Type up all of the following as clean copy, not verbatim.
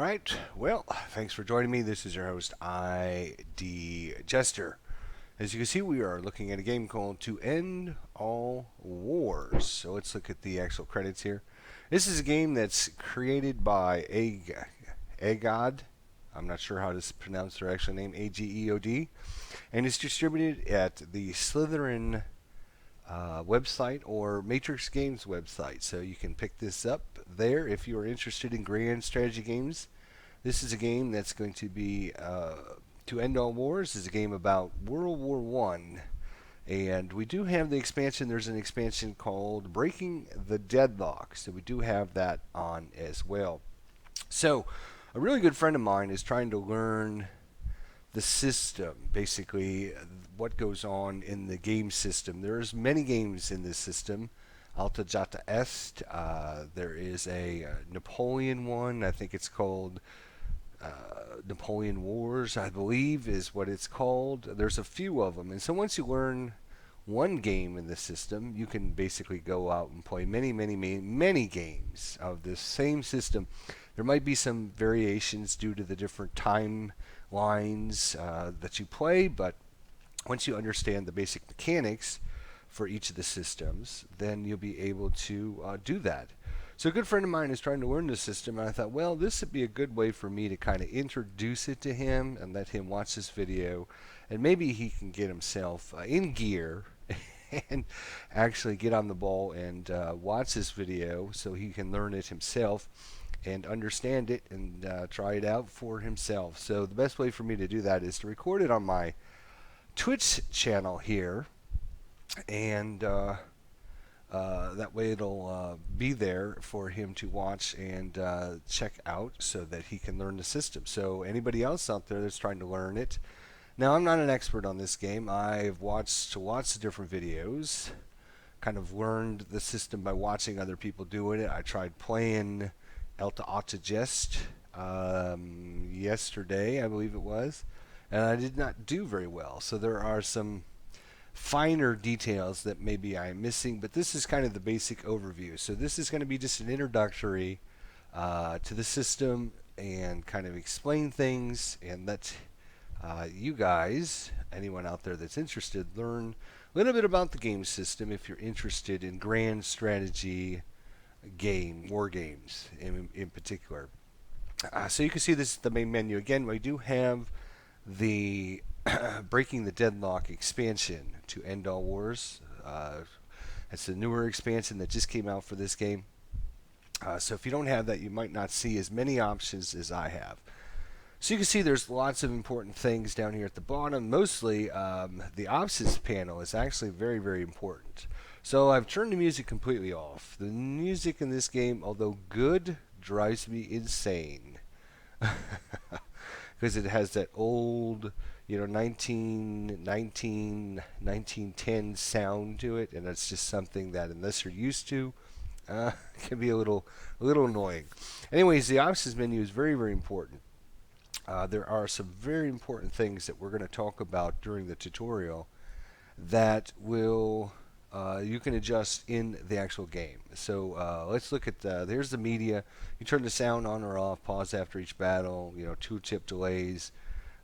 right. Well, thanks for joining me. This is your host, ID Jester. As you can see, we are looking at a game called To End All Wars. So let's look at the actual credits here. This is a game that's created by Agod. I'm not sure how to pronounce their actual name, Ageod. And it's distributed at the Slytherin website or Matrix Games website. So you can pick this up there if you are interested in grand strategy games. This is a game that's going to be To End All Wars. Is a game about World War One, and we do have the expansion. There's an expansion called Breaking the Deadlock, so we do have that on as well. So, a really good friend of mine is trying to learn the system, basically what goes on in the game system. There's many games in this system. Alta Jata Est. There is a Napoleon one. I think it's called Napoleon Wars, I believe, is what it's called. There's a few of them, and so once you learn one game in the system, you can basically go out and play many games of this same system. There might be some variations due to the different timelines that you play, but once you understand the basic mechanics for each of the systems, then you'll be able to do that. So a good friend of mine is trying to learn the system, and I thought, well, this would be a good way for me to kind of introduce it to him and let him watch this video, and maybe he can get himself in gear and actually get on the ball and watch this video so he can learn it himself and understand it and try it out for himself. So the best way for me to do that is to record it on my Twitch channel here, and that way it'll be there for him to watch and check out so that he can learn the system. So anybody else out there that's trying to learn it. Now, I'm not an expert on this game. I've watched lots of different videos, kind of learned the system by watching other people doing it. I tried playing Alta Auta Jest yesterday, I believe it was, and I did not do very well. So there are some finer details that maybe I'm missing, but this is kind of the basic overview. So this is going to be just an introductory to the system and kind of explain things and let you guys, anyone out there that's interested, learn a little bit about the game system if you're interested in grand strategy war games in particular. So you can see this is the main menu. Again, we do have the Breaking the Deadlock expansion To End All Wars. It's the newer expansion that just came out for this game. So if you don't have that, you might not see as many options as I have. So you can see there's lots of important things down here at the bottom. Mostly the options panel is actually very, very important. So I've turned the music completely off. The music in this game, although good, drives me insane. Because it has that old, 1910 sound to it, and that's just something that, unless you're used to, can be a little annoying. Anyways, the options menu is very, very important. There are some very important things that we're going to talk about during the tutorial that will you can adjust in the actual game. So let's look at there's the media. You turn the sound on or off, pause after each battle, tooltip delays.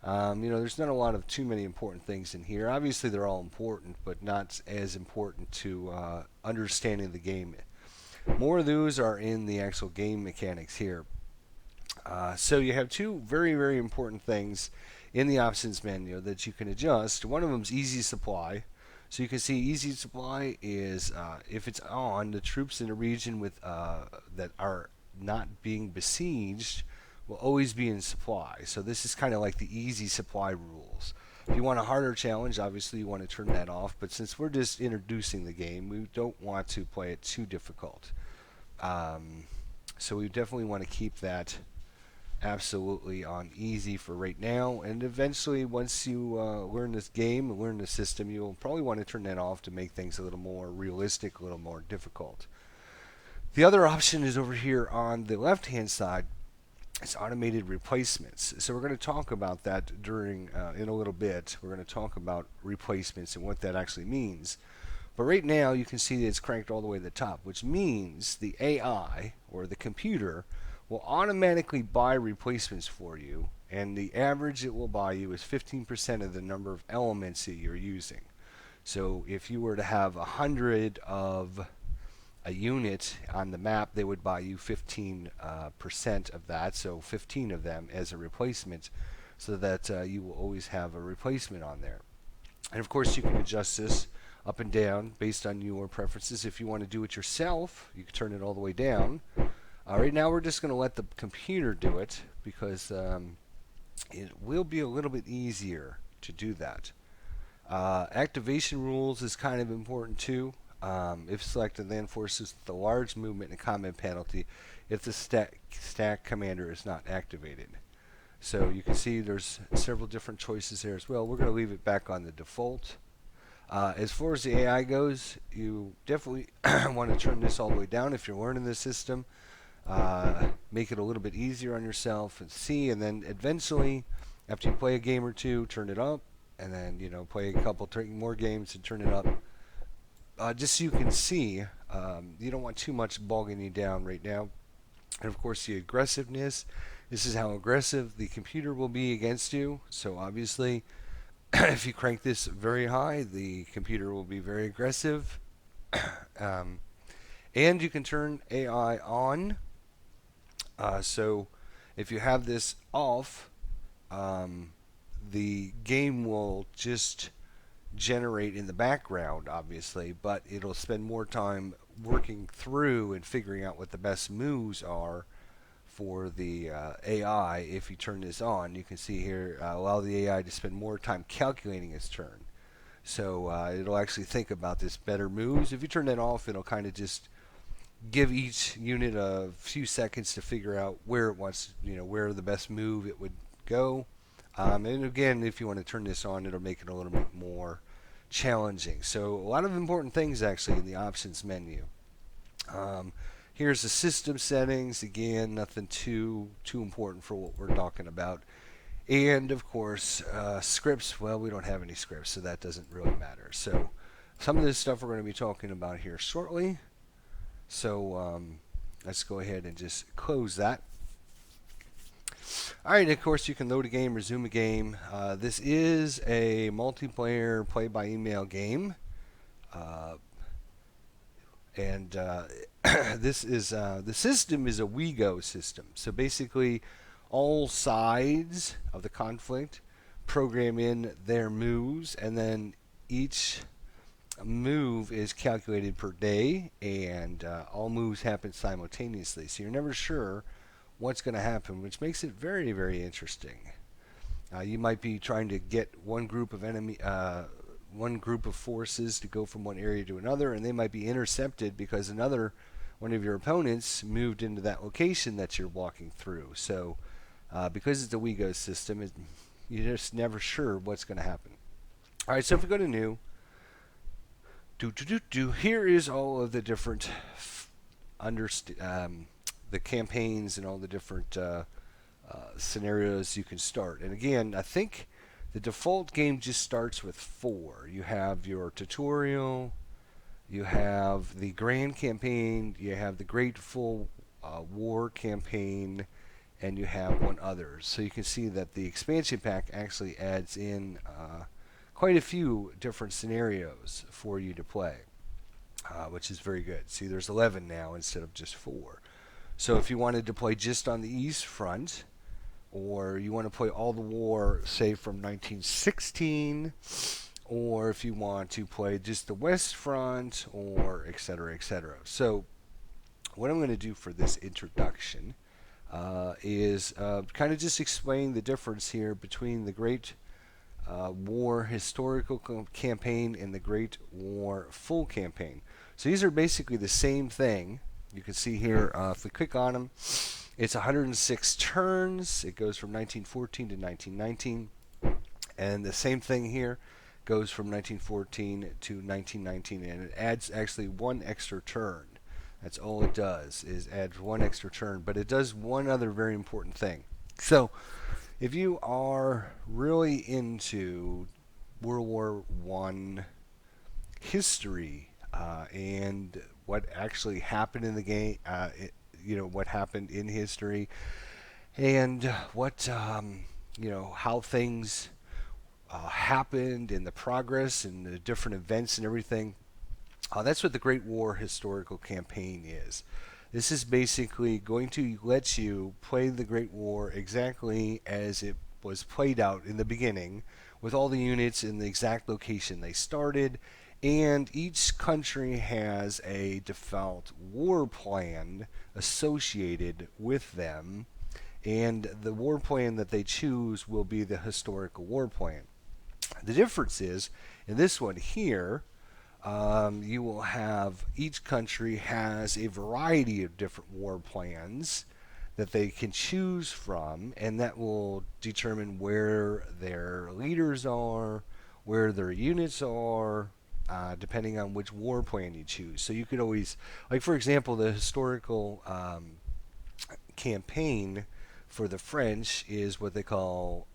There's not a lot of too many important things in here. Obviously they're all important, but not as important to understanding the game. More of those are in the actual game mechanics here. So you have two very, very important things in the options menu that you can adjust. One of them is easy supply. So you can see easy supply is if it's on, the troops in a region with that are not being besieged will always be in supply. So this is kind of like the easy supply rules. If you want a harder challenge, obviously you want to turn that off. But since we're just introducing the game, we don't want to play it too difficult. So we definitely want to keep that absolutely on easy for right now, and eventually once you learn this game and learn the system, you'll probably want to turn that off to make things a little more realistic, a little more difficult. The other option is over here on the left hand side. It's automated replacements. So we're going to talk about that during in a little bit. We're going to talk about replacements and what that actually means. But right now you can see that it's cranked all the way to the top, which means the AI or the computer will automatically buy replacements for you, and the average it will buy you is 15% of the number of elements that you're using. So if you were to have 100 of a unit on the map, they would buy you 15% of that, so 15 of them as a replacement, so that you will always have a replacement on there. And of course, you can adjust this up and down based on your preferences. If you want to do it yourself, you can turn it all the way down. Right now, we're just going to let the computer do it because it will be a little bit easier to do that. Activation rules is kind of important too. If selected, land forces the large movement and combat penalty if the stack commander is not activated. So you can see there's several different choices there as well. We're going to leave it back on the default. As far as the AI goes, you definitely want to turn this all the way down if you're learning the system. Make it a little bit easier on yourself and see, and then eventually, after you play a game or two, turn it up, and then play a couple more games and turn it up. Just so you can see, you don't want too much bogging you down right now. And of course, the aggressiveness. This is how aggressive the computer will be against you. So obviously, if you crank this very high, the computer will be very aggressive. And you can turn AI on. So if you have this off, the game will just generate in the background, obviously, but it'll spend more time working through and figuring out what the best moves are for the AI. If you turn this on, you can see here allow the AI to spend more time calculating its turn. So it'll actually think about this better moves. If you turn that off, it'll kind of just give each unit a few seconds to figure out where it wants, where the best move it would go. And again, if you want to turn this on, it'll make it a little bit more challenging. So a lot of important things actually in the options menu. Here's the system settings. Again, nothing too important for what we're talking about. And of course, scripts. Well, we don't have any scripts, so that doesn't really matter. So some of this stuff we're going to be talking about here shortly. So let's go ahead and just close that. Alright, of course you can load a game, resume a game. This is a multiplayer play-by-email game. This is the system is a WeGo system. So basically, all sides of the conflict program in their moves, and then each move is calculated per day, and all moves happen simultaneously. So you're never sure what's going to happen, which makes it very, very interesting. You might be trying to get one group of forces to go from one area to another, and they might be intercepted because one of your opponents moved into that location that you're walking through. So because it's a WeGo system, you're just never sure what's going to happen. All right, so if we go to new, here is all of the different the campaigns and all the different scenarios you can start. And again, I think the default game just starts with 4. You have your tutorial, you have the grand campaign, you have the Great Full War campaign, and you have one other. So you can see that the expansion pack actually adds in quite a few different scenarios for you to play, which is very good. See, there's 11 now instead of just 4. So if you wanted to play just on the East Front, or you want to play all the war, say from 1916, or if you want to play just the West Front, or etc., etc. So what I'm going to do for this introduction is kind of just explain the difference here between the Great War Historical Campaign and the Great War Full Campaign. So these are basically the same thing. You can see here, if we click on them, it's 106 turns. It goes from 1914 to 1919. And the same thing here goes from 1914 to 1919. And it adds actually one extra turn. That's all it does, is adds one extra turn. But it does one other very important thing. So if you are really into World War I history and what actually happened in the game, what happened in history, and what how things happened and the progress and the different events and everything. That's what the Great War Historical Campaign is. This is basically going to let you play the Great War exactly as it was played out in the beginning, with all the units in the exact location they started, and each country has a default war plan associated with them, and the war plan that they choose will be the historical war plan. The difference is, in this one here, you will have each country has a variety of different war plans that they can choose from, and that will determine where their leaders are, where their units are, depending on which war plan you choose. So you could always, like for example, the historical campaign for the French is what they call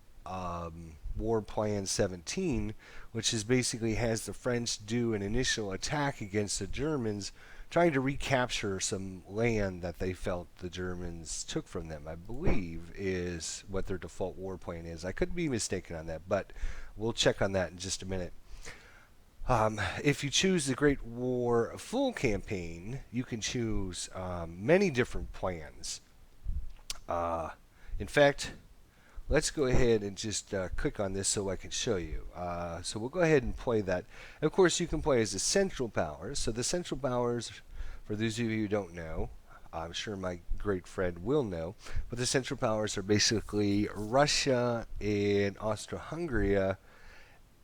War Plan 17, which is basically has the French do an initial attack against the Germans, trying to recapture some land that they felt the Germans took from them, I believe is what their default war plan is. I could be mistaken on that, but we'll check on that in just a minute. If you choose the Great War full campaign, you can choose many different plans. In fact, let's go ahead and just click on this so I can show you. So we'll go ahead and play that. Of course, you can play as the Central Powers. So the Central Powers, for those of you who don't know, I'm sure my great friend will know, but the Central Powers are basically Russia and Austro-Hungary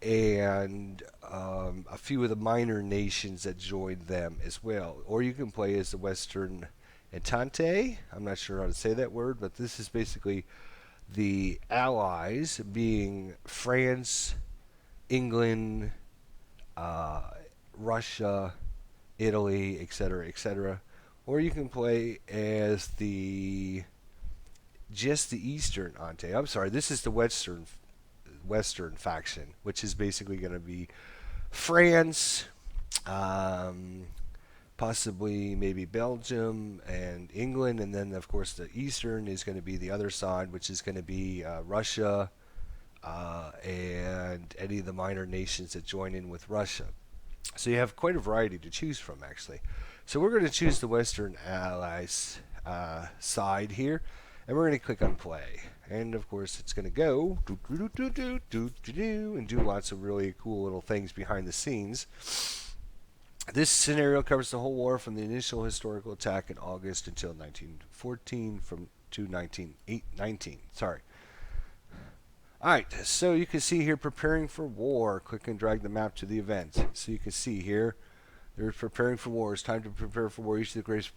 and a few of the minor nations that joined them as well. Or you can play as the Western Entente. I'm not sure how to say that word, but this is basically the Allies, being France, England, Russia, Italy, etc., etc. Or you can play as just the Eastern Entente. I'm sorry, this is the Western faction, which is basically going to be France, possibly maybe Belgium and England, and then of course the Eastern is going to be the other side, which is going to be Russia and any of the minor nations that join in with Russia. So you have quite a variety to choose from, actually. So we're going to choose the Western Allies side here, and we're going to click on play. And of course it's going to go and do lots of really cool little things behind the scenes. This scenario covers the whole war from the initial historical attack in August until 1914 to 1919. Sorry. Alright, so you can see here preparing for war. Click and drag the map to the event. So you can see here they're preparing for war. It's time to prepare for war. Each of the greatest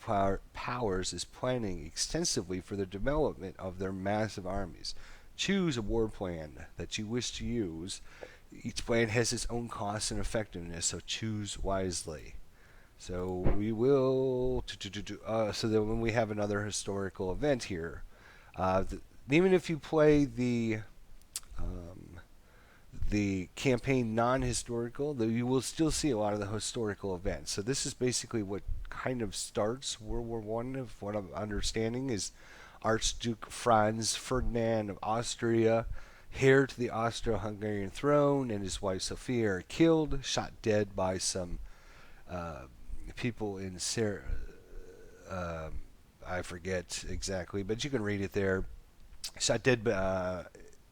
powers is planning extensively for the development of their massive armies. Choose a war plan that you wish to use. Each plan has its own costs and effectiveness, so choose wisely. So we will, so that when we have another historical event here, even if you play the campaign non-historical, though, you will still see a lot of the historical events. So this is basically what kind of starts World War One, of what I'm understanding, is Archduke Franz Ferdinand of Austria, heir to the Austro-Hungarian throne, and his wife Sophia are killed, shot dead by some people in I forget exactly, but you can read it there. Shot dead,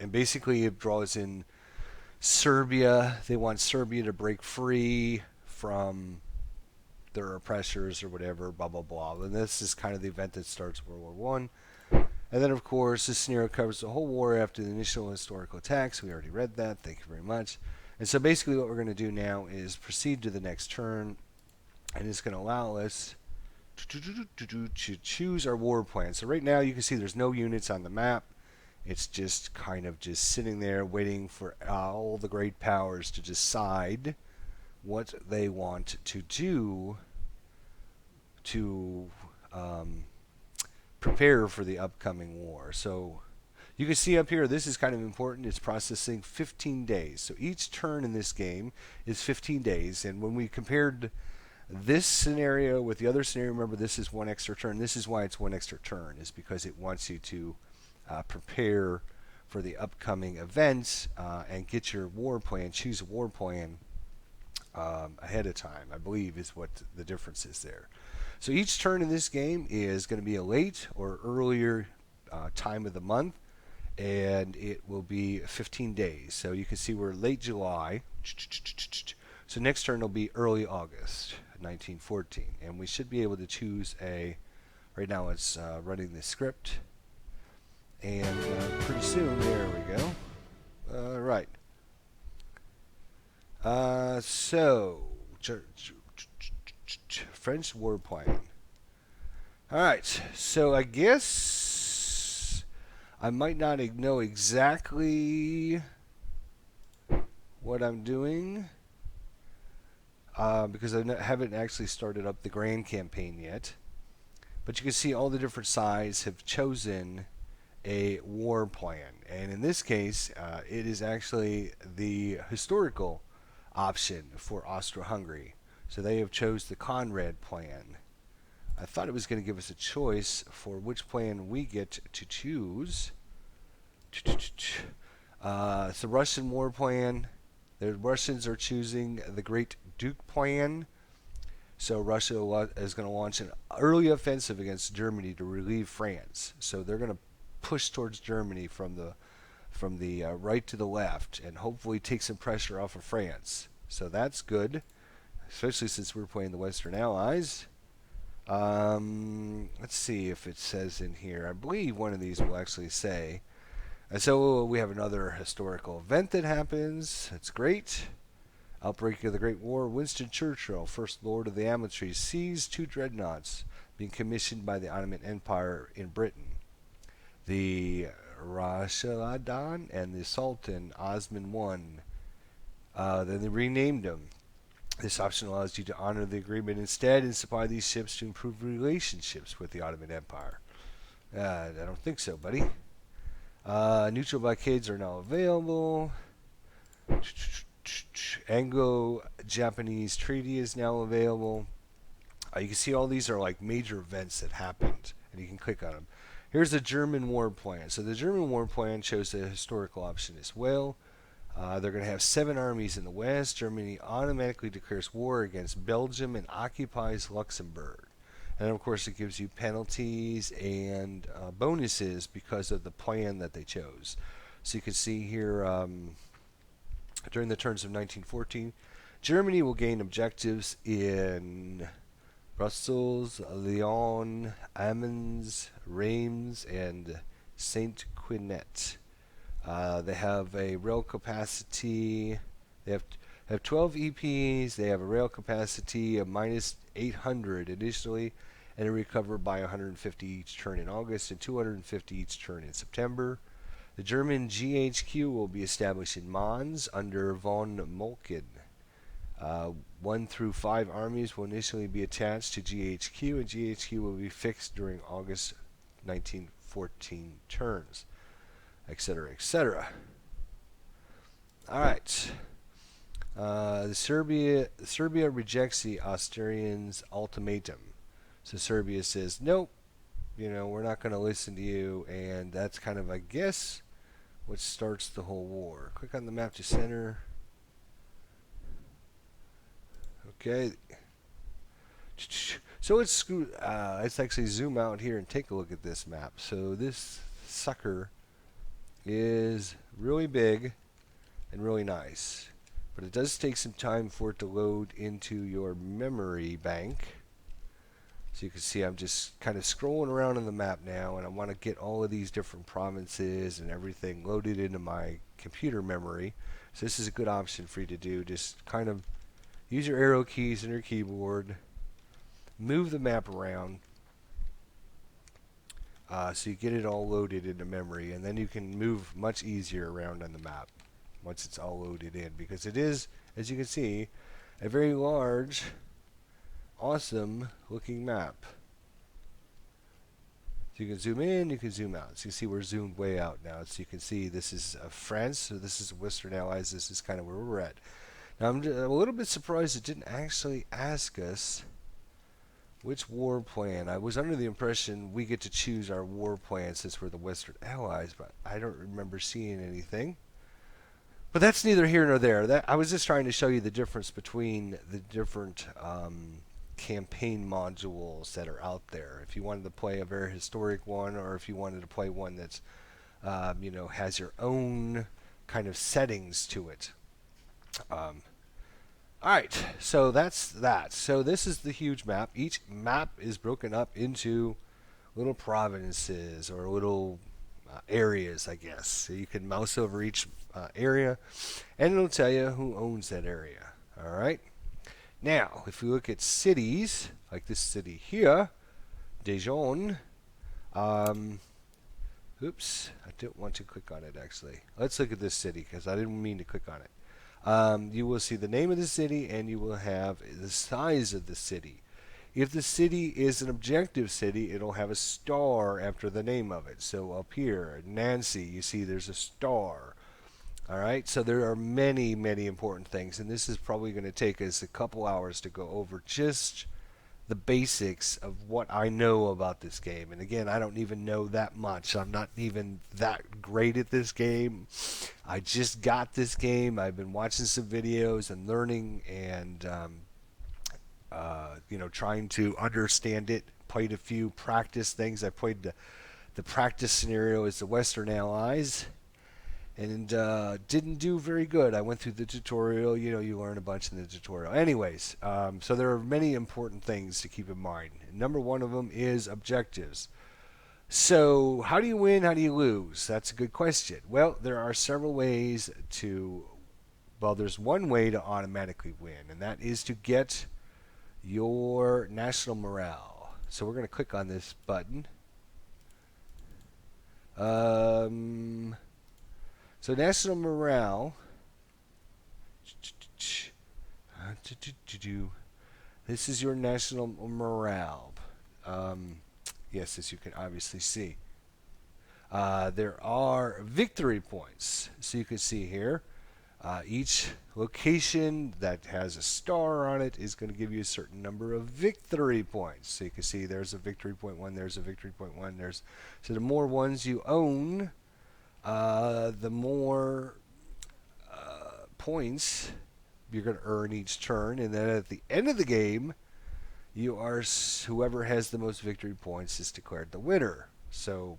and basically it draws in Serbia. They want Serbia to break free from their oppressors or whatever, blah blah blah. And this is kind of the event that starts World War One. And then, of course, this scenario covers the whole war after the initial historical attacks. We already read that. Thank you very much. And so basically what we're going to do now is proceed to the next turn, and it's going to allow us to choose our war plan. So right now you can see there's no units on the map. It's just kind of just sitting there waiting for all the great powers to decide what they want to do to prepare for the upcoming war. So you can see up here, this is kind of important. It's processing 15 days. So each turn in this game is 15 days. And when we compared This scenario with the other scenario, remember, this is one extra turn. This is why it's one extra turn, is because it wants you to prepare for the upcoming events and get your war plan, choose a war plan ahead of time, I believe is what the difference is there. So each turn in this game is going to be a late or earlier time of the month, and it will be 15 days. So you can see we're late July. So next turn will be early August 1914, and we should be able to choose a. Right now it's running the script, and pretty soon, there we go. Right. So French war plan. All right. So I guess I might not know exactly what I'm doing because I haven't actually started up the grand campaign yet. But you can see all the different sides have chosen a war plan. And in this case, it is actually the historical option for Austro-Hungary. So they have chose the Conrad plan. I thought it was going to give us a choice for which plan we get to choose. It's the Russian war plan. The Russians are choosing the Great Duke plan. So Russia is going to launch an early offensive against Germany to relieve France. So they're going to push towards Germany from the right to the left and hopefully take some pressure off of France. So that's good, especially since we're playing the Western Allies. Let's see if it says in here. I believe one of these will actually say. And so we have another historical event that happens. That's great. Outbreak of the Great War. Winston Churchill, First Lord of the Amity, sees 2 dreadnoughts being commissioned by the Ottoman Empire in Britain. The Rashaladan and the Sultan Osman I. Then they renamed them. This option allows you to honor the agreement instead and supply these ships to improve relationships with the Ottoman Empire. I don't think so, buddy. Neutral blockades are now available. Anglo-Japanese treaty is now available. You can see all these are like major events that happened, and you can click on them. Here's the German war plan. So the German war plan shows the historical option as well. They're going to have 7 armies in the west. Germany automatically declares war against Belgium and occupies Luxembourg. And of course, it gives you penalties and bonuses because of the plan that they chose. So you can see here, during the turns of 1914, Germany will gain objectives in Brussels, Lyon, Amiens, Reims, and Saint-Quinet. They have a rail capacity. They have 12 EPs. They have a rail capacity of minus 800 initially, and they recover by 150 each turn in August and 250 each turn in September. The German GHQ will be established in Mons under von Moltke. 1 through 5 armies will initially be attached to GHQ, and GHQ will be fixed during August 1914 turns, etc., etc. All right. Serbia rejects the Austrians' ultimatum. So Serbia says, nope, we're not going to listen to you, and that's kind of, I guess, what starts the whole war. Click on the map to center. Okay. So let's actually zoom out here and take a look at this map. So this sucker is really big and really nice, but it does take some time for it to load into your memory bank. So you can see I'm just kind of scrolling around on the map now, and I want to get all of these different provinces and everything loaded into my computer memory. So this is a good option for you to do. Just kind of use your arrow keys in your keyboard, move the map around, so you get it all loaded into memory, and then you can move much easier around on the map once it's all loaded in, because it is, as you can see, a very large, awesome looking map. So you can zoom in, you can zoom out. So you see we're zoomed way out now. So you can see this is France, so this is Western Allies, this is kind of where we're at. Now, I'm a little bit surprised it didn't actually ask us which war plan. I was under the impression we get to choose our war plan since we're the Western Allies, but I don't remember seeing anything. But that's neither here nor there. That I was just trying to show you the difference between the different campaign modules that are out there. If you wanted to play a very historic one, or if you wanted to play one that's has your own kind of settings to it. Um, all right, so that's that. So this is the huge map. Each map is broken up into little provinces or little areas, I guess. So you can mouse over each area, and it'll tell you who owns that area. All right. Now, if we look at cities, like this city here, Dijon. Um, oops, I didn't want to click on it actually. Let's look at this city because I didn't mean to click on it. You will see the name of the city and you will have the size of the city. If the city is an objective city, it'll have a star after the name of it. So up here, Nancy, you see there's a star. All right, so there are many, many important things, and this is probably going to take us a couple hours to go over just the basics of what I know about this game. And again, I don't even know that much. I'm not even that great at this game. I just got this game. I've been watching some videos and learning and trying to understand it. Played a few practice things. I played the practice scenario as the Western Allies, and didn't do very good. I went through the tutorial. You learn a bunch in the tutorial. Anyways, so there are many important things to keep in mind. Number one of them is objectives. So how do you win? How do you lose? That's a good question. Well, there are several ways to. Well, there's one way to automatically win, and that is to get your national morale. So we're going to click on this button. So national morale. This is your national morale. Yes, as you can obviously see. There are victory points. So you can see here, each location that has a star on it is going to give you a certain number of victory points. So you can see there's a victory point one, there's a victory point one. So the more ones you own, the more points you're going to earn each turn, and then at the end of the game, whoever has the most victory points is declared the winner. So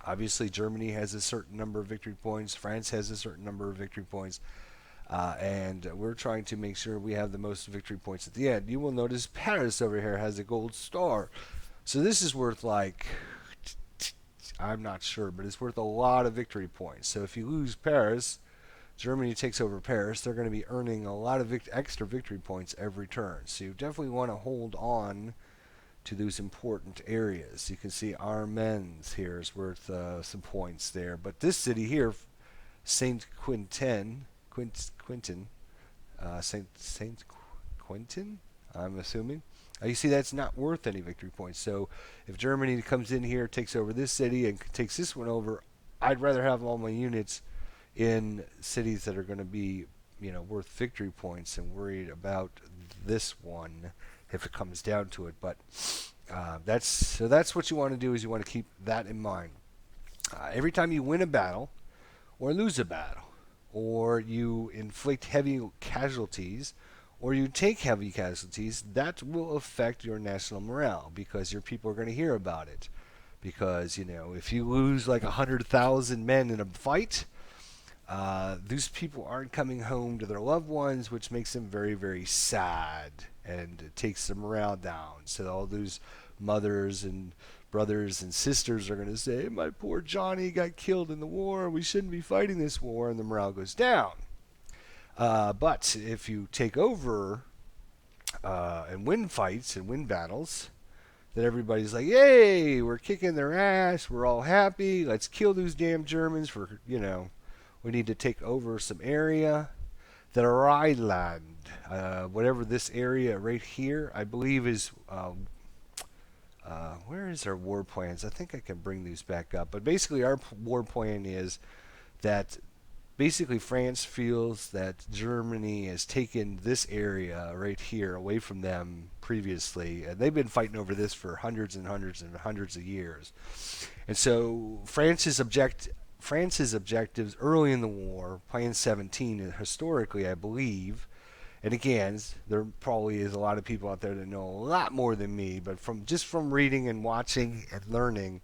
obviously Germany has a certain number of victory points, France has a certain number of victory points, and we're trying to make sure we have the most victory points at the end. You will notice Paris over here has a gold star. So this is worth I'm not sure, but it's worth a lot of victory points. So if you lose Paris, Germany takes over Paris, they're going to be earning a lot of extra victory points every turn. So you definitely want to hold on to those important areas. You can see Armennes here is worth some points there. But this city here, Saint Quentin, Saint Quentin, I'm assuming. You see that's not worth any victory points. So if Germany comes in here, takes over this city, and takes this one over, I'd rather have all my units in cities that are going to be, worth victory points and worried about this one if it comes down to it. But that's what you want to do, is you want to keep that in mind. Every time you win a battle or lose a battle, or you inflict heavy casualties, or you take heavy casualties, that will affect your national morale because your people are going to hear about it. Because, if you lose like 100,000 men in a fight, these people aren't coming home to their loved ones, which makes them very, very sad, and it takes the morale down. So all those mothers and brothers and sisters are going to say, my poor Johnny got killed in the war, we shouldn't be fighting this war, and the morale goes down. But if you take over and win fights and win battles, then everybody's like, yay, we're kicking their ass, we're all happy, let's kill those damn Germans for, we need to take over some area. The Rhineland, whatever this area right here, I believe is, where is our war plans? I think I can bring these back up. But basically our war plan is that basically France feels that Germany has taken this area right here away from them previously, and they've been fighting over this for hundreds and hundreds and hundreds of years. And so France's objectives early in the war, Plan 17, historically, I believe, and again, there probably is a lot of people out there that know a lot more than me, but from reading and watching and learning,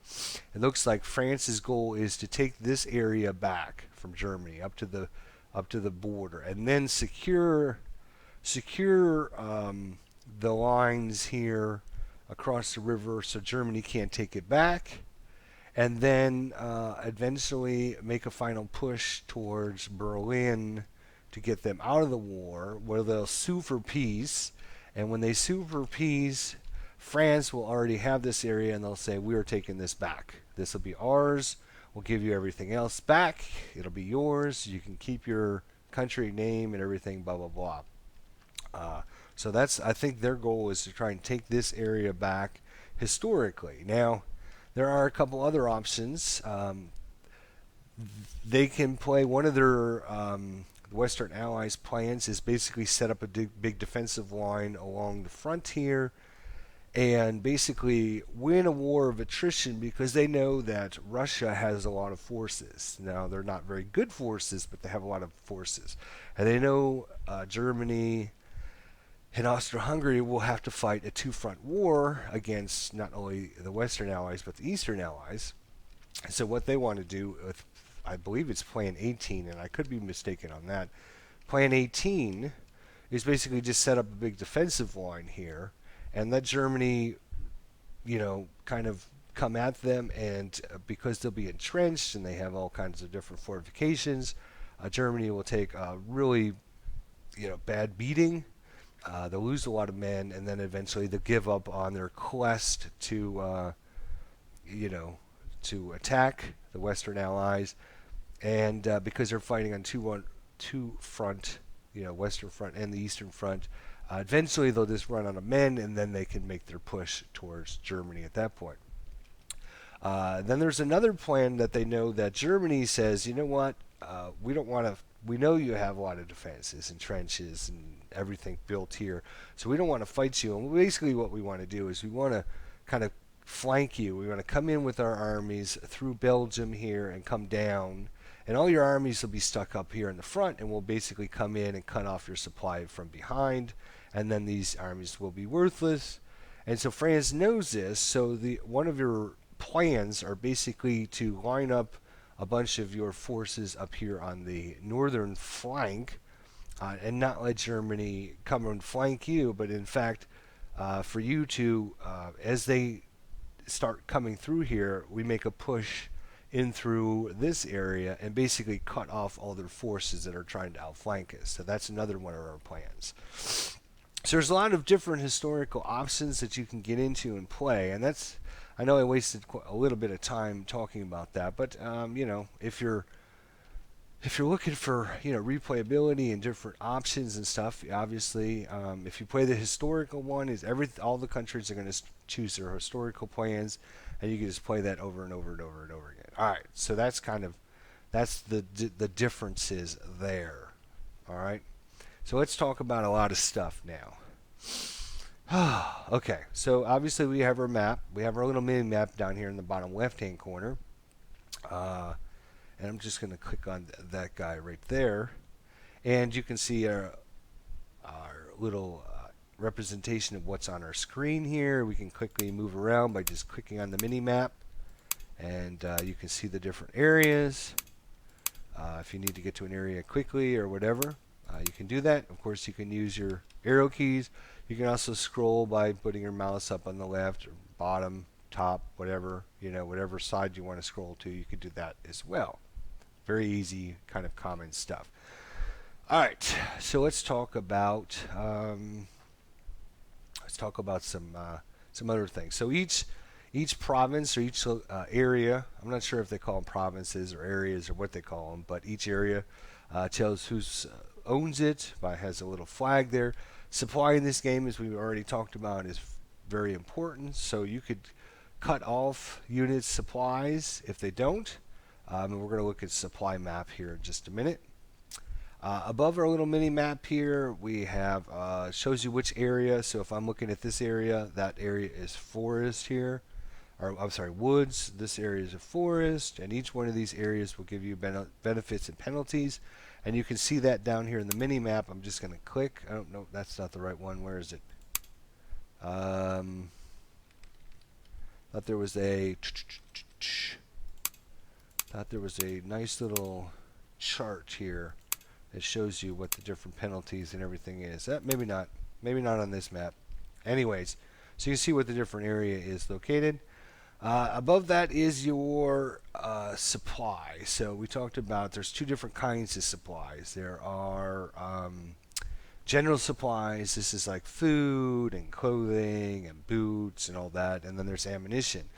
it looks like France's goal is to take this area back from Germany up to the border, and then secure the lines here across the river so Germany can't take it back, and then eventually make a final push towards Berlin to get them out of the war, where they'll sue for peace. And when they sue for peace, France will already have this area, and they'll say, we are taking this back. This will be ours. We'll give you everything else back. It'll be yours. You can keep your country name and everything, blah, blah, blah. So I think their goal is to try and take this area back historically. Now, there are a couple other options. They can play one of their Western Allies' plans is basically set up a big defensive line along the frontier and basically win a war of attrition because they know that Russia has a lot of forces. Now, they're not very good forces, but they have a lot of forces. And they know Germany and Austro-Hungary will have to fight a two-front war against not only the Western Allies, but the Eastern Allies. And so what they want to do with, I believe it's Plan 18, and I could be mistaken on that. Plan 18 is basically just set up a big defensive line here and let Germany, kind of come at them. And because they'll be entrenched and they have all kinds of different fortifications, Germany will take a really, bad beating. They'll lose a lot of men, and then eventually they'll give up on their quest to attack the Western Allies, and because they're fighting on two front, Western Front and the Eastern Front, eventually they'll just run out of men, and then they can make their push towards Germany at that point. Then there's another plan that they know that Germany says, you know what, we don't want to. We know you have a lot of defenses and trenches and everything built here, so we don't want to fight you. And basically what we want to do is we want to kind of flank you. We want to come in with our armies through Belgium here and come down, and all your armies will be stuck up here in the front, and we'll basically come in and cut off your supply from behind, and then these armies will be worthless. And so France knows this, so one of your plans are basically to line up a bunch of your forces up here on the northern flank, and not let Germany come and flank you, but in fact, for you to, as they start coming through here, we make a push in through this area and basically cut off all their forces that are trying to outflank us. So that's another one of our plans. So there's a lot of different historical options that you can get into and play, and I know I wasted a little bit of time talking about that, but if you're looking for replayability and different options and stuff, obviously, if you play the historical one, all the countries are going to choose their historical plans, and you can just play that over and over and over and over again. All right, so that's the differences there. All right, so let's talk about a lot of stuff now. Okay, so obviously we have our map. We have our little mini map down here in the bottom left-hand corner. And I'm just going to click on that guy right there. And you can see our little representation of what's on our screen here. We can quickly move around by just clicking on the mini map. And you can see the different areas. If you need to get to an area quickly or whatever, you can do that. Of course, you can use your arrow keys. You can also scroll by putting your mouse up on the left or bottom, top, whatever side you want to scroll to. You could do that as well. Very easy, kind of common stuff. All right, so let's talk about some other things. So each province or each area, I'm not sure if they call them provinces or areas or what they call them, but each area tells who owns it, has a little flag there. Supply in this game, as we already talked about, is very important. So you could cut off units' supplies if they don't. And we're going to look at supply map here in just a minute. Above our little mini map here, we have shows you which area. So if I'm looking at this area, that area is forest here. Or I'm sorry, woods. This area is a forest, and each one of these areas will give you benefits and penalties. And you can see that down here in the mini map. I'm just going to click. I don't know. That's not the right one. Where is it? Thought there was a nice little chart here that shows you what the different penalties and everything is. Maybe not on this map. Anyways, so you can see what the different area is located. Above that is your supply. So we talked about there's two different kinds of supplies. There are general supplies. This is like food and clothing and boots and all that. And then there's ammunition.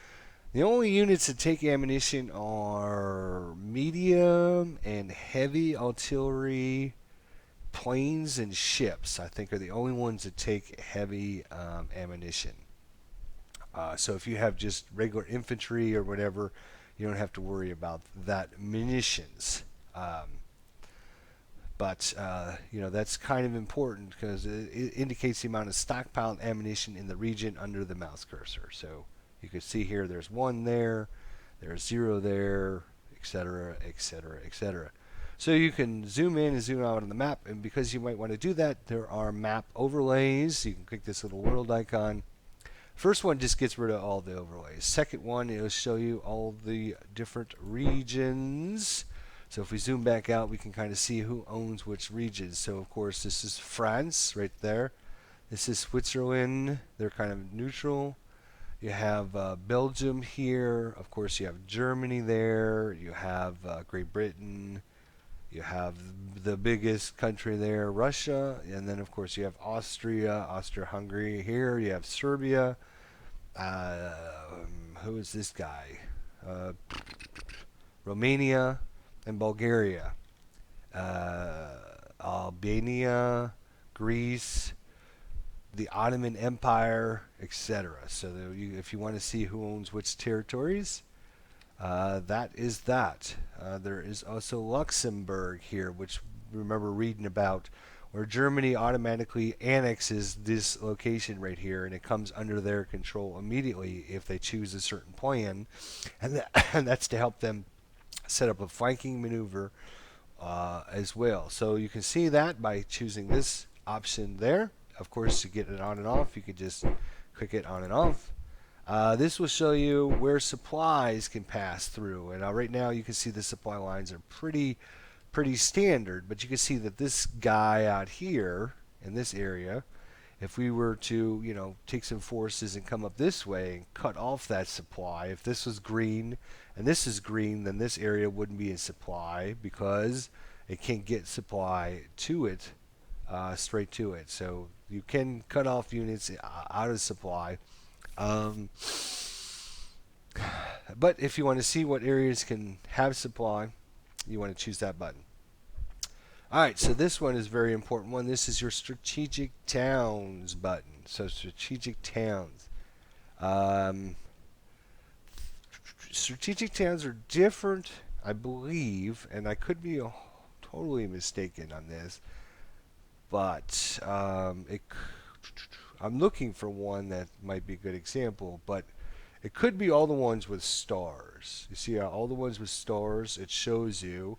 The only units that take ammunition are medium and heavy artillery, planes, and ships. I think are the only ones that take heavy ammunition. So if you have just regular infantry or whatever, you don't have to worry about that munitions. But that's kind of important because it indicates the amount of stockpiled ammunition in the region under the mouse cursor. So you can see here there's 1 there, there's 0 there, etc., etc., etc. So you can zoom in and zoom out on the map, and because you might want to do that, there are map overlays. You can click this little world icon. First one just gets rid of all the overlays. Second one, it'll show you all the different regions. So if we zoom back out, we can kind of see who owns which regions. So of course, this is France right there. This is Switzerland. They're kind of neutral. You have Belgium here. Of course, you have Germany there. You have Great Britain. You have the biggest country there, Russia. And then, of course, you have Austria-Hungary here. You have Serbia. Who is this guy? Romania and Bulgaria. Albania, Greece, the Ottoman Empire, etc. So if you want to see who owns which territories, that is that. There is also Luxembourg here, which remember reading about, where Germany automatically annexes this location right here, and it comes under their control immediately if they choose a certain plan, and that's to help them set up a flanking maneuver as well. So you can see that by choosing this option there. Of course, to get it on and off, you could just click it on and off. This will show you where supplies can pass through, and right now you can see the supply lines are pretty standard, but you can see that this guy out here in this area, if we were to take some forces and come up this way and cut off that supply, if this was green and this is green, then this area wouldn't be in supply because it can't get supply to it straight to it. So you can cut off units out of supply. But if you want to see what areas can have supply, you want to choose that button. Alright, so this one is a very important one. This is your strategic towns button. So strategic towns. Strategic towns are different, I believe, and I could be totally mistaken on this, but I'm looking for one that might be a good example, but it could be all the ones with stars. You see all the ones with stars, it shows you.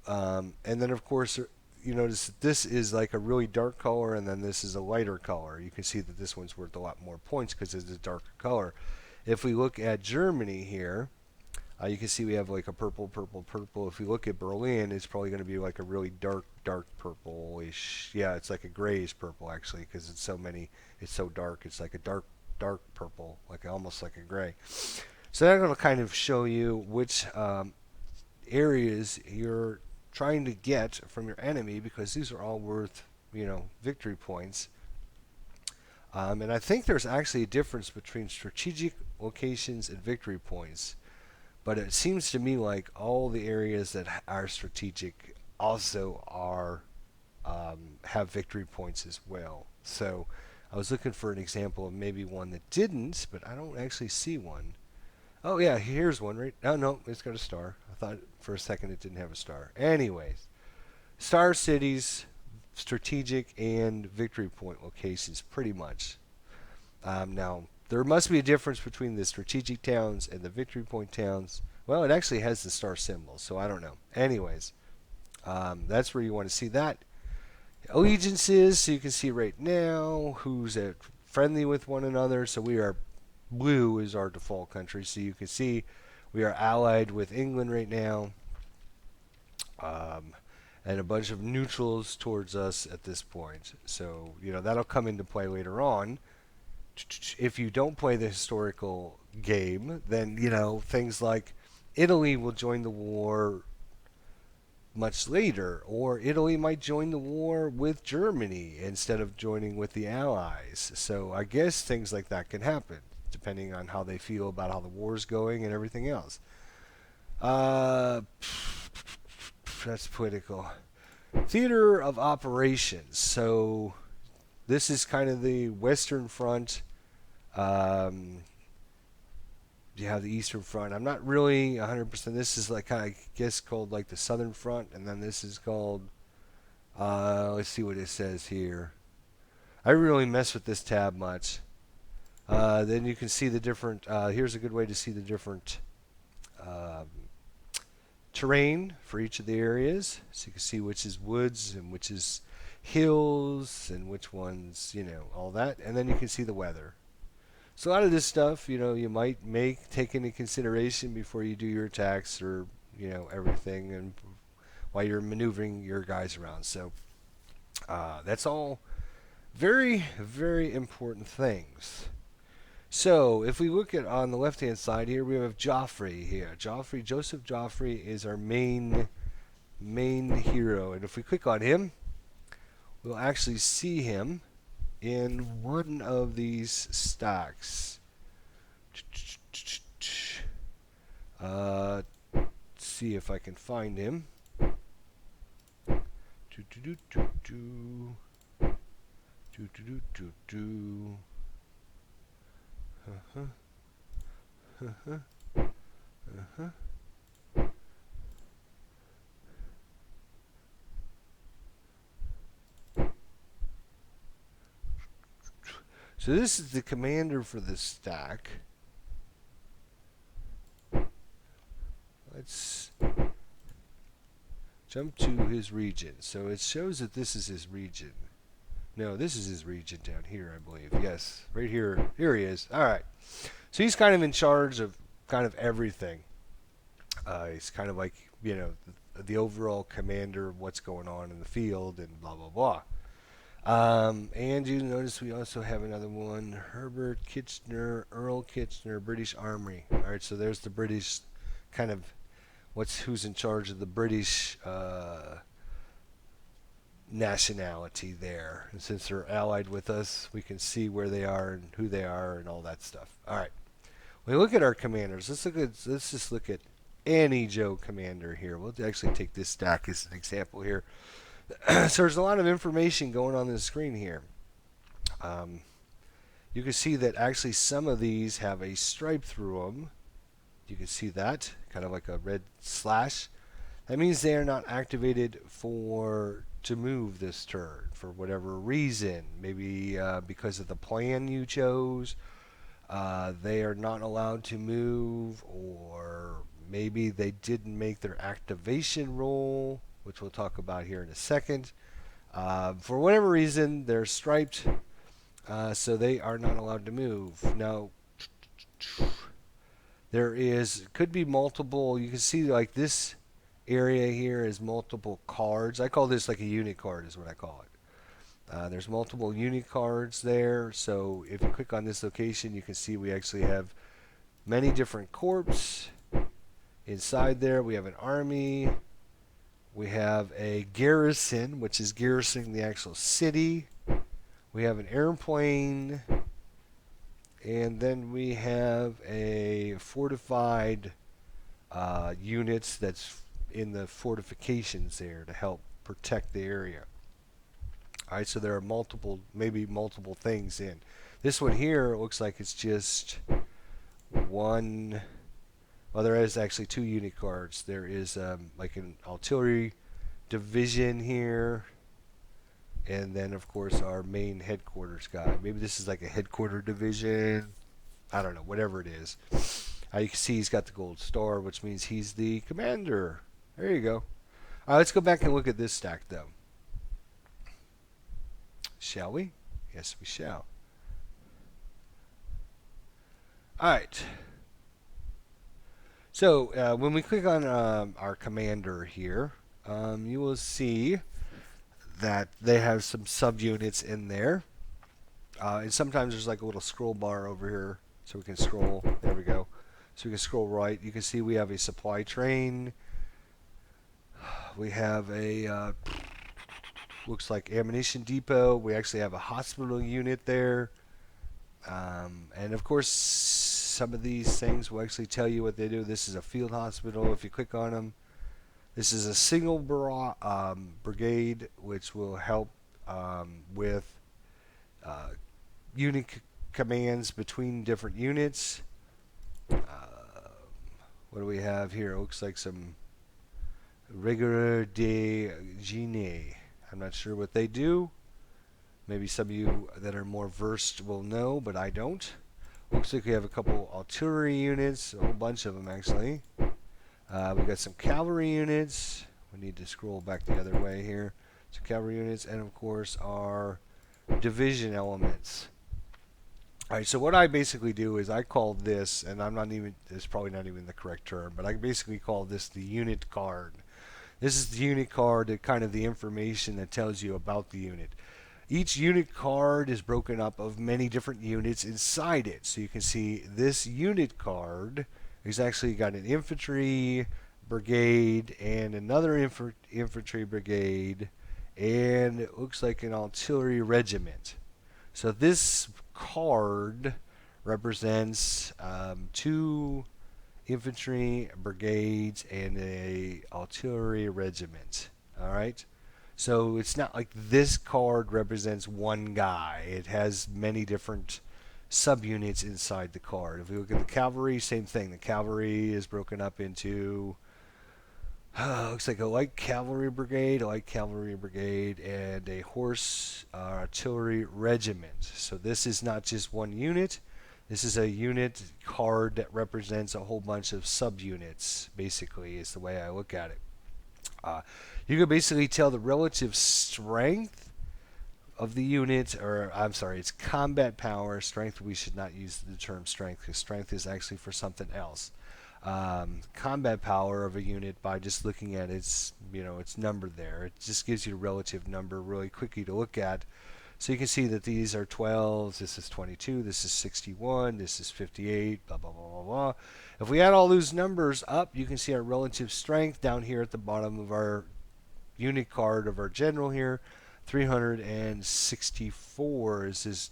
And then, of course, you notice that this is like a really dark color, and then this is a lighter color. You can see that this one's worth a lot more points because it's a darker color. If we look at Germany here, you can see we have like a purple, purple, purple. If we look at Berlin, it's probably going to be like a really dark, dark purplish. Yeah, it's like a grayish purple actually, because it's so dark. It's like a dark, dark purple, like almost like a gray. So that's going to kind of show you which areas you're trying to get from your enemy, because these are all worth victory points. And I think there's actually a difference between strategic locations and victory points. But it seems to me like all the areas that are strategic also have victory points as well. So I was looking for an example of maybe one that didn't, but I don't actually see one. Oh yeah, here's one right. Oh no, it's got a star. I thought for a second it didn't have a star. Anyways, star cities, strategic and victory point locations, pretty much. Now there must be a difference between the strategic towns and the victory point towns. Well, it actually has the star symbol, so I don't know. Anyways, that's where you want to see that. Allegiances, so you can see right now who's at friendly with one another. So we are blue is our default country. So you can see we are allied with England right now, um, and a bunch of neutrals towards us at this point. So that'll come into play later on. If you don't play the historical game, then things like Italy will join the war much later, or Italy might join the war with Germany instead of joining with the Allies. So I guess things like that can happen depending on how they feel about how the war's going and everything else. Uh, that's political. Theater of operations. So this is kind of the Western Front. Um, you have the Eastern Front. I'm not really 100%. This is like kind of, I guess, called like the Southern Front, and then this is called. Let's see what it says here. I really mess with this tab much. Then you can see the different. Here's a good way to see the different um, terrain for each of the areas, so you can see which is woods and which is hills and which ones, all that, and then you can see the weather. So a lot of this stuff, you might take into consideration before you do your attacks or everything, and while you're maneuvering your guys around. So that's all very, very important things. So if we look at on the left-hand side here, we have Joffrey here. Joseph Joffrey is our main hero, and if we click on him, we'll actually see him in one of these stacks. See if I can find him. So this is the commander for the stack. Let's jump to his region. So it shows that this is his region. No, this is his region down here, I believe. Yes, right here. Here he is. All right. So he's kind of in charge of kind of everything. He's kind of like, the overall commander of what's going on in the field and blah, blah, blah. And you notice we also have another one, Herbert Kitchener, Earl Kitchener, British Army. All right, so there's the British kind of who's in charge of the British nationality there. And since they're allied with us, we can see where they are and who they are and all that stuff. All right, when we look at our commanders, let's just look at any Joe commander here. We'll actually take this stack as an example here. So there's a lot of information going on the screen here. You can see that actually some of these have a stripe through them. You can see that, kind of like a red slash. That means they are not activated to move this turn for whatever reason. Maybe because of the plan you chose, they are not allowed to move, or maybe they didn't make their activation roll, which we'll talk about here in a second. For whatever reason, they're striped, so they are not allowed to move. Now, could be multiple. You can see like this area here is multiple cards. I call this like a unit card is what I call it. There's multiple unit cards there, so if you click on this location, you can see we actually have many different corps. Inside there, we have an army. We have a garrison, which is garrisoning the actual city. We have an airplane. And then we have a fortified units that's in the fortifications there to help protect the area. All right, so there are maybe multiple things in. This one here looks like it's just one Well, there is actually 2 unit cards. There is like an artillery division here, and then of course our main headquarters guy. Maybe this is like a headquarter division. I don't know, whatever it is. You can see he's got the gold star, which means he's the commander. There you go. All right, let's go back and look at this stack, though. Shall we? Yes, we shall. All right. So when we click on our commander here, you will see that they have some subunits in there. And sometimes there's like a little scroll bar over here, so we can scroll. There we go. So we can scroll right. You can see we have a supply train. We have a looks like ammunition depot. We actually have a hospital unit there. And of course, some of these things will actually tell you what they do. This is a field hospital. If you click on them, this is a single brigade, which will help with unit commands between different units. What do we have here? It looks like some Rigueur de Gine. I'm not sure what they do. Maybe some of you that are more versed will know, but I don't. Looks like we have a couple artillery units, a whole bunch of them actually. We've got some cavalry units. We need to scroll back the other way here. Some cavalry units, and of course our division elements. Alright, so what I basically do is I call this, and it's probably not even the correct term, but I basically call this the unit card. This is the unit card, kind of the information that tells you about the unit. Each unit card is broken up of many different units inside it. So you can see this unit card has actually got an infantry brigade and another infantry brigade, and it looks like an artillery regiment. So this card represents 2 infantry brigades and a artillery regiment. All right. So it's not like this card represents one guy. It has many different subunits inside the card. If we look at the cavalry, same thing. The cavalry is broken up into looks like a light cavalry brigade, and a horse artillery regiment. So this is not just one unit. This is a unit card that represents a whole bunch of subunits, basically, is the way I look at it. You can basically tell the relative strength of the unit, or I'm sorry, it's combat power. Strength, we should not use the term strength, because strength is actually for something else. Combat power of a unit by just looking at its number there. It just gives you a relative number really quickly to look at. So you can see that these are 12s, this is 22, this is 61, this is 58, blah, blah, blah, blah, blah. If we add all those numbers up, you can see our relative strength down here at the bottom of our unit card of our general here. 364 is his,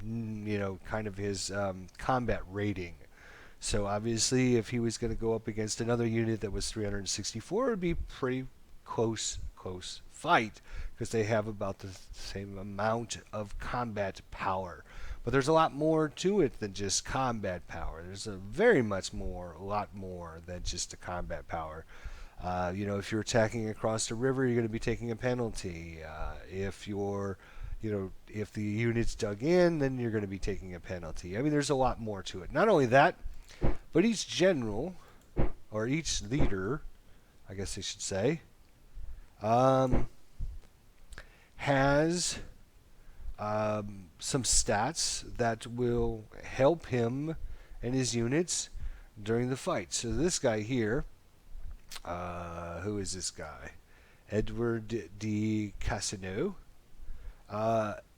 kind of his combat rating. So obviously, if he was going to go up against another unit that was 364, it would be pretty close fight, because they have about the same amount of combat power. But there's a lot more to it than just combat power. There's a lot more than just the combat power. If you're attacking across the river, you're going to be taking a penalty. If the unit's dug in, then you're going to be taking a penalty. I mean, there's a lot more to it. Not only that, but each general, or each leader, I guess I should say, has some stats that will help him and his units during the fight. So this guy here, who is this guy? Edward de Casino.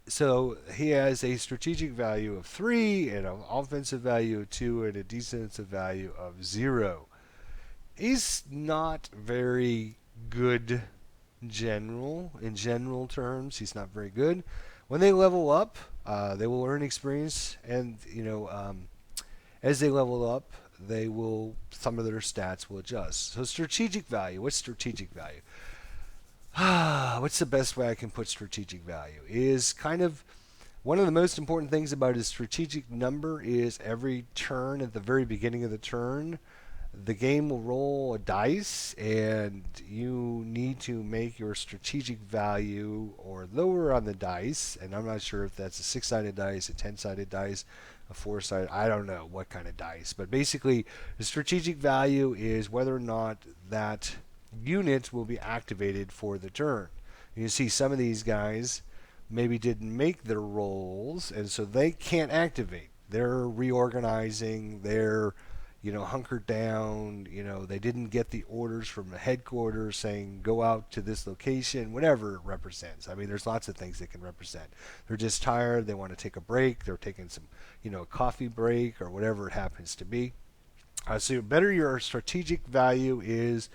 So he has a strategic value of 3, and an offensive value of 2, and a defensive value of 0. He's not very good in general terms. He's not very good. When they level up, they will earn experience, and as they level up, some of their stats will adjust. So strategic value. What's strategic value? What's the best way I can put strategic value? Is kind of one of the most important things about a strategic number is every turn, at the very beginning of the turn, the game will roll a dice, and you need to make your strategic value or lower on the dice. And I'm not sure if that's a 6-sided dice, a 10-sided dice, a 4-sided. I don't know what kind of dice, but basically, the strategic value is whether or not that unit will be activated for the turn. You can see some of these guys maybe didn't make their rolls, and so they can't activate. They're reorganizing. They're hunkered down. They didn't get the orders from the headquarters saying go out to this location, whatever it represents. I mean, there's lots of things it can represent. They're just tired. They want to take a break. They're taking some, a coffee break or whatever it happens to be. So the better your strategic value is,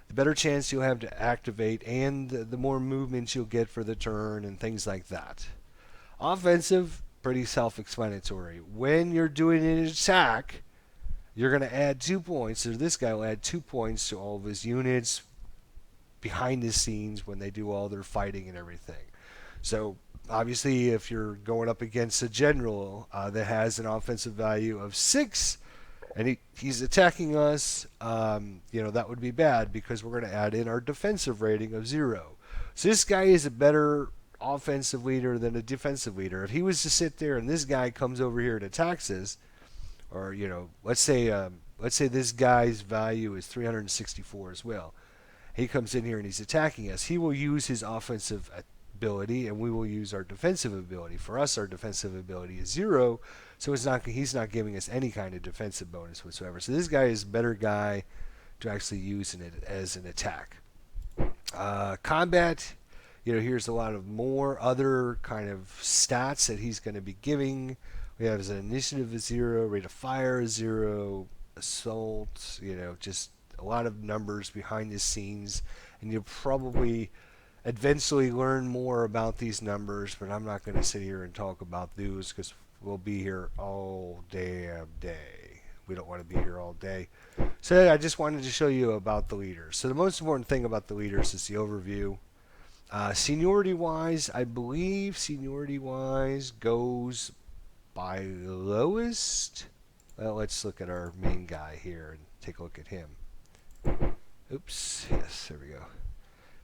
the better chance you'll have to activate, and the more movements you'll get for the turn and things like that. Offensive, pretty self-explanatory. When you're doing an attack, you're going to add 2 points. So this guy will add 2 points to all of his units behind the scenes when they do all their fighting and everything. So obviously, if you're going up against a general that has an offensive value of 6, and he's attacking us, that would be bad because we're going to add in our defensive rating of 0. So this guy is a better offensive leader than a defensive leader. If he was to sit there and this guy comes over here and attacks us, or let's say this guy's value is 364 as well. He comes in here and he's attacking us. He will use his offensive ability, and we will use our defensive ability. For us, our defensive ability is 0, so he's not giving us any kind of defensive bonus whatsoever. So this guy is a better guy to actually use it as an attack. Combat, here's a lot of more other kind of stats that he's going to be giving. We have his initiative is 0, rate of fire is 0, assault, just a lot of numbers behind the scenes, and you'll probably eventually learn more about these numbers, but I'm not going to sit here and talk about those because we'll be here all damn day. We don't want to be here all day. So I just wanted to show you about the leaders. So the most important thing about the leaders is the overview. Seniority-wise, I believe seniority-wise goes by lowest. Well, let's look at our main guy here and take a look at him. Oops. Yes, there we go.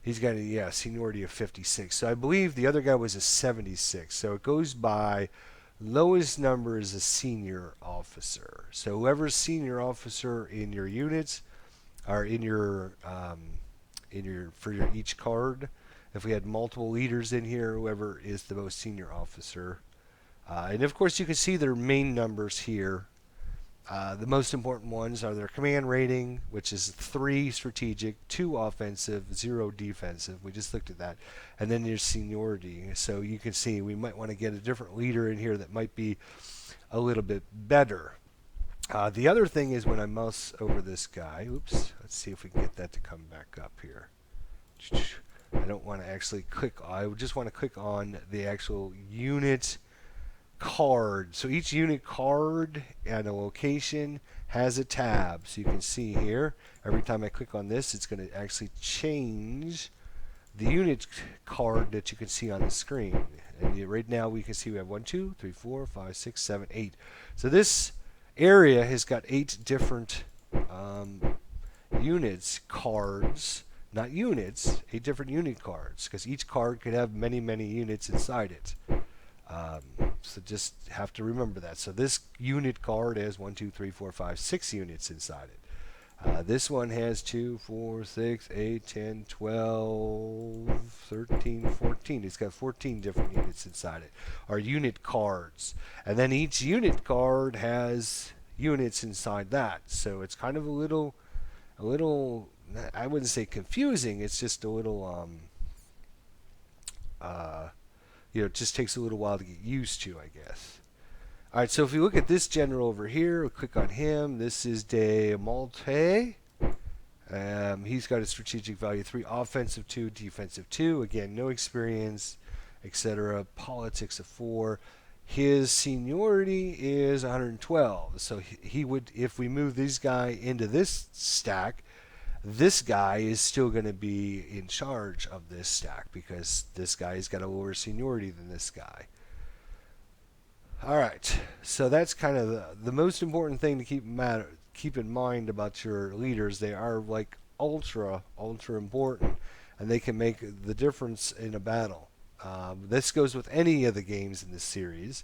He's got a seniority of 56. So I believe the other guy was a 76. So it goes by lowest number is a senior officer. So whoever's senior officer in your units, or in your for your each card. If we had multiple leaders in here, whoever is the most senior officer. And of course you can see their main numbers here. The most important ones are their command rating, which is 3 strategic, 2 offensive, 0 defensive. We just looked at that. And then your seniority. So you can see we might want to get a different leader in here that might be a little bit better. The other thing is when I mouse over this guy, oops, let's see if we can get that to come back up here. I don't want to actually click, I just want to click on the actual unit card. So each unit card and a location has a tab. So you can see here, every time I click on this, it's going to actually change the unit card that you can see on the screen. And right now we can see we have 1, 2, 3, 4, 5, 6, 7, 8. So this area has got 8 different units, cards, not units, 8 different unit cards, because each card could have many, many units inside it. So just have to remember that. So this unit card has 1, 2, 3, 4, 5, 6 units inside it. This one has 2, 4, 6, 8, 10, 12, 13, 14. It's got 14 different units inside it. Are unit cards. And then each unit card has units inside that. So it's kind of a little, I wouldn't say confusing. It's just a little, it just takes a little while to get used to, I guess. All right, so if you look at this general over here, we'll click on him. This is De Malte. He's got a strategic value 3, offensive 2, defensive 2. Again, no experience, etc. Politics of 4. His seniority is 112. So he would, if we move this guy into this stack, this guy is still going to be in charge of this stack because this guy's got a lower seniority than this guy. Alright, so that's kind of the most important thing to keep keep in mind about your leaders. They are like ultra important, and they can make the difference in a battle. This goes with any of the games in this series.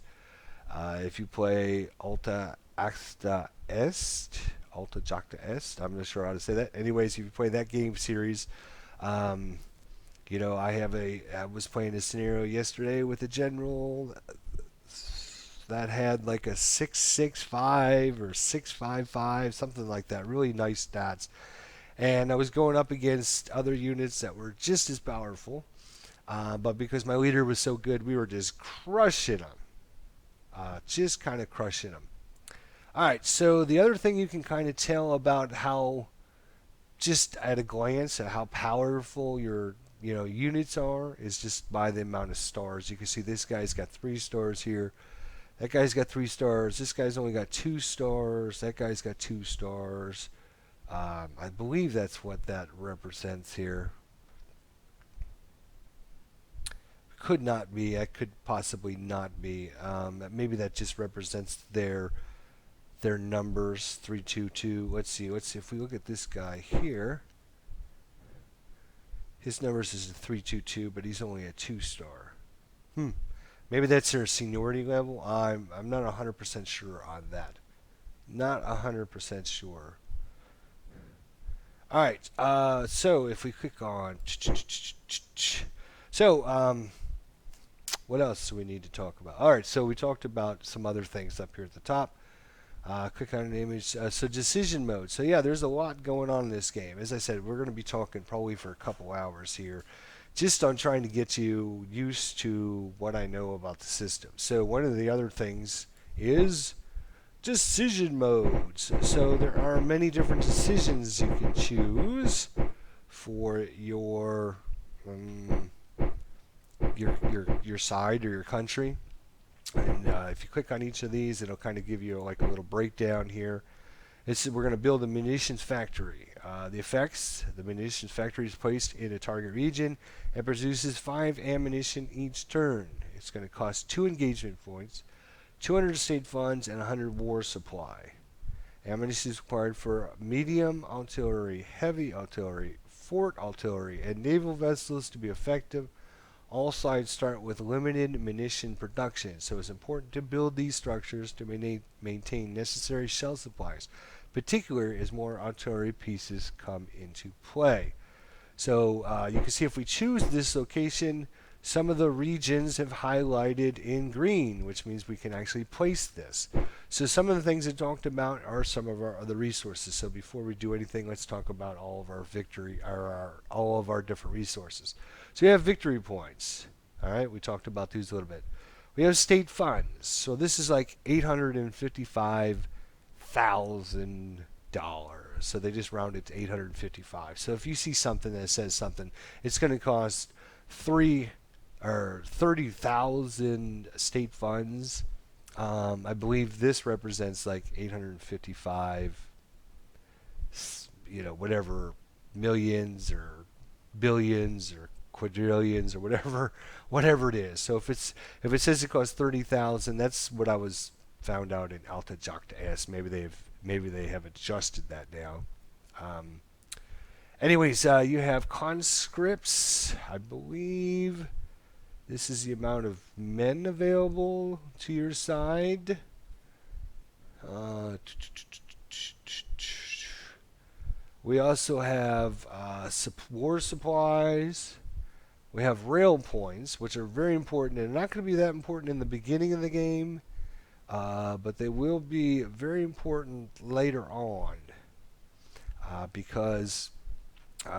If you play Alta Jacta Est, I'm not sure how to say that. Anyways, if you play that game series, um, I was playing a scenario yesterday with a general that had like a 665 or 655, something like that. Really nice stats. And I was going up against other units that were just as powerful. But because my leader was so good, we were just crushing them. Just kind of crushing them. All right, so the other thing you can kind of tell about how, just at a glance, at how powerful your units are is just by the amount of stars. You can see this guy's got 3 stars here. That guy's got 3 stars. This guy's only got 2 stars. That guy's got 2 stars. I believe that's what that represents here. Could not be. That could possibly not be. Maybe that just represents their numbers. 322. Let's see. If we look at this guy here. His numbers is a 322, but he's only a 2 star. Maybe that's their seniority level. I'm not 100% sure on that. Not 100% sure. All right. So if we click on, what else do we need to talk about? All right. So we talked about some other things up here at the top. Click on an image. So decision mode. So yeah, there's a lot going on in this game. As I said, we're going to be talking probably for a couple hours here, just on trying to get you used to what I know about the system. So one of the other things is decision modes. So there are many different decisions you can choose for your side or your country. And if you click on each of these, it'll kind of give you like a little breakdown here. We're going to build a munitions factory. The effects: the munitions factory is placed in a target region and produces 5 ammunition each turn. It's going to cost 2 engagement points, 200 state funds, and 100 war supply. Ammunition is required for medium artillery, heavy artillery, fort artillery, and naval vessels to be effective. All sides start with limited munition production, so it's important to build these structures to maintain necessary shell supplies, particularly as more artillery pieces come into play. So you can see if we choose this location, some of the regions have highlighted in green, which means we can actually place this. So some of the things I talked about are some of our other resources. So before we do anything, let's talk about all of our all of our different resources. So we have victory points. All right, we talked about these a little bit. We have state funds. So this is like $855,000. So they just rounded to 855. So if you see something that says something, it's going to cost 30,000 state funds. I believe this represents like 855, whatever, millions or billions or quadrillions or whatever it is. So if it says it costs 30,000, that's what I was found out in Alta Jacta Est. Maybe they have adjusted that now. Anyways, you have conscripts. I believe this is the amount of men available to your side. We also have war supplies. We have rail points, which are very important. They're not going to be that important in the beginning of the game, but they will be very important later on, because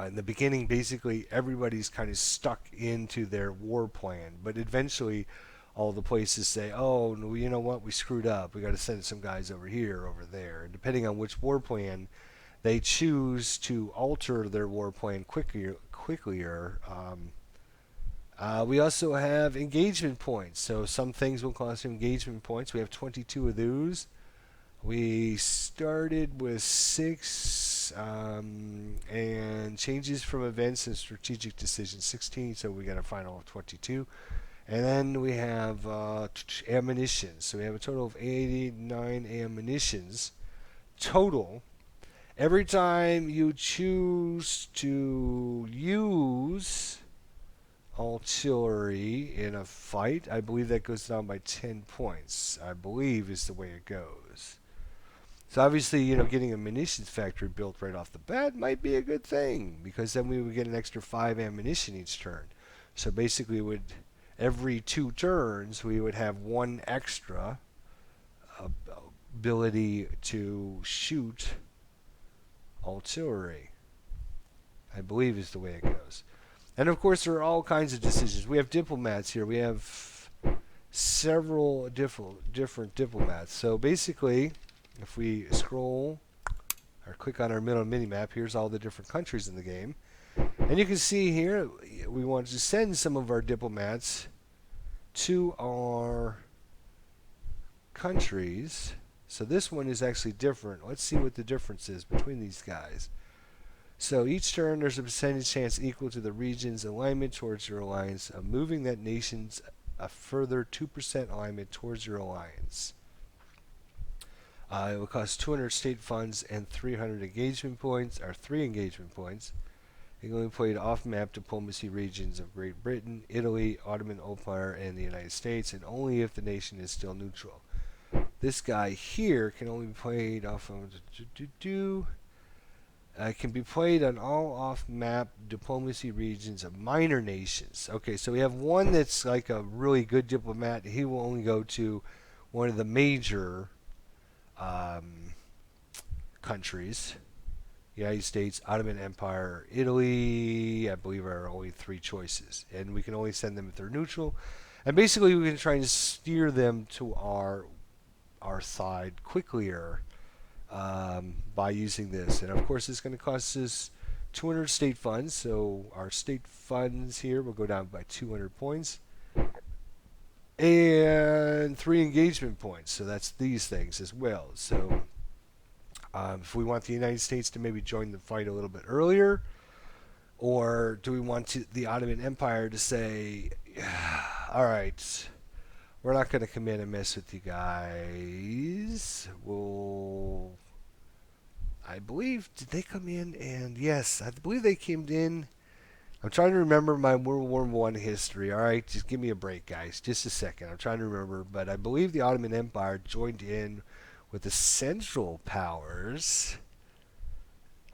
in the beginning, basically, everybody's kind of stuck into their war plan. But eventually, all the places say, oh, no, you know what, we screwed up. We got to send some guys over here, over there. And depending on which war plan, they choose to alter their war plan quicker. We also have engagement points. So some things will cost engagement points. We have 22 of those. We started with 6, and changes from events and strategic decisions 16, so we got a final of 22. And then we have ammunition. So we have a total of 89 ammunitions total. Every time you choose to use artillery in a fight, I believe that goes down by 10 points. I believe is the way it goes. So obviously, getting a munitions factory built right off the bat might be a good thing because then we would get an extra 5 ammunition each turn. So basically, every 2 turns we would have 1 extra ability to shoot artillery. I believe is the way it goes. And of course, there are all kinds of decisions. We have diplomats here. We have several different diplomats. So basically, if we scroll or click on our middle mini-map, here's all the different countries in the game. And you can see here, we want to send some of our diplomats to our countries. So this one is actually different. Let's see what the difference is between these guys. So each turn, there's a percentage chance equal to the region's alignment towards your alliance of moving that nation's a further 2% alignment towards your alliance. It will cost 200 state funds and 300 engagement points, or 3 engagement points. It can only play off-map diplomacy regions of Great Britain, Italy, Ottoman Empire, and the United States, and only if the nation is still neutral. This guy here can only be played off of... can be played on all off-map diplomacy regions of minor nations. Okay, so we have one that's like a really good diplomat. He will only go to one of the major countries. United States, Ottoman Empire, Italy, I believe are only 3 choices. And we can only send them if they're neutral. And basically we can try to steer them to our side quicklier by using this. And of course it's going to cost us 200 state funds. So our state funds here will go down by 200 points. And 3 engagement points. So that's these things as well. So if we want the United States to maybe join the fight a little bit earlier, or do we want the Ottoman Empire to say, all right, we're not going to come in and mess with you guys. I believe, did they come in? And yes, I believe they came in. I'm trying to remember my World War I history. All right, just give me a break, guys. Just a second. I'm trying to remember. But I believe the Ottoman Empire joined in with the Central Powers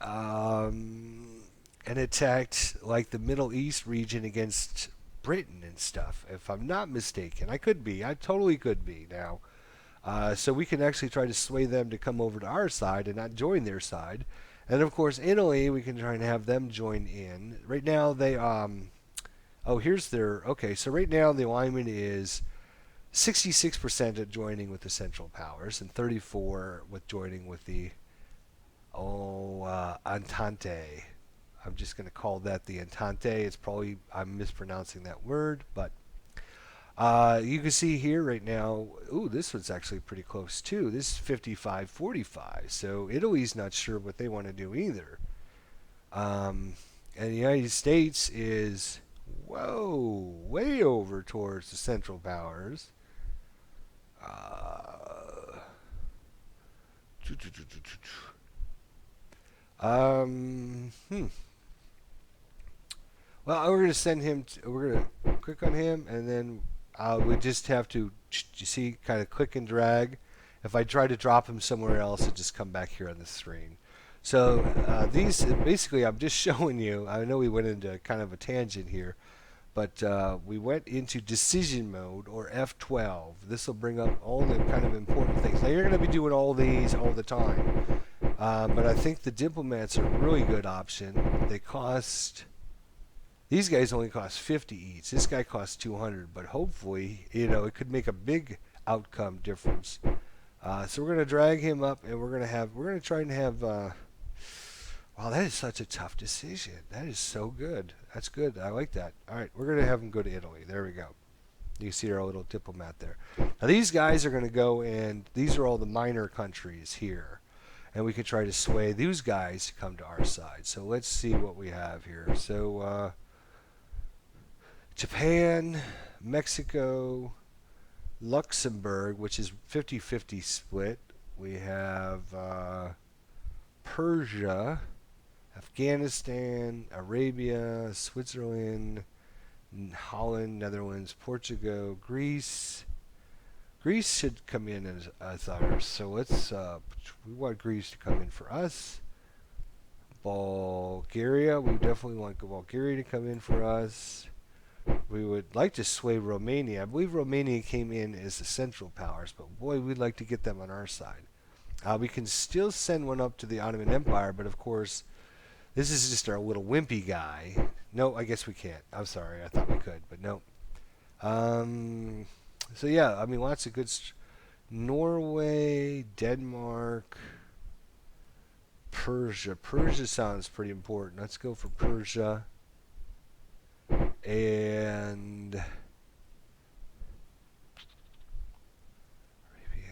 and attacked like the Middle East region against Britain and stuff. If I'm not mistaken, I could be. I totally could be now. So we can actually try to sway them to come over to our side and not join their side. And of course, Italy, we can try and have them join in. Right now, they here's their... Okay, so right now the alignment is 66% at joining with the Central Powers and 34% with joining with the Entente. I'm just going to call that the Entente. It's probably, I'm mispronouncing that word, but you can see here right now, ooh, this one's actually pretty close too. This is 55-45, so Italy's not sure what they want to do either. And the United States is, way over towards the Central Powers. Well, we're going to send him, we're going to click on him, and then we just have to, you see, kind of click and drag. If I try to drop him somewhere else, it'll just come back here on the screen. So these, basically, I'm just showing you, I know we went into kind of a tangent here, but we went into decision mode, or F12. This will bring up all the kind of important things. Now, you're going to be doing all these all the time, but I think the diplomats are a really good option. They cost... These guys only cost 50 each. This guy costs 200, but hopefully, it could make a big outcome difference. So we're going to drag him up, and we're going to try and have... wow, that is such a tough decision. That is so good. That's good. I like that. All right, we're going to have him go to Italy. There we go. You see our little diplomat there. Now these guys are going to go, and these are all the minor countries here. And we could try to sway these guys to come to our side. So let's see what we have here. So... Japan, Mexico, Luxembourg, which is 50-50 split, We have Persia, Afghanistan, Arabia, Switzerland, Holland, Netherlands, Portugal, Greece. Greece should come in as ours. So let's. We want Greece to come in for us. Bulgaria. We definitely want Bulgaria to come in for us. We would like to sway Romania. I believe Romania came in as the Central Powers, but boy, we'd like to get them on our side. We can still send one up to the Ottoman Empire, but of course, this is just our little wimpy guy. No, I guess we can't. I'm sorry. I thought we could, but no. So yeah, I mean, lots of good. Norway, Denmark, Persia. Persia sounds pretty important. Let's go for Persia. And Arabia,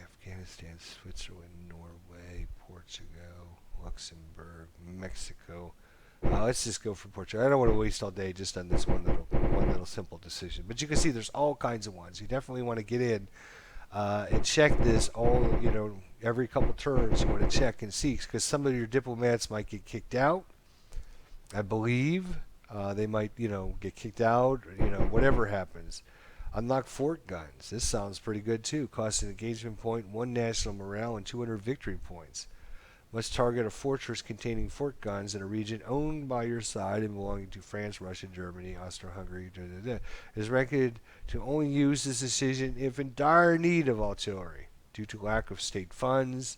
Afghanistan, Switzerland, Norway, Portugal, Luxembourg, Mexico. Let's just go for Portugal. I don't want to waste all day just on this one little simple decision. But you can see there's all kinds of ones. You definitely want to get in and check this all. Every couple turns you want to check and see, because some of your diplomats might get kicked out. I believe. They might, get kicked out, whatever happens. Unlock fort guns. This sounds pretty good too. Cost an engagement point, 1 national morale, and 200 victory points. Must target a fortress containing fort guns in a region owned by your side and belonging to France, Russia, Germany, Austria-Hungary. It is ranked to only use this decision if in dire need of artillery due to lack of state funds,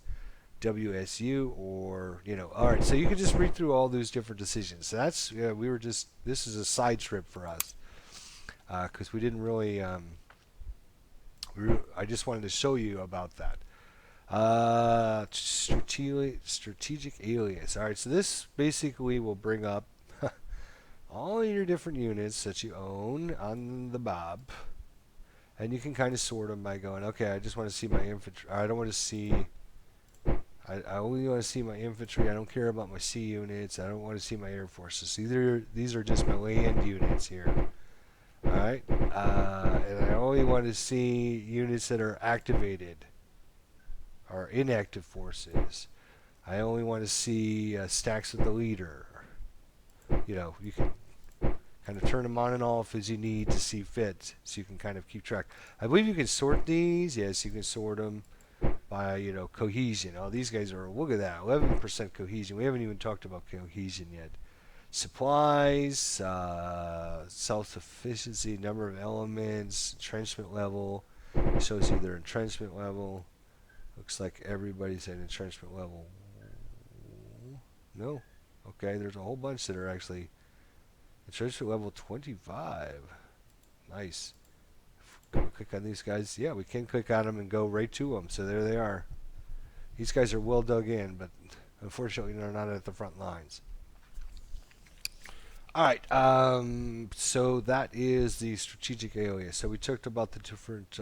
WSU, or all right. So you can just read through all those different decisions. So that's this is a side trip for us because we didn't really. I just wanted to show you about that. Strategic alias. All right. So this basically will bring up all your different units that you own on the Bob, and you can kind of sort them by going, okay, I just want to see my infantry. I don't want to see. I only want to see my infantry. I don't care about my sea units. I don't want to see my air forces. These are just my land units here. Alright? And I only want to see units that are activated or inactive forces. I only want to see stacks of the leader. You can kind of turn them on and off as you need to see fit, so you can kind of keep track. I believe you can sort these. Yes, you can sort them by cohesion. Oh, these guys are, look at that, 11% cohesion. We haven't even talked about cohesion yet. Supplies, self-sufficiency, number of elements, entrenchment level. It shows you their entrenchment level. Looks like everybody's at entrenchment level. No. Okay, there's a whole bunch that are actually entrenchment level 25. Nice. Click on these guys. Yeah, we can click on them and go right to them. So there they are. These guys are well dug in, but unfortunately they're not at the front lines. Alright, so that is the strategic alias. So we talked about the different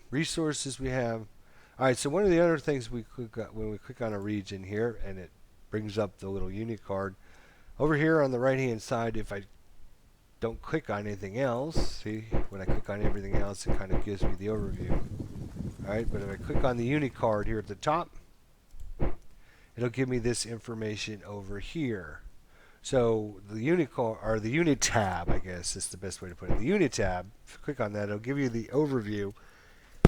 resources we have. Alright, so one of the other things we click on, when we click on a region here, and it brings up the little unit card. Over here on the right hand side, if I don't click on anything else, see, when I click on everything else, it kind of gives me the overview. Alright, but if I click on the unit card here at the top, it'll give me this information over here. So the unit card, or the unit tab, I guess is the best way to put it. The unit tab, if you click on that, it'll give you the overview,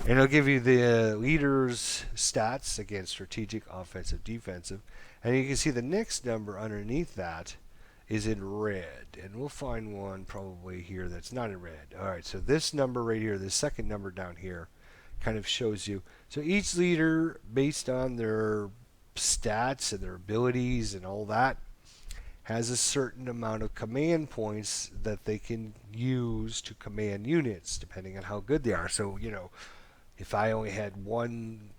and it'll give you the leader's stats, again, strategic, offensive, defensive. And you can see the next number underneath that is in red. And we'll find one probably here that's not in red. Alright, so this number right here, the second number down here, kind of shows you. So each leader, based on their stats and their abilities and all that, has a certain amount of command points that they can use to command units, depending on how good they are. So, if I only had one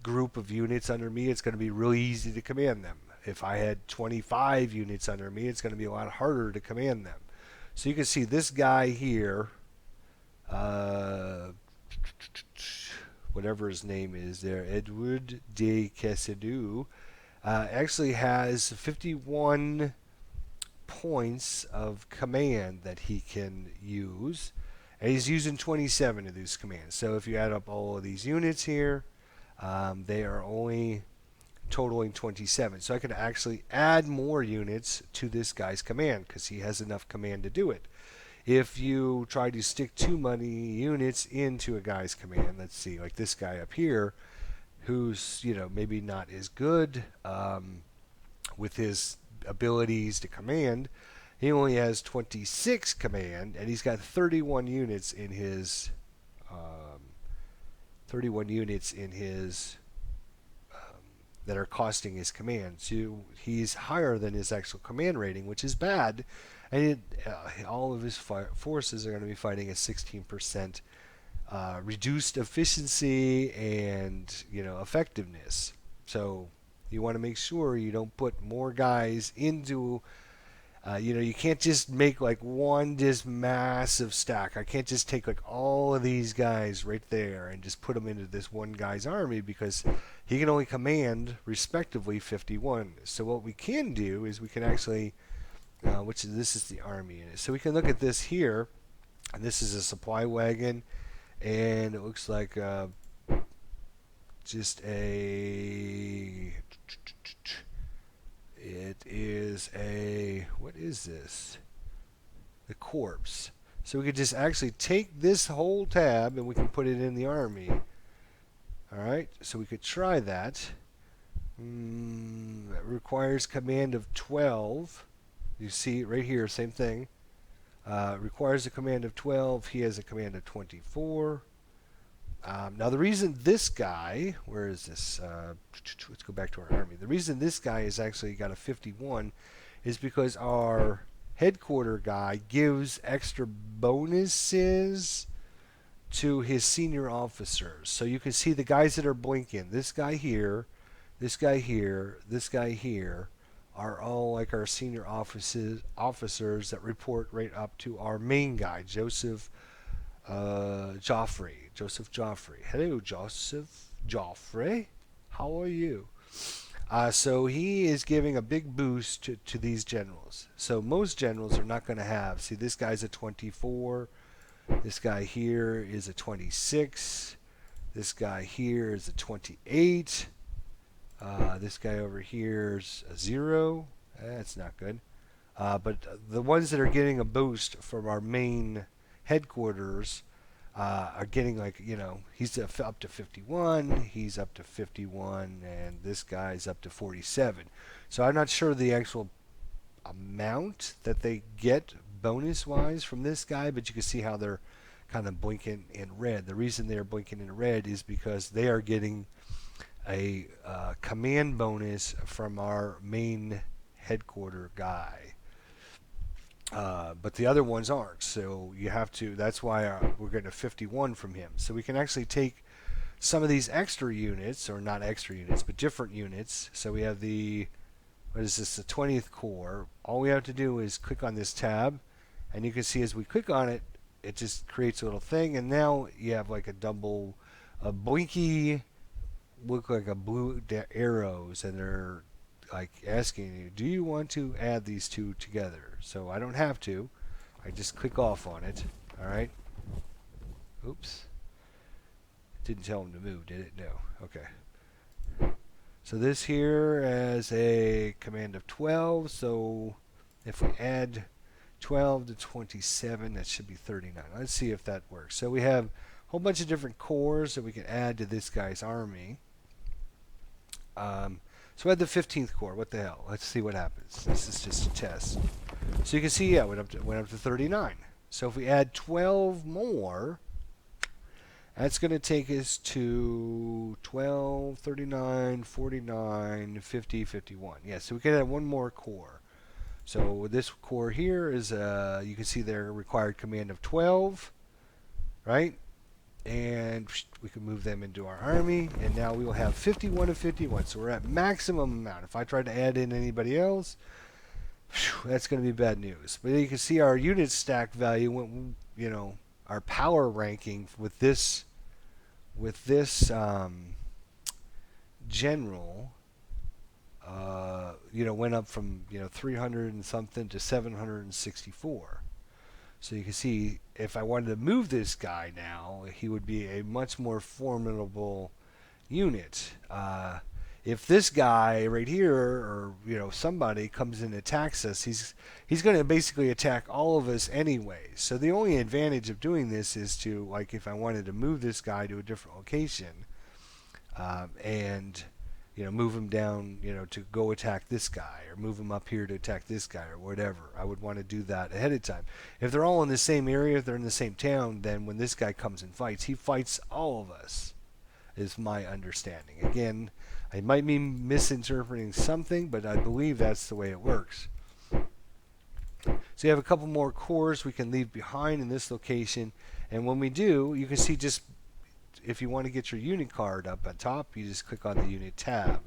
group of units under me, it's going to be really easy to command them. If I had 25 units under me, it's going to be a lot harder to command them. So you can see this guy here, whatever his name is there, Edward de Casadou, actually has 51 points of command that he can use. And he's using 27 of these commands. So if you add up all of these units here, they are only totaling 27. So I could actually add more units to this guy's command because he has enough command to do it. If you try to stick too many units into a guy's command, let's see, like this guy up here, who's maybe not as good with his abilities to command, he only has 26 command, and he's got 31 units in his 31 units in his that are costing his command. So he's higher than his actual command rating, which is bad. And all of his forces are going to be fighting a 16% reduced efficiency and effectiveness. So you want to make sure you don't put more guys into. You can't just make like one just massive stack. I can't just take like all of these guys right there and just put them into this one guy's army because he can only command respectively 51. So what we can do is we can actually, this is the army unit. So we can look at this here, and this is a supply wagon, and it looks like just a. It is a, what is this? The corpse. So we could just actually take this whole tab and we can put it in the army. Alright, so we could try that. That requires command of 12. You see it right here, same thing. Requires a command of 12. He has a command of 24. Now the reason this guy, where is this? Let's go back to our army. The reason this guy has actually got a 51 is because our headquarter guy gives extra bonuses to his senior officers. So you can see the guys that are blinking. This guy here, this guy here, this guy here are all like our senior officers that report right up to our main guy, Joseph Joffrey. Hello, Joseph Joffrey. How are you? So he is giving a big boost to these generals. So most generals are not going to have. See, this guy's a 24. This guy here is a 26. This guy here is a 28. This guy over here is a 0. That's not good. But the ones that are getting a boost from our main headquarters are getting he's up to 51, he's up to 51, and this guy's up to 47. So I'm not sure the actual amount that they get bonus-wise from this guy, but you can see how they're kind of blinking in red. The reason they're blinking in red is because they are getting a command bonus from our main headquarter guy. But the other ones aren't, so you have to. That's why we're getting a 51 from him. So we can actually take some of these extra units, or not extra units, but different units. So we have the, what is this, the 20th Corps. All we have to do is click on this tab, and you can see as we click on it, it just creates a little thing, and now you have like a blinky, look like a blue arrows, and they're like asking you, do you want to add these two together? So I don't have to. I just click off on it. Alright. Oops. Didn't tell him to move, did it? No. Okay. So this here has a command of 12. So if we add 12 to 27, that should be 39. Let's see if that works. So we have a whole bunch of different cores that we can add to this guy's army. So I had the 15th Corps. What the hell? Let's see what happens. This is just a test. So you can see, yeah, went up to 39. So if we add 12 more, that's going to take us to 12, 39, 49, 50, 51. Yeah, so we can add one more core. So this core here is, you can see their required command of 12, right? And we can move them into our army, and now we will have 51 of 51. So we're at maximum amount. If I try to add in anybody else, that's going to be bad news. But you can see our unit stack value went, our power ranking with this general, went up from 300 and something to 764. So you can see if I wanted to move this guy now, he would be a much more formidable unit. If this guy right here, or somebody comes and attacks us, he's going to basically attack all of us anyway. So the only advantage of doing this is to, like, if I wanted to move this guy to a different location, and move him down, to go attack this guy, or move him up here to attack this guy, or whatever. I would want to do that ahead of time. If they're all in the same area, if they're in the same town, then when this guy comes and fights, he fights all of us, is my understanding. Again, I might be misinterpreting something, but I believe that's the way it works. So you have a couple more cores we can leave behind in this location, and when we do, you can see, just if you want to get your unit card up on top, you just click on the unit tab,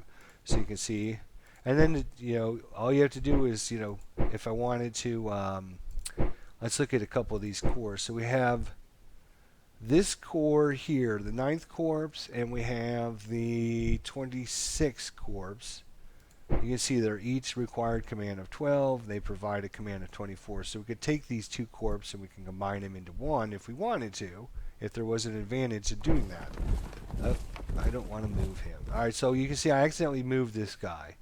so you can see. And then all you have to do is, if I wanted to, let's look at a couple of these cores. So we have this corps here, the 9th Corps, and we have the 26th Corps. You can see they're each required command of 12. They provide a command of 24. So we could take these 2 corps and we can combine them into one if we wanted to, if there was an advantage in doing that. Oh, I don't want to move him. Alright, so you can see I accidentally moved this guy,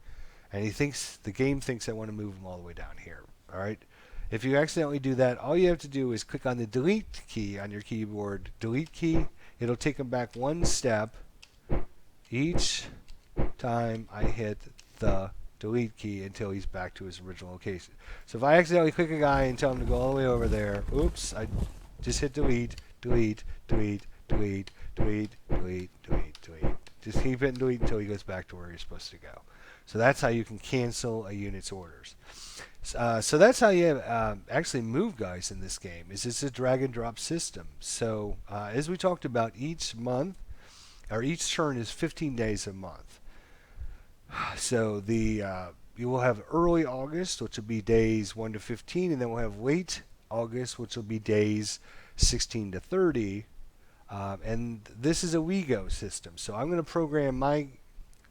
and the game thinks I want to move him all the way down here. Alright. If you accidentally do that, all you have to do is click on the delete key on your keyboard. Delete key. It'll take him back one step each time I hit the delete key until he's back to his original location. So if I accidentally click a guy and tell him to go all the way over there, oops, I just hit delete, delete, delete, delete, delete, delete, delete, delete. Just keep hitting delete until he goes back to where you're supposed to go. So that's how you can cancel a unit's orders. So that's how you actually move guys in this game. It's a drag and drop system. So as we talked about, each month, or each turn is 15 days a month. So you will have early August, which will be days 1 to 15, and then we'll have late August, which will be days 16 to 30. And this is a WeGo system. So I'm going to program my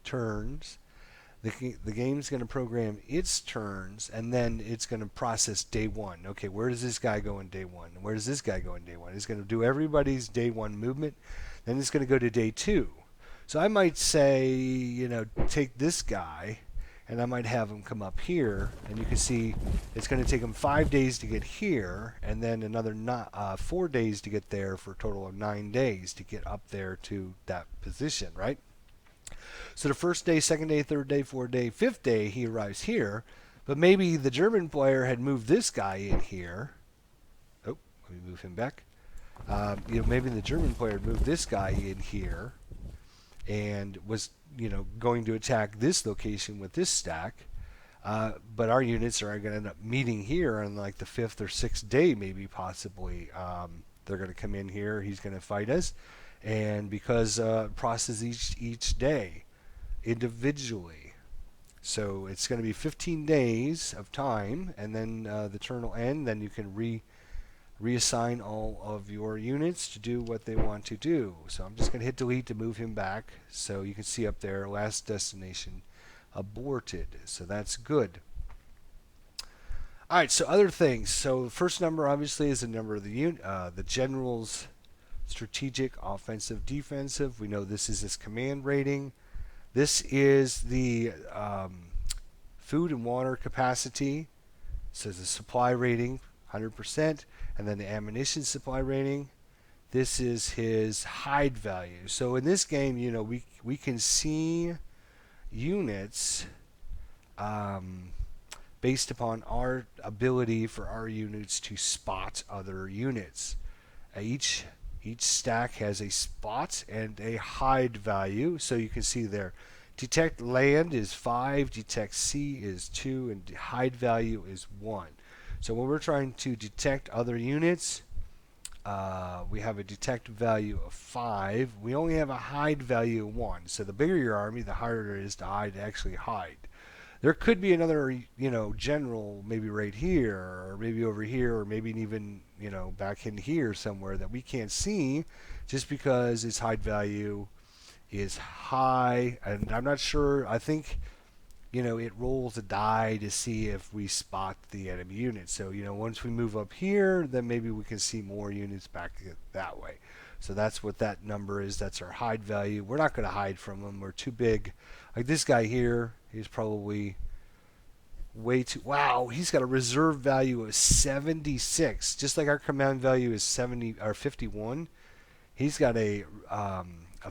turns. The game's going to program its turns, and then it's going to process day 1. Okay, where does this guy go in day 1? Where does this guy go in day 1? It's going to do everybody's day 1 movement. Then it's going to go to day 2. So I might say, take this guy, and I might have him come up here, and you can see it's going to take him 5 days to get here, and then another 4 days to get there, for a total of 9 days to get up there to that position, right? So the first day, second day, third day, fourth day, fifth day, he arrives here. But maybe the German player had moved this guy in here. Oh, let me move him back. Maybe the German player moved this guy in here and was, going to attack this location with this stack. But our units are going to end up meeting here on like the 5th or 6th day, maybe, possibly. They're going to come in here. He's going to fight us. And because process each day individually. So it's going to be 15 days of time, and then the turn will end. Then you can reassign all of your units to do what they want to do. So I'm just going to hit delete to move him back. So you can see up there, last destination aborted. So that's good. All right, so other things. So the first number, obviously, is the number of the general's strategic, offensive, defensive. We know this is his command rating. This is the food and water capacity. So the supply rating, 100%, and then the ammunition supply rating. This is his hide value. So in this game, we can see units based upon our ability for our units to spot other units. Each stack has a spot and a hide value, so you can see there. Detect land is 5, detect sea is 2, and hide value is 1. So when we're trying to detect other units, we have a detect value of 5. We only have a hide value of 1. So the bigger your army, the harder it is to actually hide. There could be another, general maybe right here, or maybe over here, or maybe even, back in here somewhere that we can't see, just because its hide value is high. And I'm not sure. I think, it rolls a die to see if we spot the enemy unit. So, once we move up here, then maybe we can see more units back that way. So that's what that number is. That's our hide value. We're not going to hide from them. We're too big. Like this guy here, he's probably way too. Wow, he's got a reserve value of 76, just like our command value is 70 or 51. He's got a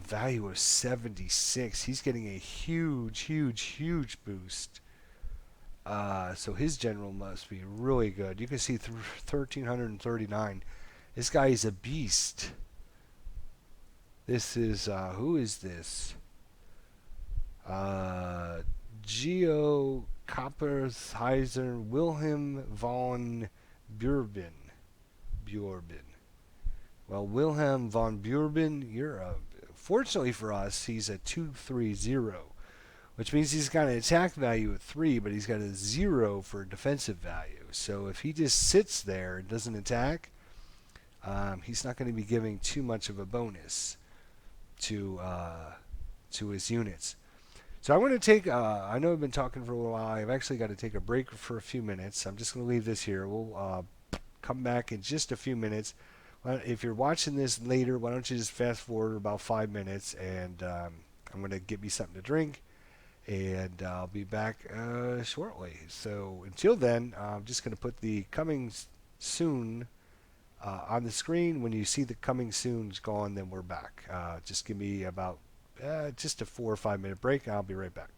value of 76. He's getting a huge, huge, huge boost. So his general must be really good. You can see 1339. This guy is a beast. This is who is this? Uh, Geo Kappersheiser Wilhelm von Burbin. Burbin. Well, Wilhelm von Burbin, fortunately for us, he's a 230, which means he's got an attack value of 3, but he's got a 0 for defensive value. So if he just sits there and doesn't attack, he's not going to be giving too much of a bonus to his units. So I want to take. I know I've been talking for a while. I've actually got to take a break for a few minutes. I'm just going to leave this here. We'll come back in just a few minutes. If you're watching this later, why don't you just fast forward about 5 minutes, and I'm going to get me something to drink, and I'll be back shortly. So until then, I'm just going to put the coming soon on the screen. When you see the coming soon's gone, then we're back. Just give me about just a 4 or 5 minute break, and I'll be right back.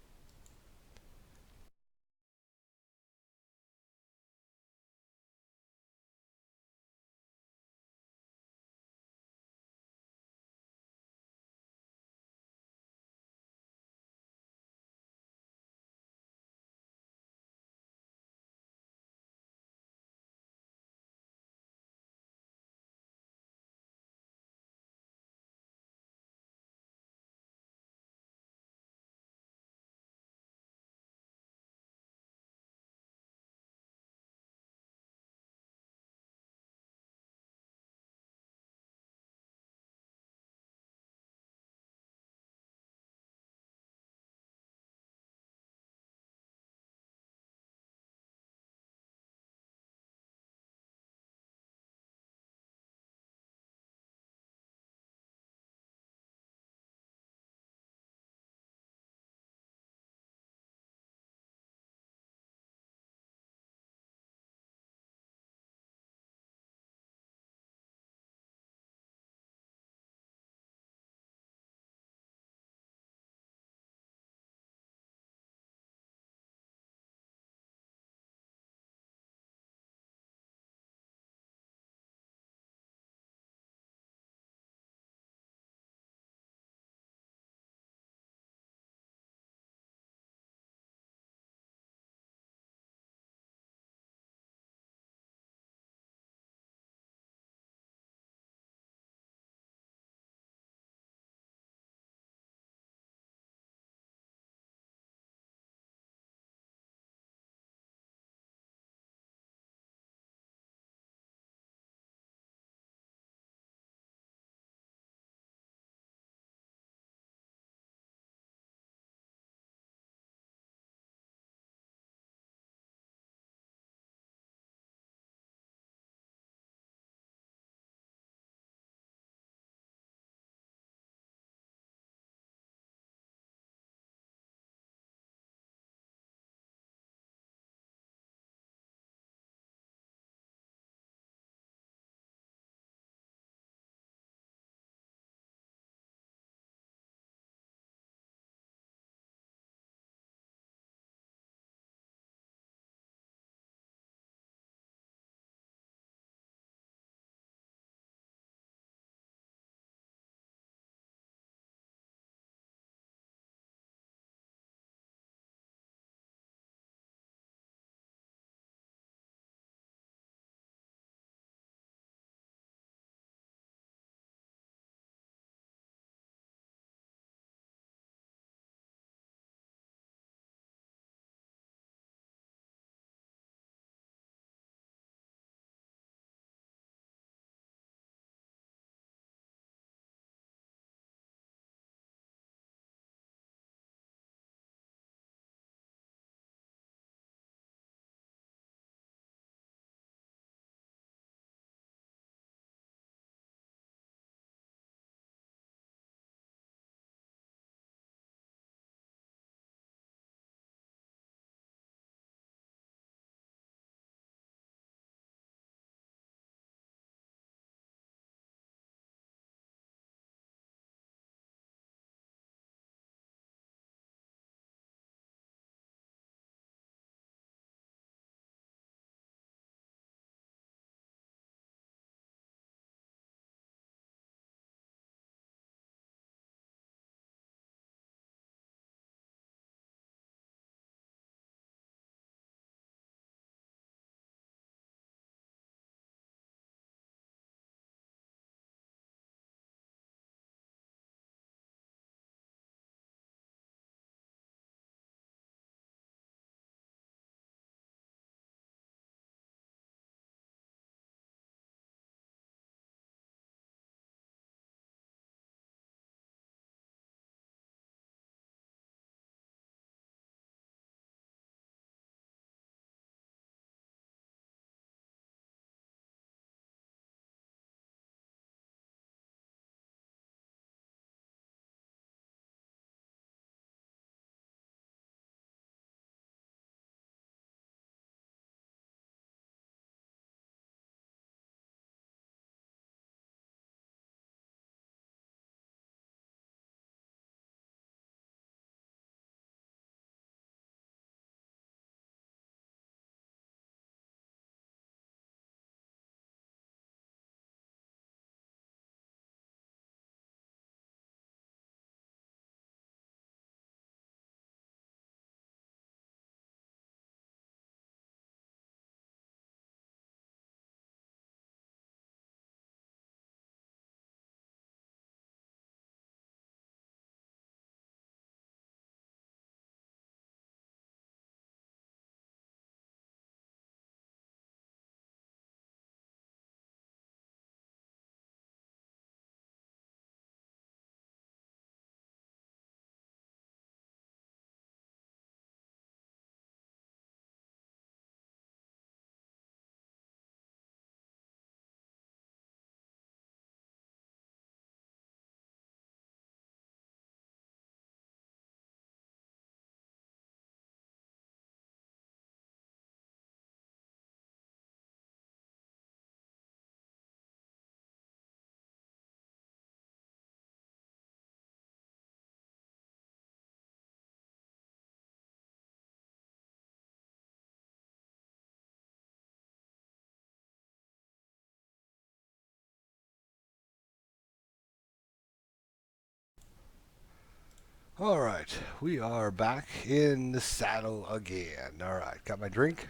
All right, we are back in the saddle again. All right, got my drink.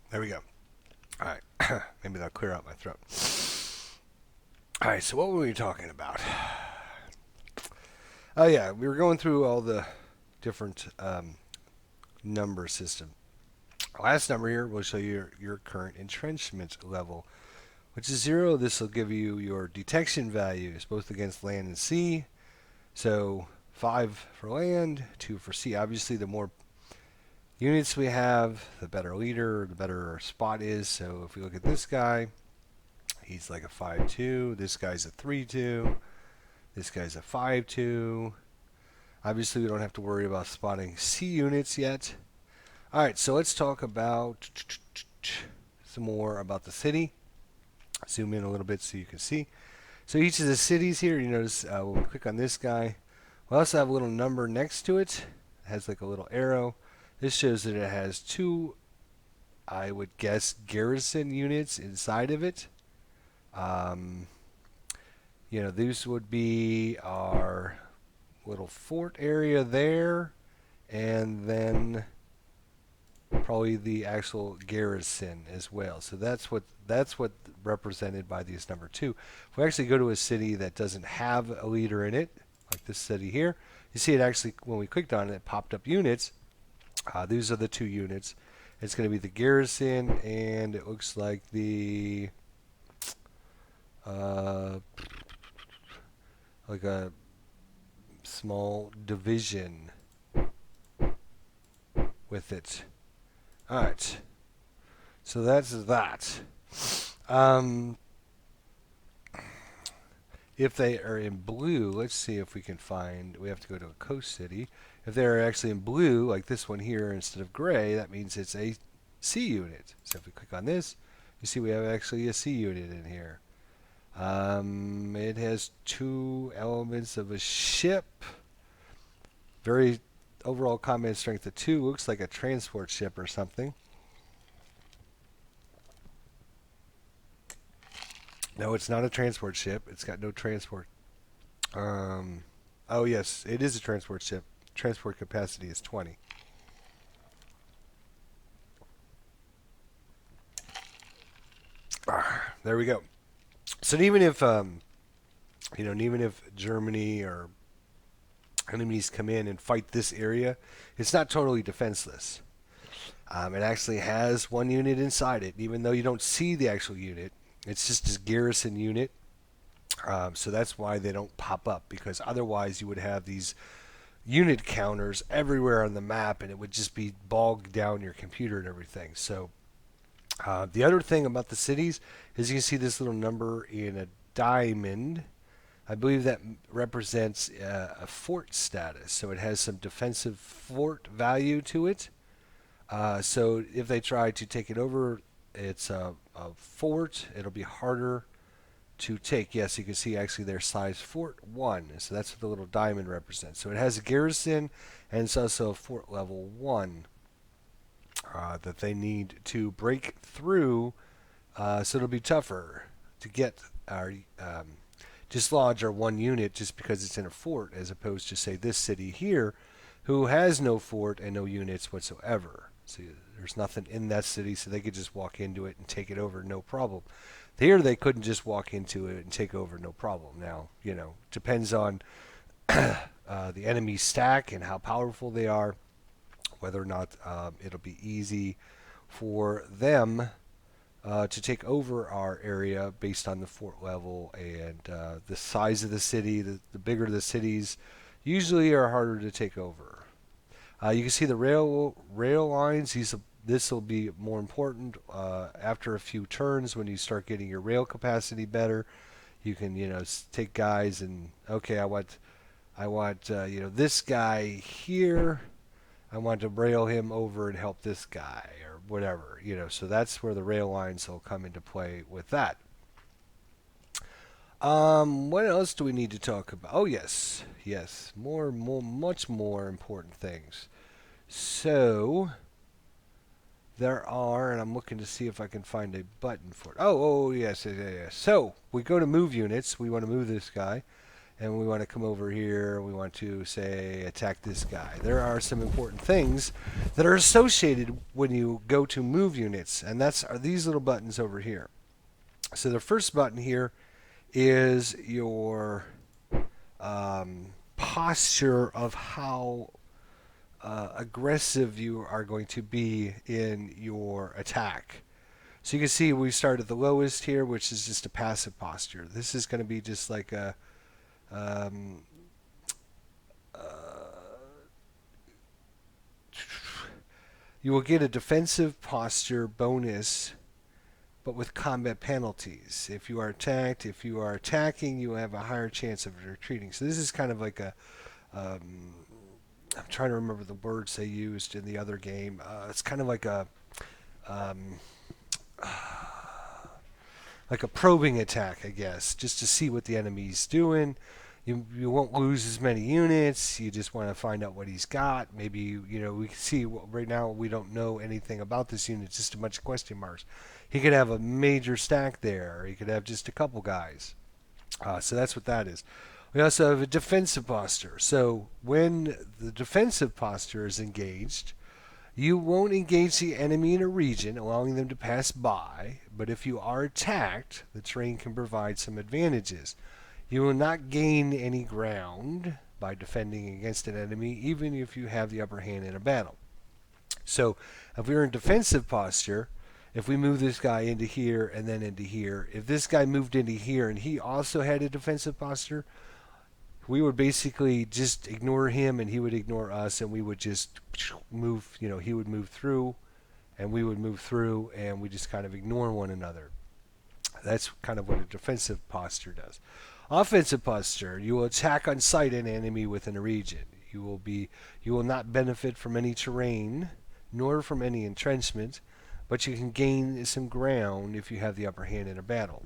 There we go. All right, maybe that'll clear out my throat. All right, so what were we talking about? Oh yeah, we were going through all the different number system. Last number here will show you your current entrenchment level, which is 0. This will give you your detection values, both against land and sea. So 5 for land, 2 for sea. Obviously, the more units we have, the better leader, the better our spot is. So if we look at this guy, he's like a 5-2. This guy's a 3-2. This guy's a 5-2. Obviously, we don't have to worry about spotting sea units yet. All right, so let's talk about some more about the city. Zoom in a little bit so you can see. So each of the cities here, you notice when we click on this guy, we also have a little number next to it. It has like a little arrow. This shows that it has 2, I would guess, garrison units inside of it. These would be our little fort area there, and then probably the actual garrison as well. So that's what represented by these number 2. If we actually go to a city that doesn't have a leader in it, like this city here, you see it actually, when we clicked on it, it popped up units. These are the 2 units. It's going to be the garrison, and it looks like the like a small division with it. All right. So that's that. If they are in blue, let's see if we can find, we have to go to a coast city. If they're actually in blue, like this one here, instead of gray, that means it's a C unit. So if we click on this, you see we have actually a C unit in here. It has 2 elements of a ship. Very overall combat strength of 2. Looks like a transport ship or something. No, it's not a transport ship. It's got no transport. Oh, yes, it is a transport ship. Transport capacity is 20. There we go. So even if even if Germany or enemies come in and fight this area, it's not totally defenseless. It actually has 1 unit inside it, even though you don't see the actual unit. It's just this garrison unit. So that's why they don't pop up, because otherwise you would have these unit counters everywhere on the map, and it would just be bogged down your computer and everything. So the other thing about the cities is you can see this little number in a diamond. I believe that represents a fort status. So it has some defensive fort value to it. So if they try to take it over, it's a fort. It'll be harder to take. Yes, you can see actually their size fort 1. So that's what the little diamond represents. So it has a garrison, and it's also a fort level 1 that they need to break through. So it'll be tougher to get our dislodge our 1 unit just because it's in a fort, as opposed to, say, this city here, who has no fort and no units whatsoever. So there's nothing in that city, so they could just walk into it and take it over, no problem. Here they couldn't just walk into it and take over, no problem. Now, depends on the enemy stack and how powerful they are, whether or not it'll be easy for them to take over our area based on the fort level and the size of the city. The bigger the cities usually are harder to take over. You can see the rail lines. This will be more important after a few turns when you start getting your rail capacity better. You can take guys and, okay, I want this guy here. I want to rail him over and help this guy or whatever. So that's where the rail lines will come into play with that. What else do we need to talk about? Oh, yes. Much more important things. So there are, and I'm looking to see if I can find a button for it. Oh, yes, yes, yes. So we go to move units. We want to move this guy, and we want to come over here. We want to, say, attack this guy. There are some important things that are associated when you go to move units, and are these little buttons over here. So the first button here is your posture of how aggressive you are going to be in your attack. So you can see we start at the lowest here, which is just a passive posture. This is going to be just like a you will get a defensive posture bonus, but with combat penalties. If you are attacking, you have a higher chance of retreating. So this is kind of like a I'm trying to remember the words they used in the other game. It's kind of like a probing attack, I guess, just to see what the enemy's doing. You won't lose as many units. You just want to find out what he's got. Maybe, we can see right now we don't know anything about this unit. It's just a bunch of question marks. He could have a major stack there. Or he could have just a couple guys. So that's what that is. We also have a defensive posture. So when the defensive posture is engaged, you won't engage the enemy in a region, allowing them to pass by. But if you are attacked, the terrain can provide some advantages. You will not gain any ground by defending against an enemy, even if you have the upper hand in a battle. So if we're in defensive posture, if we move this guy into here and then into here, if this guy moved into here and he also had a defensive posture, we would basically just ignore him and he would ignore us, and we would just move, he would move through and we would move through, and we just kind of ignore one another. That's kind of what a defensive posture does. Offensive posture, you will attack on sight an enemy within a region. You will not benefit from any terrain, nor from any entrenchment, but you can gain some ground if you have the upper hand in a battle.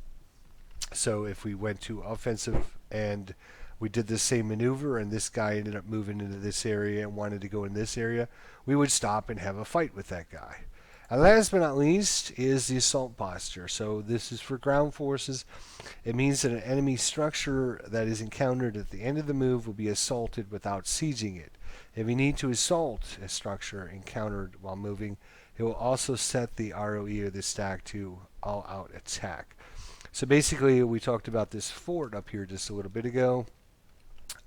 So if we went to offensive and we did the same maneuver and this guy ended up moving into this area and wanted to go in this area, we would stop and have a fight with that guy. And last but not least is the assault posture. So this is for ground forces. It means that an enemy structure that is encountered at the end of the move will be assaulted without sieging it. If you need to assault a structure encountered while moving, it will also set the ROE of the stack to all-out attack. So basically, we talked about this fort up here just a little bit ago.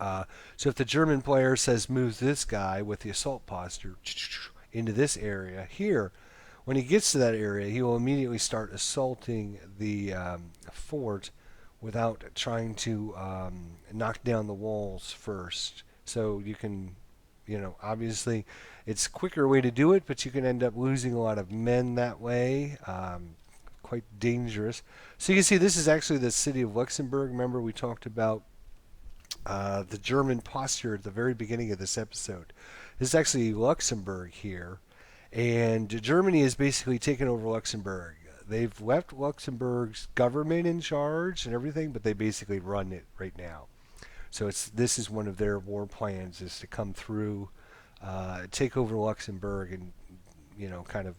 So if the German player says move this guy with the assault posture into this area here, when he gets to that area, he will immediately start assaulting the fort without trying to knock down the walls first. So you can, obviously it's a quicker way to do it, but you can end up losing a lot of men that way. Quite dangerous. So you can see this is actually the city of Luxembourg. Remember we talked about the German posture at the very beginning of this episode. This is actually Luxembourg here. And Germany has basically taken over Luxembourg. They've left Luxembourg's government in charge and everything, but they basically run it right now. So this is one of their war plans, is to come through, take over Luxembourg, and kind of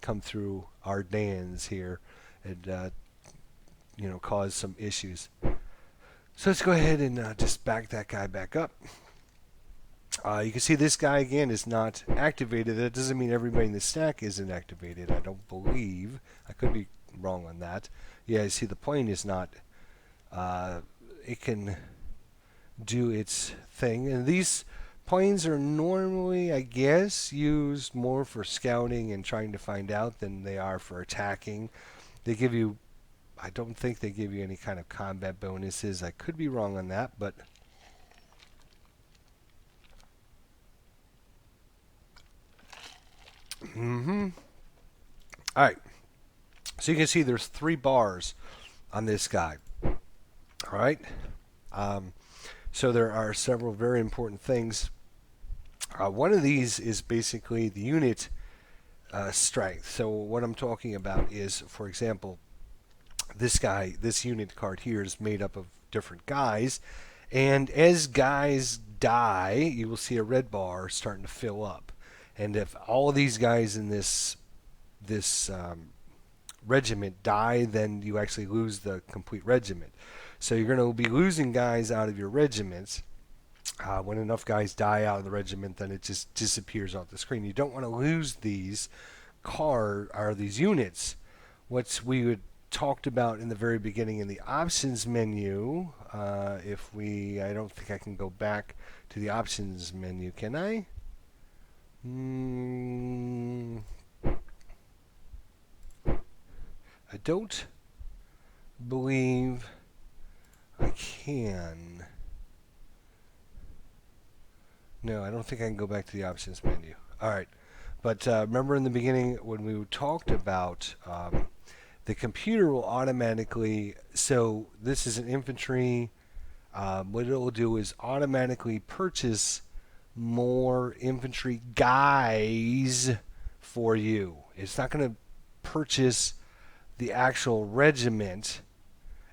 come through Ardennes here, and cause some issues. So let's go ahead and just back that guy back up. You can see this guy again is not activated. That doesn't mean everybody in the stack isn't activated. I don't believe. I could be wrong on that. Yeah, you see the plane is not. It can do its thing. And these planes are normally, I guess, used more for scouting and trying to find out than they are for attacking. They give you, I don't think they give you any kind of combat bonuses. I could be wrong on that, but all right. So you can see there's 3 bars on this guy. All right. So there are several very important things. One of these is basically the unit strength. So what I'm talking about is, for example, this unit card here is made up of different guys, and as guys die, you will see a red bar starting to fill up. And if all of these guys in this this regiment die, then you actually lose the complete regiment. So you're going to be losing guys out of your regiments. When enough guys die out of the regiment, then it just disappears off the screen. You don't want to lose these these units. What we would talked about in the very beginning in the options menu. I don't think I can go back to the options menu, can I? I don't believe I can. No, I don't think I can go back to the options menu. All right. But remember in the beginning when we talked about the computer will automatically, so this is an infantry, what it will do is automatically purchase more infantry guys for you. It's not going to purchase the actual regiment.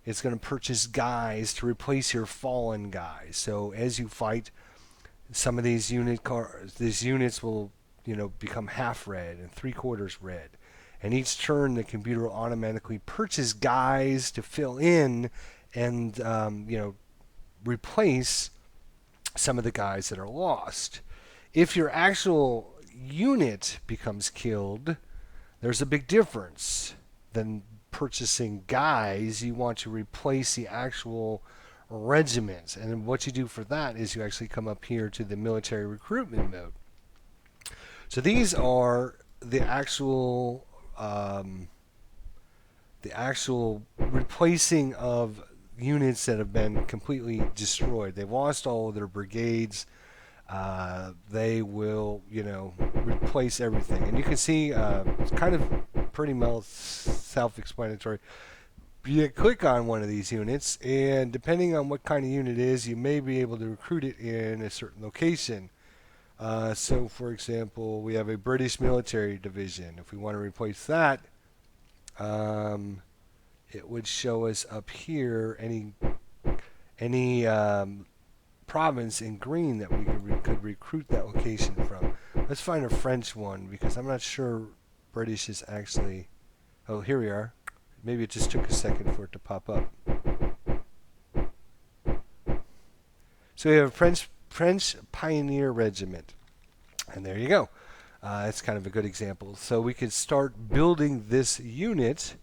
It's going to purchase guys to replace your fallen guys. So as you fight, some of these units will, become half red and 3/4 red. And each turn, the computer will automatically purchase guys to fill in and replace some of the guys that are lost. If your actual unit becomes killed, there's a big difference than purchasing guys. You want to replace the actual regiments. And what you do for that is you actually come up here to the military recruitment mode. So these are the actual replacing of units that have been completely destroyed. They've lost all of their brigades. They will, replace everything. And you can see it's kind of pretty self-explanatory. You click on one of these units, and depending on what kind of unit it is, you may be able to recruit it in a certain location. So, for example, we have a British military division. If we want to replace that, it would show us up here any province in green that we could recruit that location from. Let's find a French one because I'm not sure British is actually. Oh, here we are. Maybe it just took a second for it to pop up. So we have a French Pioneer Regiment. And there you go. That's kind of a good example. So we could start building this unit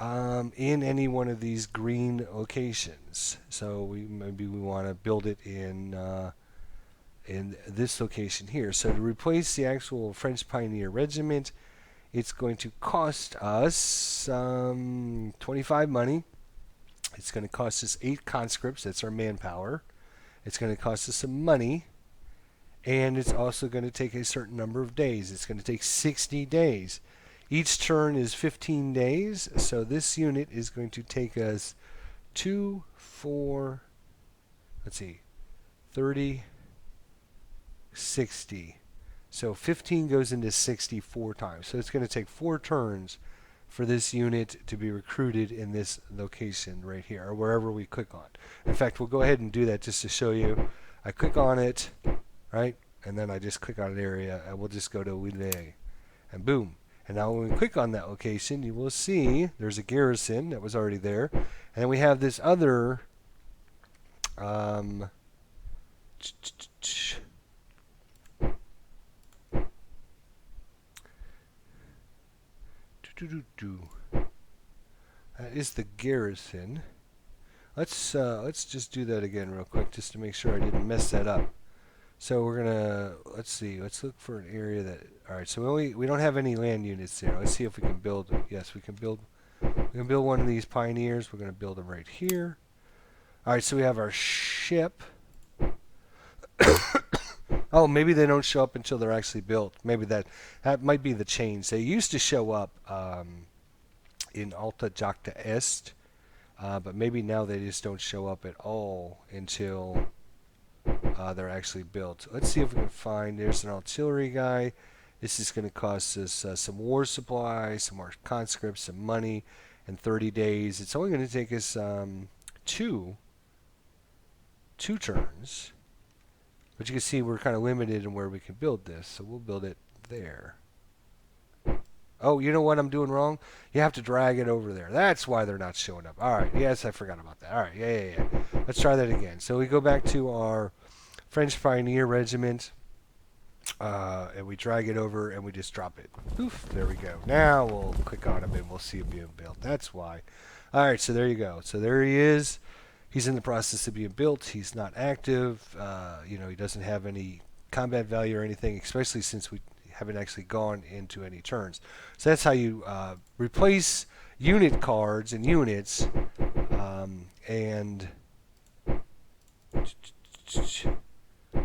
in any one of these green locations. So maybe we want to build it in this location here. So to replace the actual French Pioneer Regiment, it's going to cost us 25 money. It's going to cost us 8 conscripts. That's our manpower. It's going to cost us some money. And it's also going to take a certain number of days. It's going to take 60 days. Each turn is 15 days. So this unit is going to take us 30, 60. So 15 goes into 64 times. So it's going to take 4 turns for this unit to be recruited in this location right here, or wherever we click on. In fact, we'll go ahead and do that just to show you. I click on it, right? And then I just click on an area, and we'll just go to Willet. And boom. And now when we click on that location, you will see there's a garrison that was already there. And then we have this other that is the garrison. Let's just do that again real quick just to make sure I didn't mess that up. So we're gonna let's look for an area that. All right, so we don't have any land units there. Let's see if we can build. Yes, we can build. We can build one of these pioneers. We're gonna build them right here. All right, so we have our ship. Oh, maybe they don't show up until they're actually built. Maybe that might be the change. They used to show up in Alta Jacta Est, but maybe now they just don't show up at all until they're actually built. Let's see if we can find. There's an artillery guy. This is going to cost us some war supplies, some more conscripts, some money, and 30 days. It's only going to take us two turns. But you can see we're kind of limited in where we can build this, so we'll build it there. Oh, you know what I'm doing wrong? You have to drag it over there. That's why they're not showing up. All right. Yes, I forgot about that. All right. Yeah. Let's try that again. So we go back to our French Pioneer Regiment, and we drag it over, and we just drop it. Oof. There we go. Now we'll click on him, and we'll see him being built. That's why. All right. So there you go. So there he is. He's in the process of being built. He's not active. He doesn't have any combat value or anything, especially since we haven't actually gone into any turns. So that's how you replace unit cards and units. And let's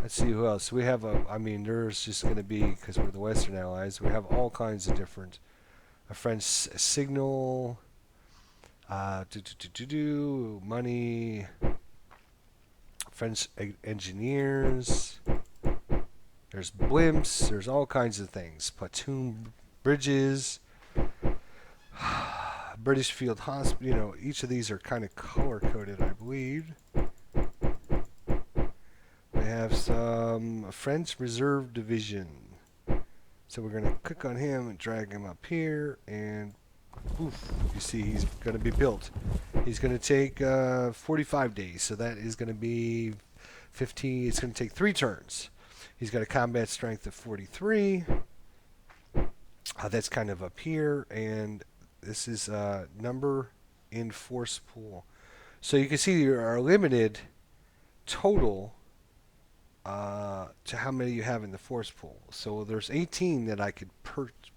see who else. We have there's just going to be, because we're the Western Allies, we have all kinds of different, a French signal, money, French engineers. There's blimps. There's all kinds of things. Platoon bridges, British Field Hospital. Each of these are kind of color coded, I believe. We have some French Reserve Division. So we're going to click on him and drag him up here, and poof, you see he's going to be built. He's going to take 45 days, so that is going to be 15. It's going to take 3 turns. He's got a combat strength of 43. That's kind of up here, and this is number in force pool. So you can see you are limited total to how many you have in the force pool. So there's 18 that I could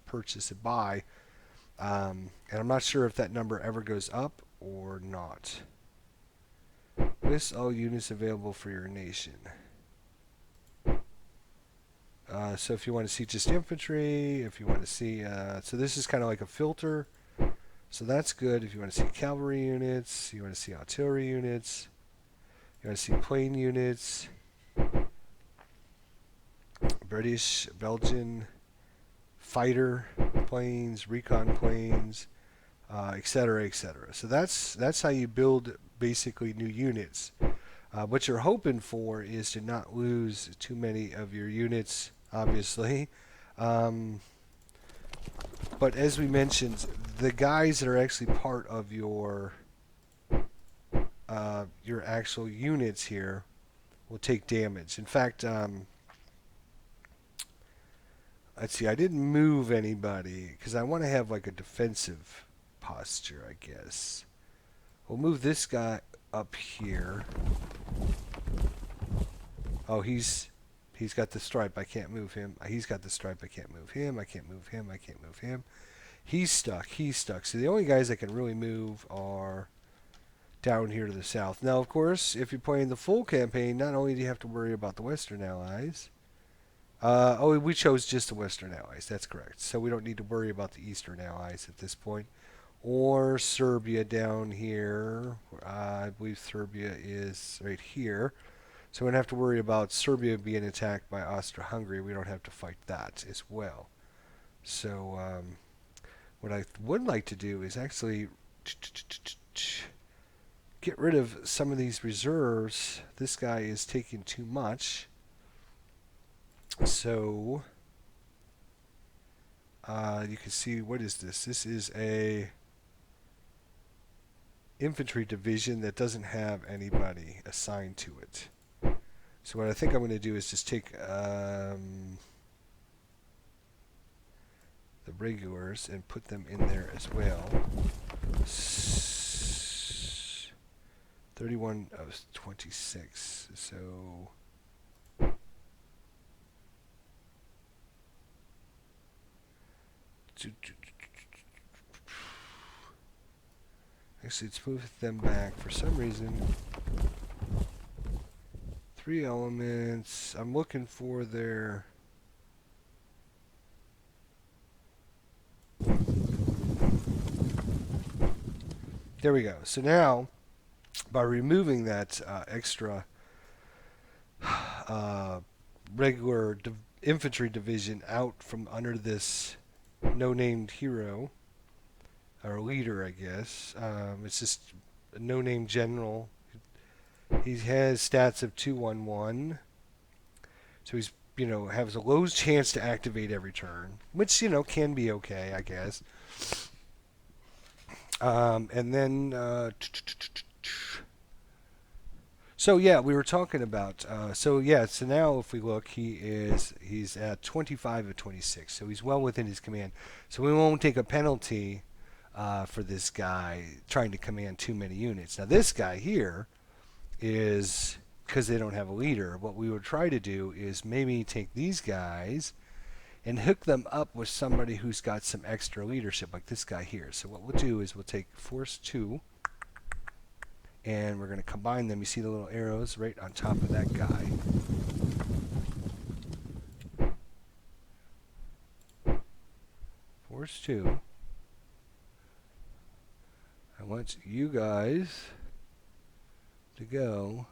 purchase and buy, and I'm not sure if that number ever goes up or not. List all units available for your nation. So if you want to see just infantry, if you want to see, so this is kind of like a filter. So that's good. If you want to see cavalry units, you want to see artillery units, you want to see plane units, British, Belgian, fighter planes, recon planes, etc., etc. So that's how you build basically new units. What you're hoping for is to not lose too many of your units, obviously. But as we mentioned, the guys that are actually part of your actual units here will take damage. In fact, let's see, I didn't move anybody because I want to have like a defensive posture, I guess. We'll move this guy up here. Oh, he's got the stripe. I can't move him. He's got the stripe. I can't move him. I can't move him. I can't move him. He's stuck. He's stuck. So the only guys that can really move are down here to the south. Now, of course, if you're playing the full campaign, not only do you have to worry about the Western Allies. We chose just the Western Allies. That's correct. So we don't need to worry about the Eastern Allies at this point. Or Serbia down here. I believe Serbia is right here. So we don't have to worry about Serbia being attacked by Austria-Hungary. We don't have to fight that as well. So what I would like to do is actually get rid of some of these reserves. This guy is taking too much. So you can see, what is this? This is a infantry division that doesn't have anybody assigned to it. So what I think I'm going to do is just take the regulars and put them in there as well. 31 of 26. So actually, let's move them back for some reason. 3 elements. I'm looking for their... There we go. So now, by removing that extra regular infantry division out from under this no-named hero, or leader, I guess. It's just a no-name general. He has stats of 211. So he's has a low chance to activate every turn, which can be okay, I guess. And then so yeah, we were talking about so now if we look, he's at 25 of 26, so he's well within his command. So we won't take a penalty for this guy trying to command too many units. Now this guy here is, because they don't have a leader, what we would try to do is maybe take these guys and hook them up with somebody who's got some extra leadership, like this guy here. So what we'll do is we'll take Force 2, and we're going to combine them. You see the little arrows right on top of that guy. Force 2. I want you guys to go.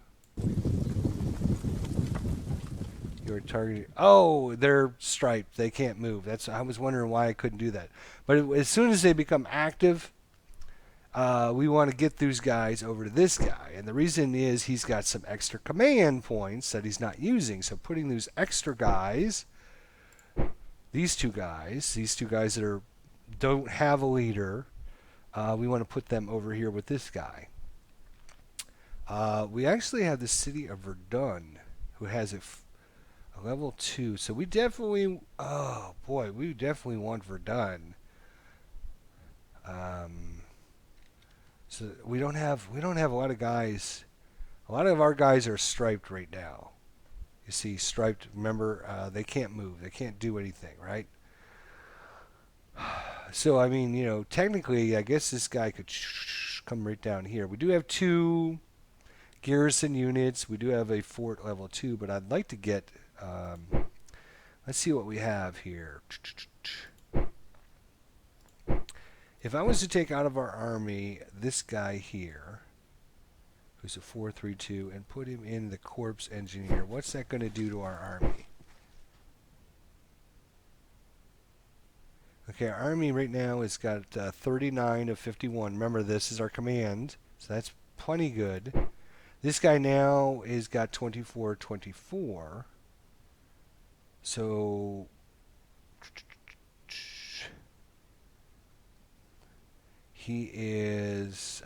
You're targeting. Oh, they're striped. They can't move. I was wondering why I couldn't do that. But as soon as they become active, we want to get those guys over to this guy. And the reason is he's got some extra command points that he's not using. So putting those extra guys, these two guys that don't have a leader, we want to put them over here with this guy. We actually have the city of Verdun, who has a level 2. So we definitely, we definitely want Verdun. So we don't have a lot of guys. A lot of our guys are striped right now. You see, striped. Remember, they can't move. They can't do anything, right? So I mean, technically, I guess this guy could come right down here. We do have 2 garrison units. We do have a fort level 2, but I'd like to get. Let's see what we have here. If I was to take out of our army this guy here, who's a 432, and put him in the corpse engineer, what's that going to do to our army? Okay, our army right now has got 39 of 51. Remember, this is our command, so that's plenty good. This guy now has got 24, 24. So he is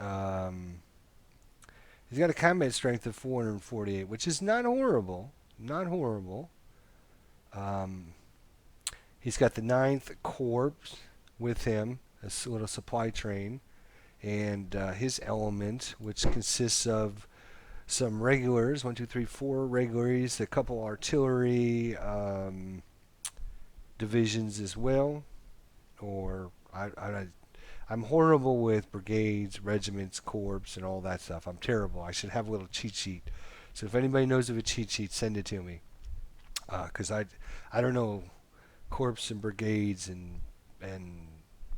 he's got a combat strength of 448, which is not horrible. Not horrible. He's got the 9th Corps with him, a little supply train, and his element, which consists of some regulars, 1, 2, 3, 4 regulars, a couple artillery divisions as well. Or I'm horrible with brigades, regiments, corps, and all that stuff. I'm terrible. I should have a little cheat sheet. So if anybody knows of a cheat sheet, send it to me. Because I don't know corps and brigades and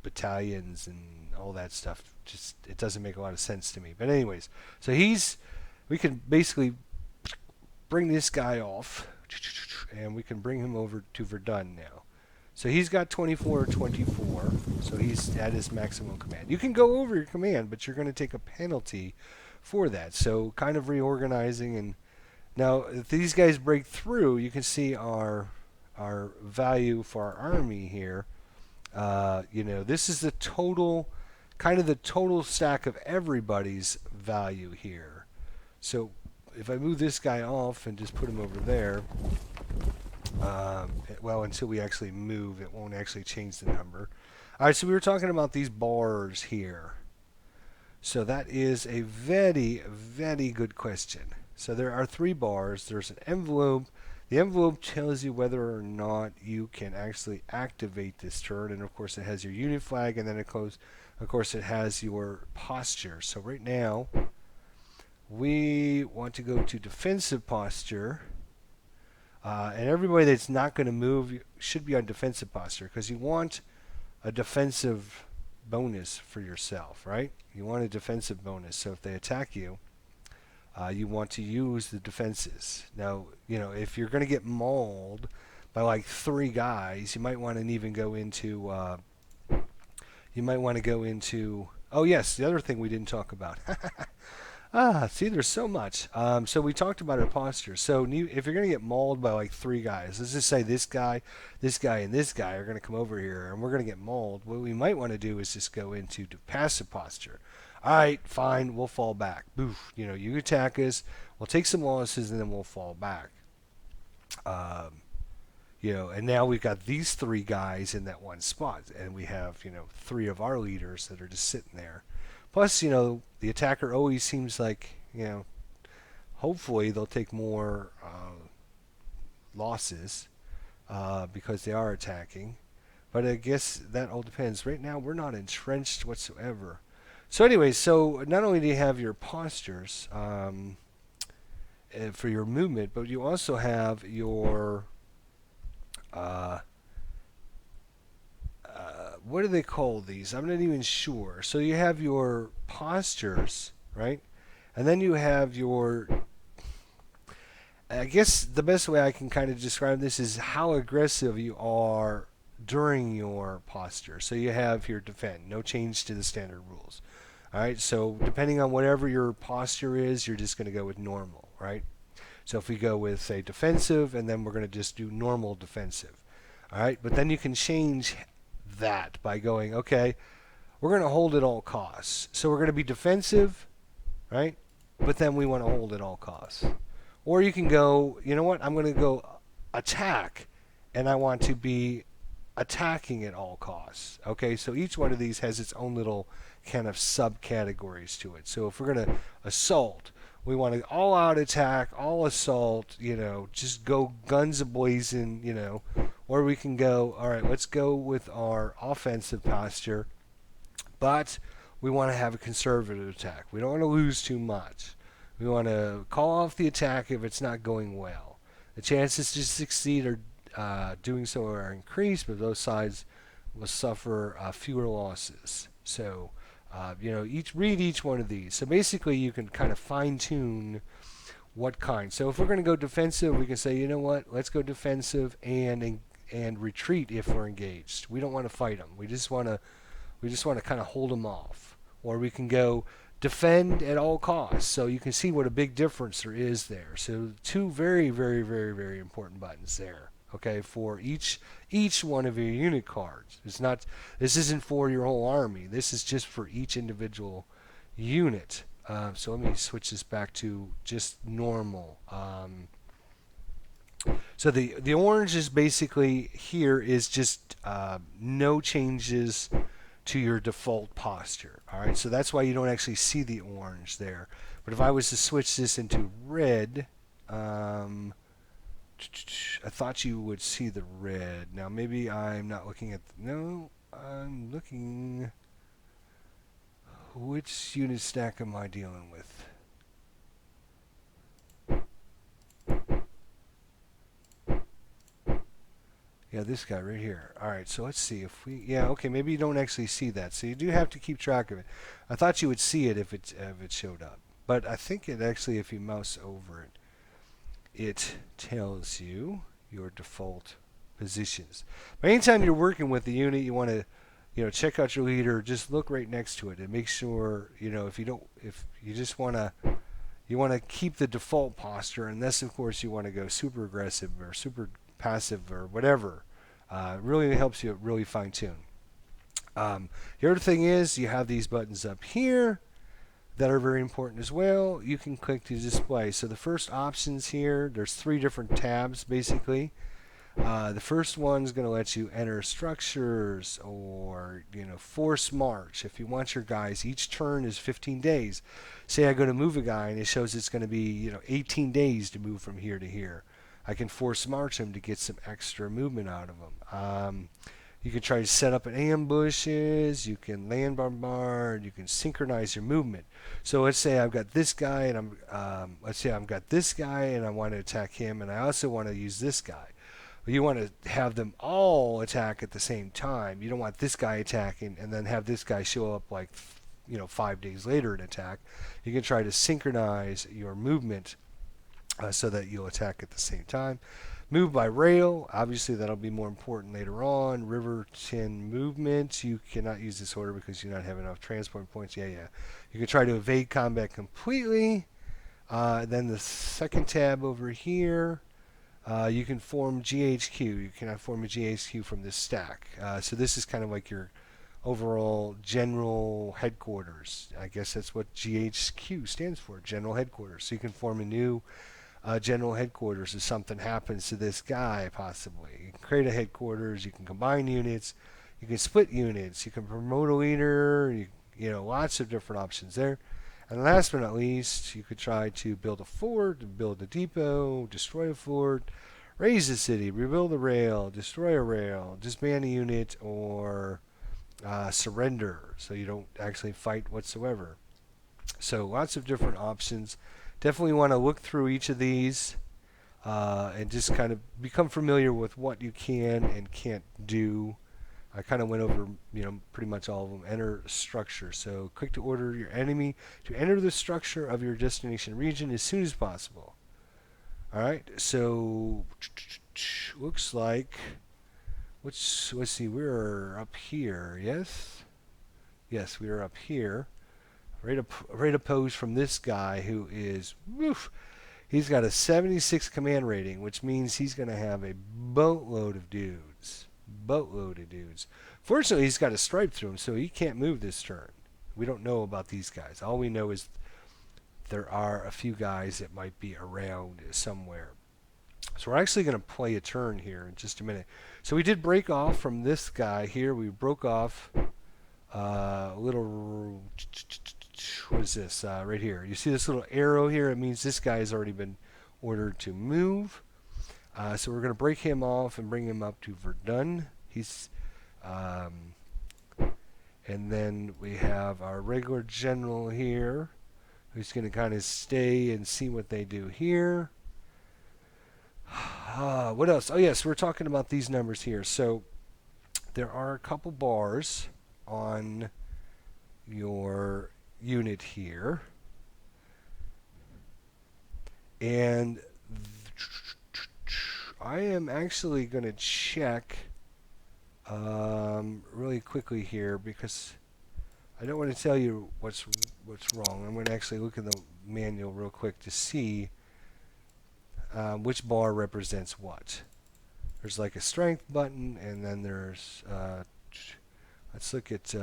battalions and all that stuff. Just it doesn't make a lot of sense to me. But anyways, so we can basically bring this guy off, and we can bring him over to Verdun now. So he's got 24 or 24, so he's at his maximum command. You can go over your command, but you're going to take a penalty for that. So kind of reorganizing. And now if these guys break through, you can see our value for our army here. This is the total, kind of the total stack of everybody's value here. So if I move this guy off and just put him over there, until we actually move, it won't actually change the number. All right, so we were talking about these bars here. So that is a very, very good question. So there are 3 bars. There's an envelope. The envelope tells you whether or not you can actually activate this turn, and of course it has your unit flag, and then of course it has your posture. So right now we want to go to defensive posture, and everybody that's not going to move should be on defensive posture, because you want a defensive bonus for yourself, right? You want a defensive bonus. So if they attack you, you want to use the defenses. Now, if you're going to get mauled by like 3 guys, you might want to even go into. Oh yes, the other thing we didn't talk about. See, there's so much. So we talked about our posture. So if you're going to get mauled by like three guys, let's just say this guy, and this guy are going to come over here, and we're going to get mauled. What we might want to do is just go into passive posture. All right, fine, we'll fall back. Boof, you attack us, we'll take some losses, and then we'll fall back. Um, and now we've got these three guys in that one spot, and we have, three of our leaders that are just sitting there. Plus, the attacker always seems like, hopefully they'll take more losses because they are attacking. But I guess that all depends. Right now, we're not entrenched whatsoever. So anyway, so not only do you have your postures for your movement, but you also have your uh, what do they call these? I'm not even sure. So you have your postures, right? And then you have your. I guess the best way I can kind of describe this is how aggressive you are during your posture. So you have your defend, no change to the standard rules. All right. So depending on whatever your posture is, you're just going to go with normal, right? So if we go with say defensive, and then we're going to just do normal defensive. All right. But then you can change that by going, okay, we're going to hold at all costs. So we're going to be defensive, right? But then we want to hold at all costs. Or you can go, you know what, I'm going to go attack, and I want to be attacking at all costs. Okay, so each one of these has its own little kind of subcategories to it. So if we're going to assault, we want to all out attack, all assault, just go guns a-blazing, Or we can go, all right, let's go with our offensive posture, but we want to have a conservative attack. We don't want to lose too much. We want to call off the attack if it's not going well. The chances to succeed are doing so are increased, but both sides will suffer fewer losses. So, read each one of these. So basically, you can kind of fine tune what kind. So if we're going to go defensive, we can say, you know what, let's go defensive and retreat if we're engaged. We don't want to fight them. We just want to kind of hold them off. Or we can go defend at all costs. So you can see what a big difference there is there. So two very, very, very, very important buttons there. Okay, for each one of your unit cards. This isn't for your whole army. This is just for each individual unit. So let me switch this back to just normal. So the orange is basically here is just no changes to your default posture. All right, so that's why you don't actually see the orange there. But if I was to switch this into red, I thought you would see the red. Now maybe I'm not looking at. No, I'm looking. Which unit stack am I dealing with? Yeah, this guy right here. All right, so let's see if we. Yeah, okay, maybe you don't actually see that, so you do have to keep track of it. I thought you would see it if it showed up, but I think it actually, if you mouse over it, it tells you your default positions. But anytime you're working with the unit, you want to, check out your leader. Just look right next to it and make sure, if you just want to. You want to keep the default posture, unless, of course, you want to go super aggressive or super passive or whatever. It really helps you really fine tune. The other thing is you have these buttons up here that are very important as well. You can click to display. So the first options here, there's three different tabs basically. The first one's going to let you enter structures or force march. If you want your guys, each turn is 15 days. Say I go to move a guy and it shows it's going to be 18 days to move from here to here. I can force march him to get some extra movement out of him. You can try to set up an ambushes. You can land bombard. You can synchronize your movement. So let's say I've got this guy and let's say I've got this guy and I want to attack him, and I also want to use this guy. You want to have them all attack at the same time. You don't want this guy attacking and then have this guy show up 5 days later and attack. You can try to synchronize your movement so that you'll attack at the same time. Move by rail, obviously that'll be more important later on. River 10 movement, you cannot use this order because you do not have enough transport points. Yeah. You can try to evade combat completely. Then the second tab over here, you can form GHQ. You cannot form a GHQ from this stack. So this is kind of like your overall general headquarters. I guess that's what GHQ stands for, general headquarters. So you can form a new general headquarters if something happens to this guy, possibly. You can create a headquarters, you can combine units, you can split units, you can promote a leader, you know, lots of different options there. And last but not least, you could try to build a fort, build a depot, destroy a fort, raise a city, rebuild a rail, destroy a rail, disband a unit, or surrender so you don't actually fight whatsoever. So lots of different options. Definitely want to look through each of these and just kind of become familiar with what you can and can't do. I kind of went over, you know, pretty much all of them. Enter structure. So click to order your enemy to enter the structure of your destination region as soon as possible. All right. So looks like let's see. We're up here. Yes, we are up here. Right opposed from this guy who is, woof, he's got a 76 command rating, which means he's going to have a boatload of dudes. Fortunately, he's got a stripe through him, so he can't move this turn. We don't know about these guys. All we know is there are a few guys that might be around somewhere. So we're actually going to play a turn here in just a minute. So we did break off from this guy here. We broke off a little... What is this? Right here. You see this little arrow here? It means this guy has already been ordered to move. So we're going to break him off and bring him up to Verdun. He's... and then we have our regular general here, who's going to kind of stay and see what they do here. What else? Oh, yes, we're talking about these numbers here. So there are a couple bars on your unit here. And I am actually going to check really quickly here because I don't want to tell you what's wrong. I'm going to actually look in the manual real quick to see which bar represents what. There's like a strength button, and then there's let's look at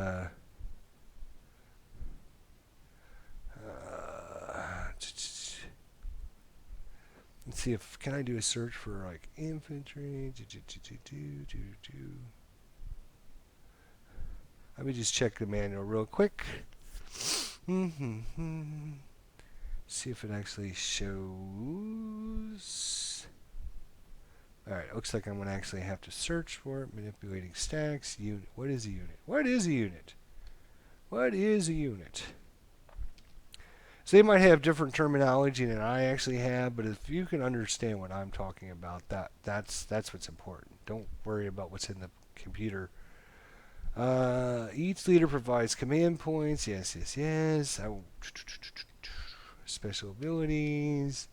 let's see if can I do a search for like infantry. Let me just check the manual real quick. See if it actually shows. Alright, looks like I'm going to actually have to search for it. Manipulating stacks. Unit. What is a unit? What is a unit? What is a unit? So they might have different terminology than I actually have, but if you can understand what I'm talking about, that's what's important. Don't worry about what's in the computer. Each leader provides command points. Yes. Special abilities.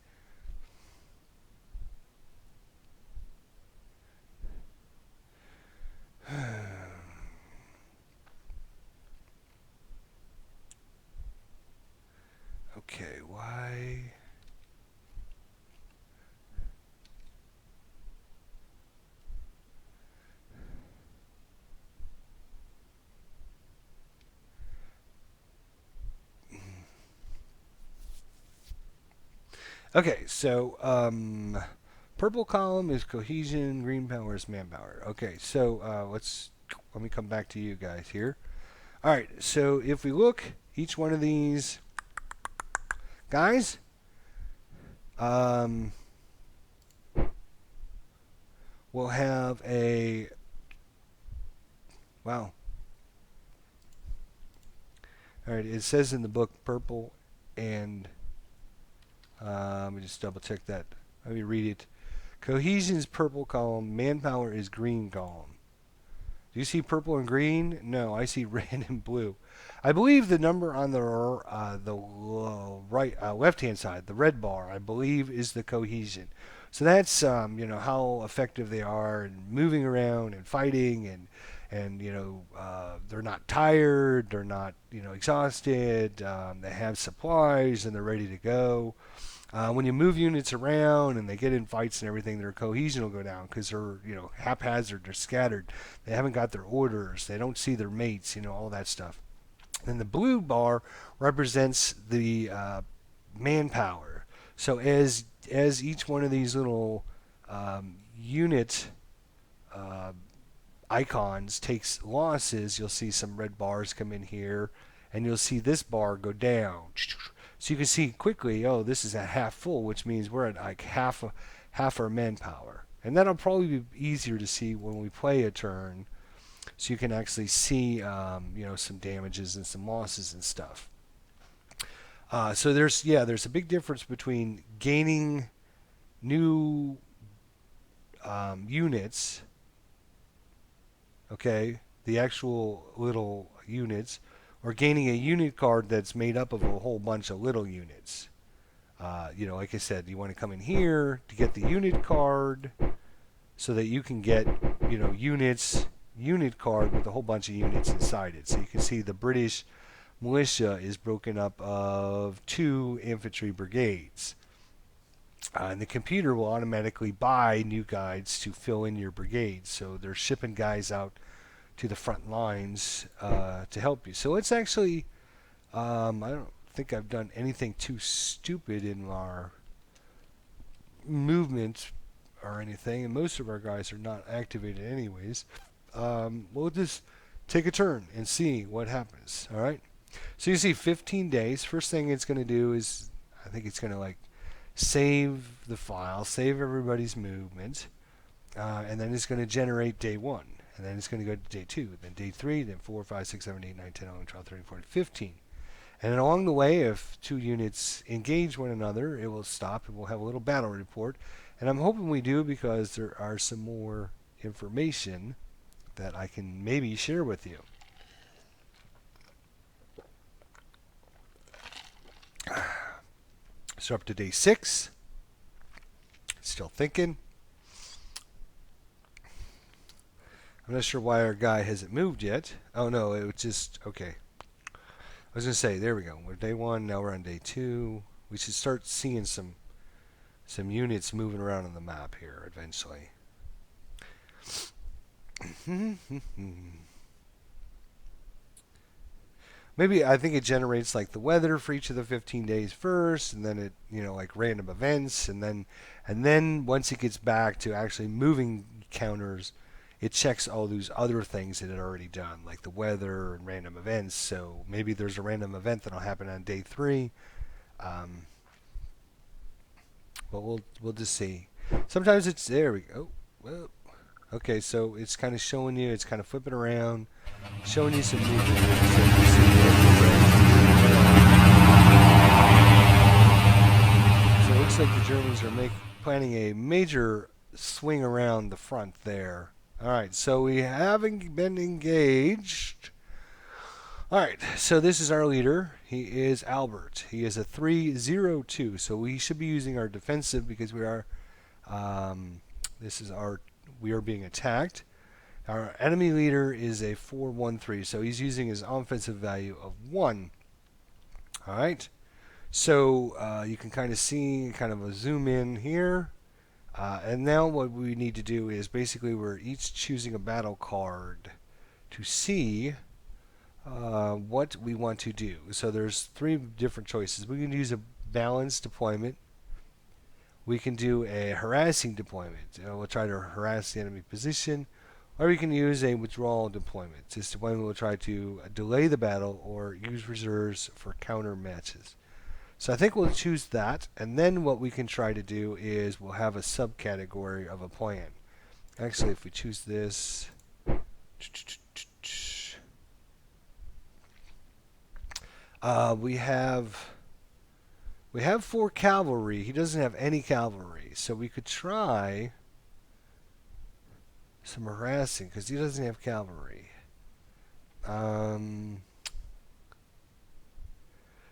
Okay, why? Okay, so purple column is cohesion, green power is manpower. Okay, so let me come back to you guys here. All right, so if we look, each one of these guys, will have a wow. All right, it says in the book purple and let me just double check that. Let me read it. Cohesion is purple column. Manpower is green column. Do you see purple and green? No, I see red and blue. I believe the number on the right left-hand side, the red bar, I believe is the cohesion. So that's how effective they are in moving around and fighting, and they're not tired, they're not exhausted, they have supplies and they're ready to go. When you move units around and they get in fights and everything, their cohesion will go down because they're haphazard, they're scattered, they haven't got their orders, they don't see their mates, all that stuff. And the blue bar represents the manpower. So as each one of these little unit uh, icons takes losses, you'll see some red bars come in here, and you'll see this bar go down. So you can see quickly, oh, this is at half full, which means we're at like half our manpower. And that'll probably be easier to see when we play a turn, so you can actually see some damages and some losses and stuff. So there's a big difference between gaining new units, okay, the actual little units, or gaining a unit card that's made up of a whole bunch of little units. Like I said, you want to come in here to get the unit card so that you can get, unit card with a whole bunch of units inside it. So you can see the British militia is broken up of 2 infantry brigades. And the computer will automatically buy new guides to fill in your brigades. So they're shipping guys out to the front lines to help you. So it's actually, I don't think I've done anything too stupid in our movement or anything, and most of our guys are not activated anyways. We'll just take a turn and see what happens. All right. So you see 15 days. First thing it's going to do is, I think it's going to save the file, save everybody's movement, and then it's going to generate day 1. And then it's going to go to day 2, then day 3, then 4, 5, 6, 7, 8, 9, 10, 11, 12, 13, 14, 15. And then along the way, if 2 units engage one another, it will stop and we'll have a little battle report. And I'm hoping we do, because there are some more information that I can maybe share with you. So up to day 6. Still thinking. I'm not sure why our guy hasn't moved yet. Oh no, it was just, okay. I was going to say, there we go. We're day 1, now we're on day 2. We should start seeing some units moving around on the map here eventually. Maybe I think it generates the weather for each of the 15 days first, and then it random events, and then once it gets back to actually moving counters, it checks all those other things that it had already done, like the weather and random events. So maybe there's a random event that'll happen on day 3. But we'll just see. Sometimes it's, there we go. Well, okay, so it's kind of showing you, it's kind of flipping around, showing you some movement. So it looks like the Germans are planning a major swing around the front there. Alright, so we haven't been engaged. Alright, so this is our leader. He is Albert. He is a 302, so we should be using our defensive because we are we are being attacked. Our enemy leader is a 413, so he's using his offensive value of 1. Alright, so you can kind of see, kind of a zoom in here. And now what we need to do is basically we're each choosing a battle card to see what we want to do. So there's 3 different choices. We can use a balanced deployment. We can do a harassing deployment. We'll try to harass the enemy position. Or we can use a withdrawal deployment. This deployment will try to delay the battle or use reserves for counter matches. So I think we'll choose that, and then what we can try to do is we'll have a subcategory of a plan. Actually, if we choose this, we have 4 cavalry. He doesn't have any cavalry, so we could try some harassing because he doesn't have cavalry.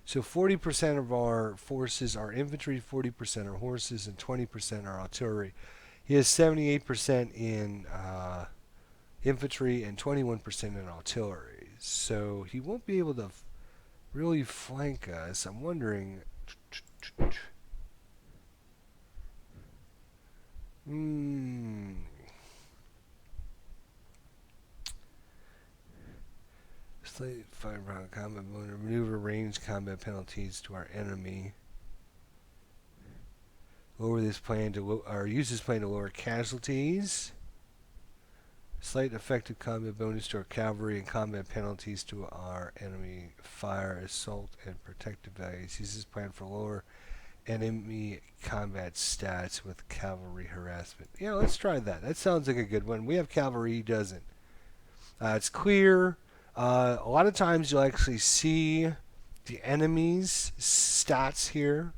So 40% of our forces are infantry, 40% are horses, and 20% are artillery. He has 78% in infantry and 21% in artillery. So he won't be able to really flank us. I'm wondering. Hmm. Slight firepower combat maneuver range combat penalties to our enemy. Lower this plan to or use this plan to lower casualties. Slight effective combat bonus to our cavalry and combat penalties to our enemy fire, assault, and protective values. Use this plan for lower enemy combat stats with cavalry harassment. Yeah, let's try that. That sounds like a good one. We have cavalry, he doesn't. It's clear. A lot of times you'll actually see the enemy's stats here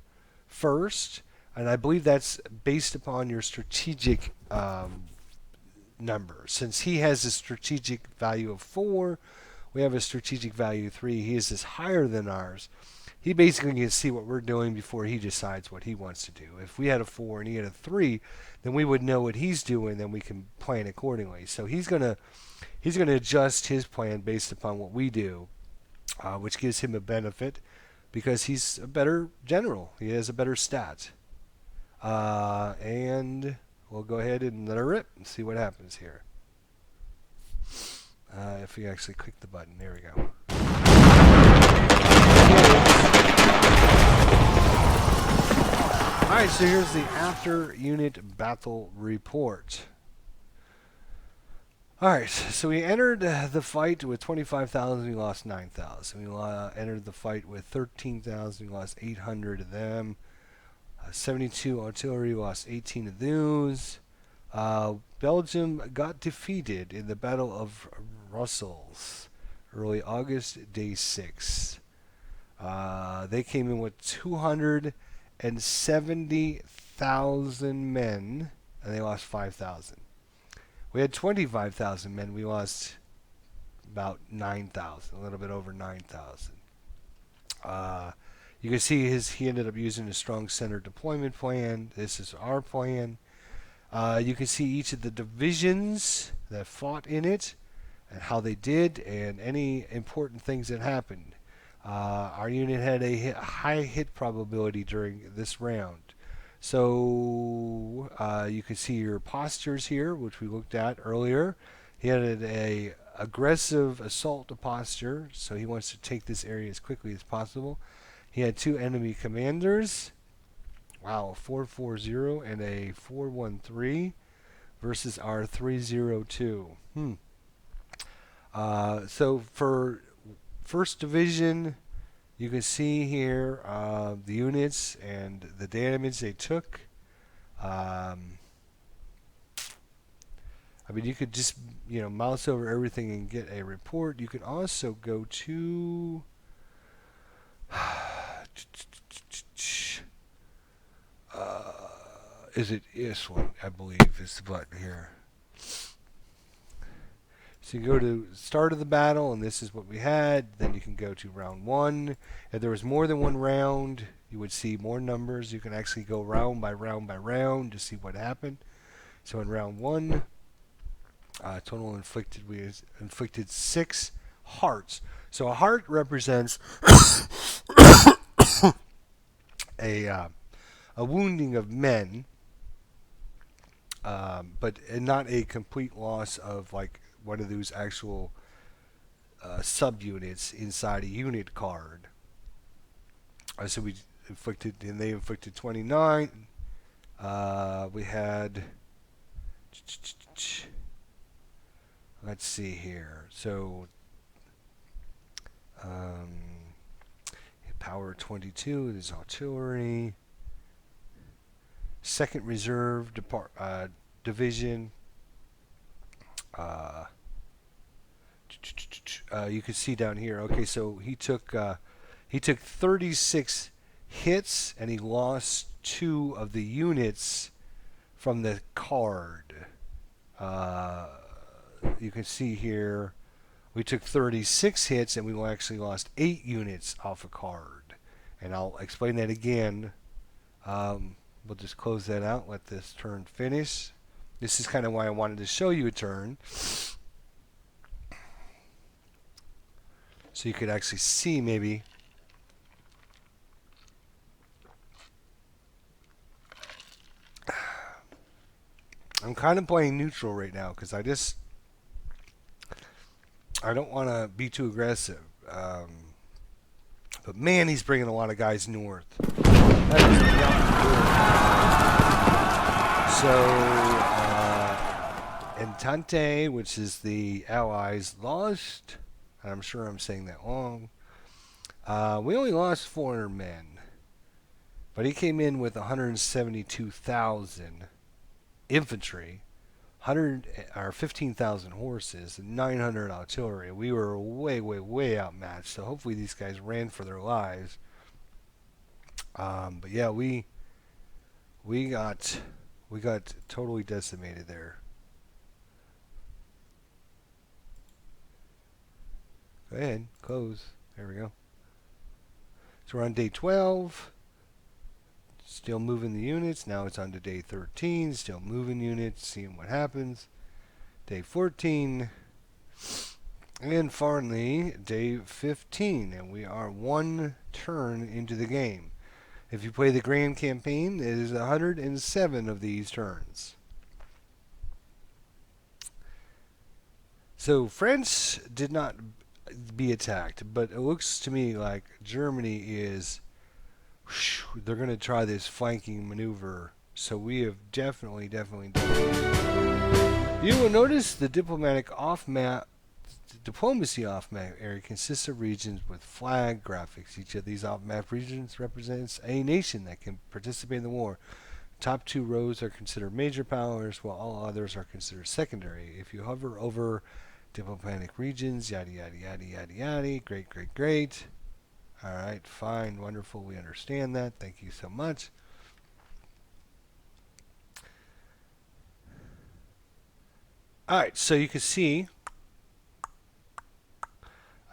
first, and I believe that's based upon your strategic number. Since he has a strategic value of 4, we have a strategic value of 3. He is higher than ours. He basically can see what we're doing before he decides what he wants to do. If we had a 4 and he had a 3, then we would know what he's doing, then we can plan accordingly. So he's gonna adjust his plan based upon what we do, which gives him a benefit because he's a better general. He has a better stat. And we'll go ahead and let her rip and see what happens here. If we actually click the button, there we go. Alright, so here's the after unit battle report. Alright, so we entered the fight with 25,000, we lost 9,000. We entered the fight with 13,000, we lost 800 of them. 72 artillery, lost 18 of those. Belgium got defeated in the Battle of Brussels, early August, day 6. They came in with 270,000 men, and they lost 5,000. We had 25,000 men. We lost about 9,000, a little bit over 9,000. You can see he ended up using a strong center deployment plan. This is our plan. You can see each of the divisions that fought in it and how they did and any important things that happened. Our unit had a high hit probability during this round. So you can see your postures here, which we looked at earlier. He had a aggressive assault posture, so he wants to take this area as quickly as possible. He had 2 enemy commanders. Wow, a 440 and a 413 versus our 302. So for 1st Division, you can see here the units and the damage they took. I mean, you could just mouse over everything and get a report. You can also go to is it this one? I believe is the button here. So you go to start of the battle, and this is what we had. Then you can go to round 1. If there was more than one round, you would see more numbers. You can actually go round by round by round to see what happened. So in round 1, total inflicted, we inflicted 6 hearts. So a heart represents a wounding of men, but not a complete loss of like one of those actual subunits inside a unit card. So we inflicted, and they inflicted 29. We had, let's see here. So power 22 is artillery. 2nd Reserve Division. You can see down here. Okay, so he took 36 hits, and he lost 2 of the units from the card. You can see here we took 36 hits, and we actually lost 8 units off a card. And I'll explain that again. We'll just close that out, let this turn finish. This is kind of why I wanted to show you a turn, so you could actually see maybe. I'm kind of playing neutral right now because I don't want to be too aggressive. But man, he's bringing a lot of guys north. That is not good. So, Entente, which is the Allies, lost. And I'm sure I'm saying that wrong. We only lost 400 men. But he came in with 172,000 infantry, 15,000 horses, and 900 artillery. We were way, way, way outmatched. So hopefully these guys ran for their lives. But yeah, we got totally decimated there. Go ahead, close. There we go. So we're on day 12. Still moving the units. Now it's on to day 13. Still moving units, seeing what happens. Day 14. And finally, day 15. And we are one turn into the game. If you play the Grand Campaign, it is 107 of these turns. So France did not be attacked, but it looks to me like Germany is... They're going to try this flanking maneuver, so we have definitely done it. You will notice the diplomacy off-map area consists of regions with flag graphics. Each of these off-map regions represents a nation that can participate in the war. Top two rows are considered major powers, while all others are considered secondary. If you hover over diplomatic regions, yada yada yada yada yada, great. Alright, fine, wonderful, we understand that. Thank you so much. Alright, so you can see,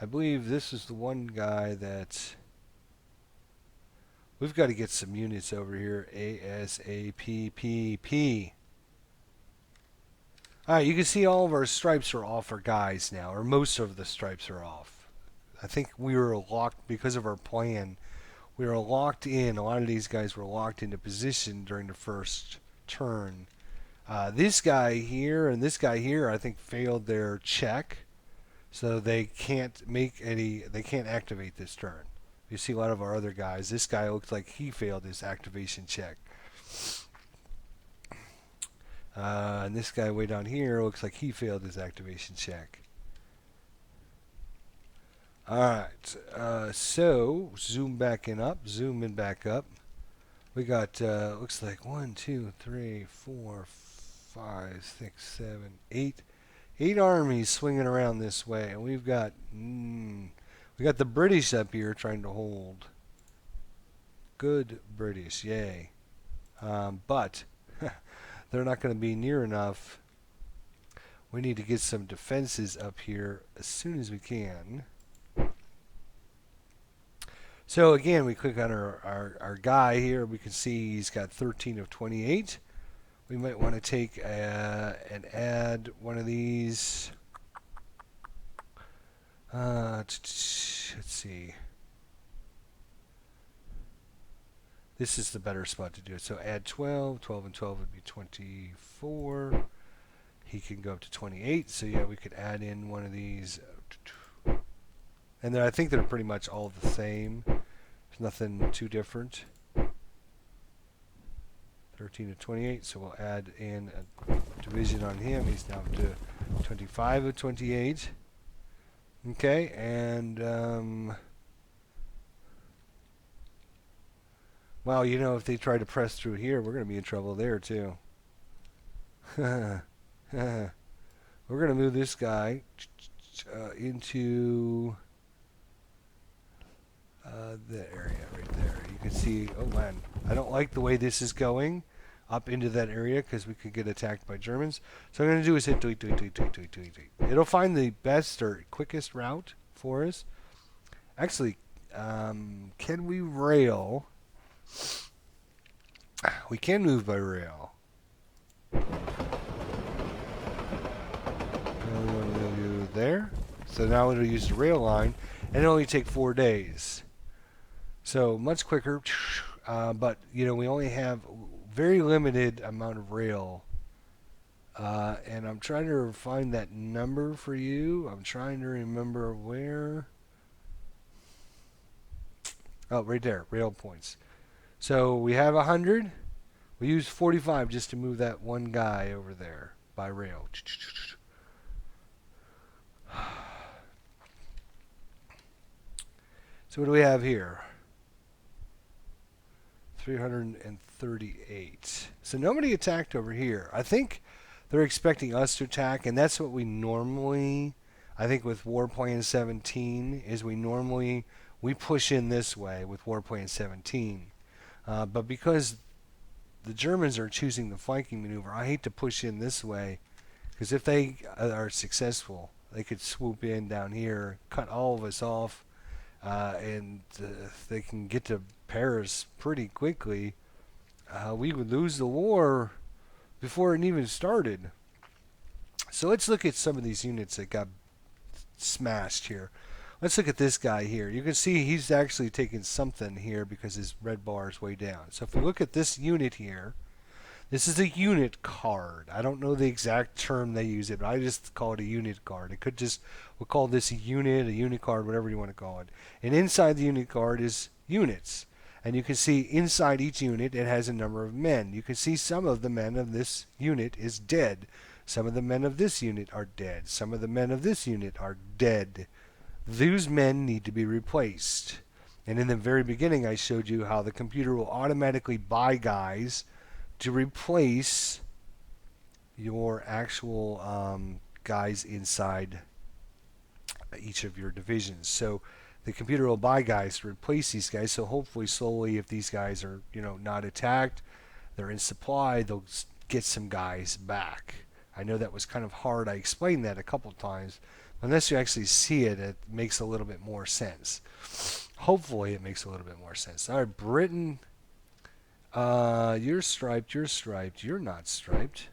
I believe this is the one guy that we've got to get some units over here. ASAPPP. Alright, you can see all of our stripes are off our guys now, or most of the stripes are off. I think we were locked because of our plan. We were locked in. A lot of these guys were locked into position during the first turn. This guy here and this guy here, I think, failed their check, so they can't make any. They can't activate this turn. You see a lot of our other guys. This guy looks like he failed his activation check. And this guy way down here looks like he failed his activation check. Alright, so zoom back in back up. We got, looks like 1, 2, 3, 4, 5, 6, 7, 8. 8 armies swinging around this way. And we got the British up here trying to hold. Good British, yay. But they're not going to be near enough. We need to get some defenses up here as soon as we can. So again, we click on our guy here. We can see he's got 13 of 28. We might want to take and add one of these. Let's see. This is the better spot to do it. So add 12. 12 and 12 would be 24. He can go up to 28. So yeah, we could add in one of these. And then I think they're pretty much all the same. There's nothing too different. 13 to 28, so we'll add in a division on him. He's now up to 25 of 28. Okay, and well, you know, if they try to press through here, we're going to be in trouble there too. We're going to move this guy into that area right there. You can see, oh man, I don't like the way this is going up into that area because we could get attacked by Germans. So what I'm going to do is hit tweet. It'll find the best or quickest route for us. Actually, Can we rail? We can move by rail. There. So now it'll use the rail line, and it'll only take 4 days. So much quicker, but we only have very limited amount of rail. And I'm trying to find that number for you. I'm trying to remember where. Oh, right there, rail points. So we have 100. We use 45 just to move that one guy over there by rail. So what do we have here? 338. So nobody attacked over here. I think they're expecting us to attack, and that's what we normally, I think with Warplane 17, is we push in this way with Warplane 17. But because the Germans are choosing the flanking maneuver, I hate to push in this way, because if they are successful, they could swoop in down here, cut all of us off, and they can get to Paris pretty quickly. We would lose the war before it even started. So let's look at some of these units that got smashed here. Let's look at this guy here. You can see he's actually taking something here because his red bar is way down. So if we look at this unit here, this is a unit card. I don't know the exact term they use it, but I just call it a unit card. We'll call this a unit card, whatever you want to call it. And inside the unit card is units. And you can see inside each unit it has a number of men. You can see some of the men of this unit is dead. Some of the men of this unit are dead. Some of the men of this unit are dead. Those men need to be replaced. And in the very beginning I showed you how the computer will automatically buy guys to replace your actual guys inside each of your divisions. So the computer will buy guys to replace these guys. So hopefully slowly, if these guys are not attacked, they're in supply, they'll get some guys back. I know that was kind of hard. I explained that a couple times. Unless you actually see it, it makes a little bit more sense. Hopefully it makes a little bit more sense. All right, Britain. You're striped, you're not striped.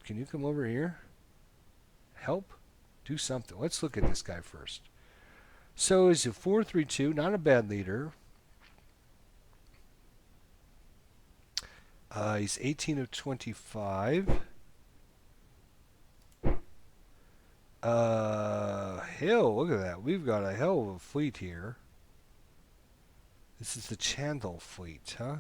Can you come over here? Help? Do something. Let's look at this guy first. So is it 432, not a bad leader. He's 18 of 25. Hell, look at that. We've got a hell of a fleet here. This is the Chandel fleet, huh?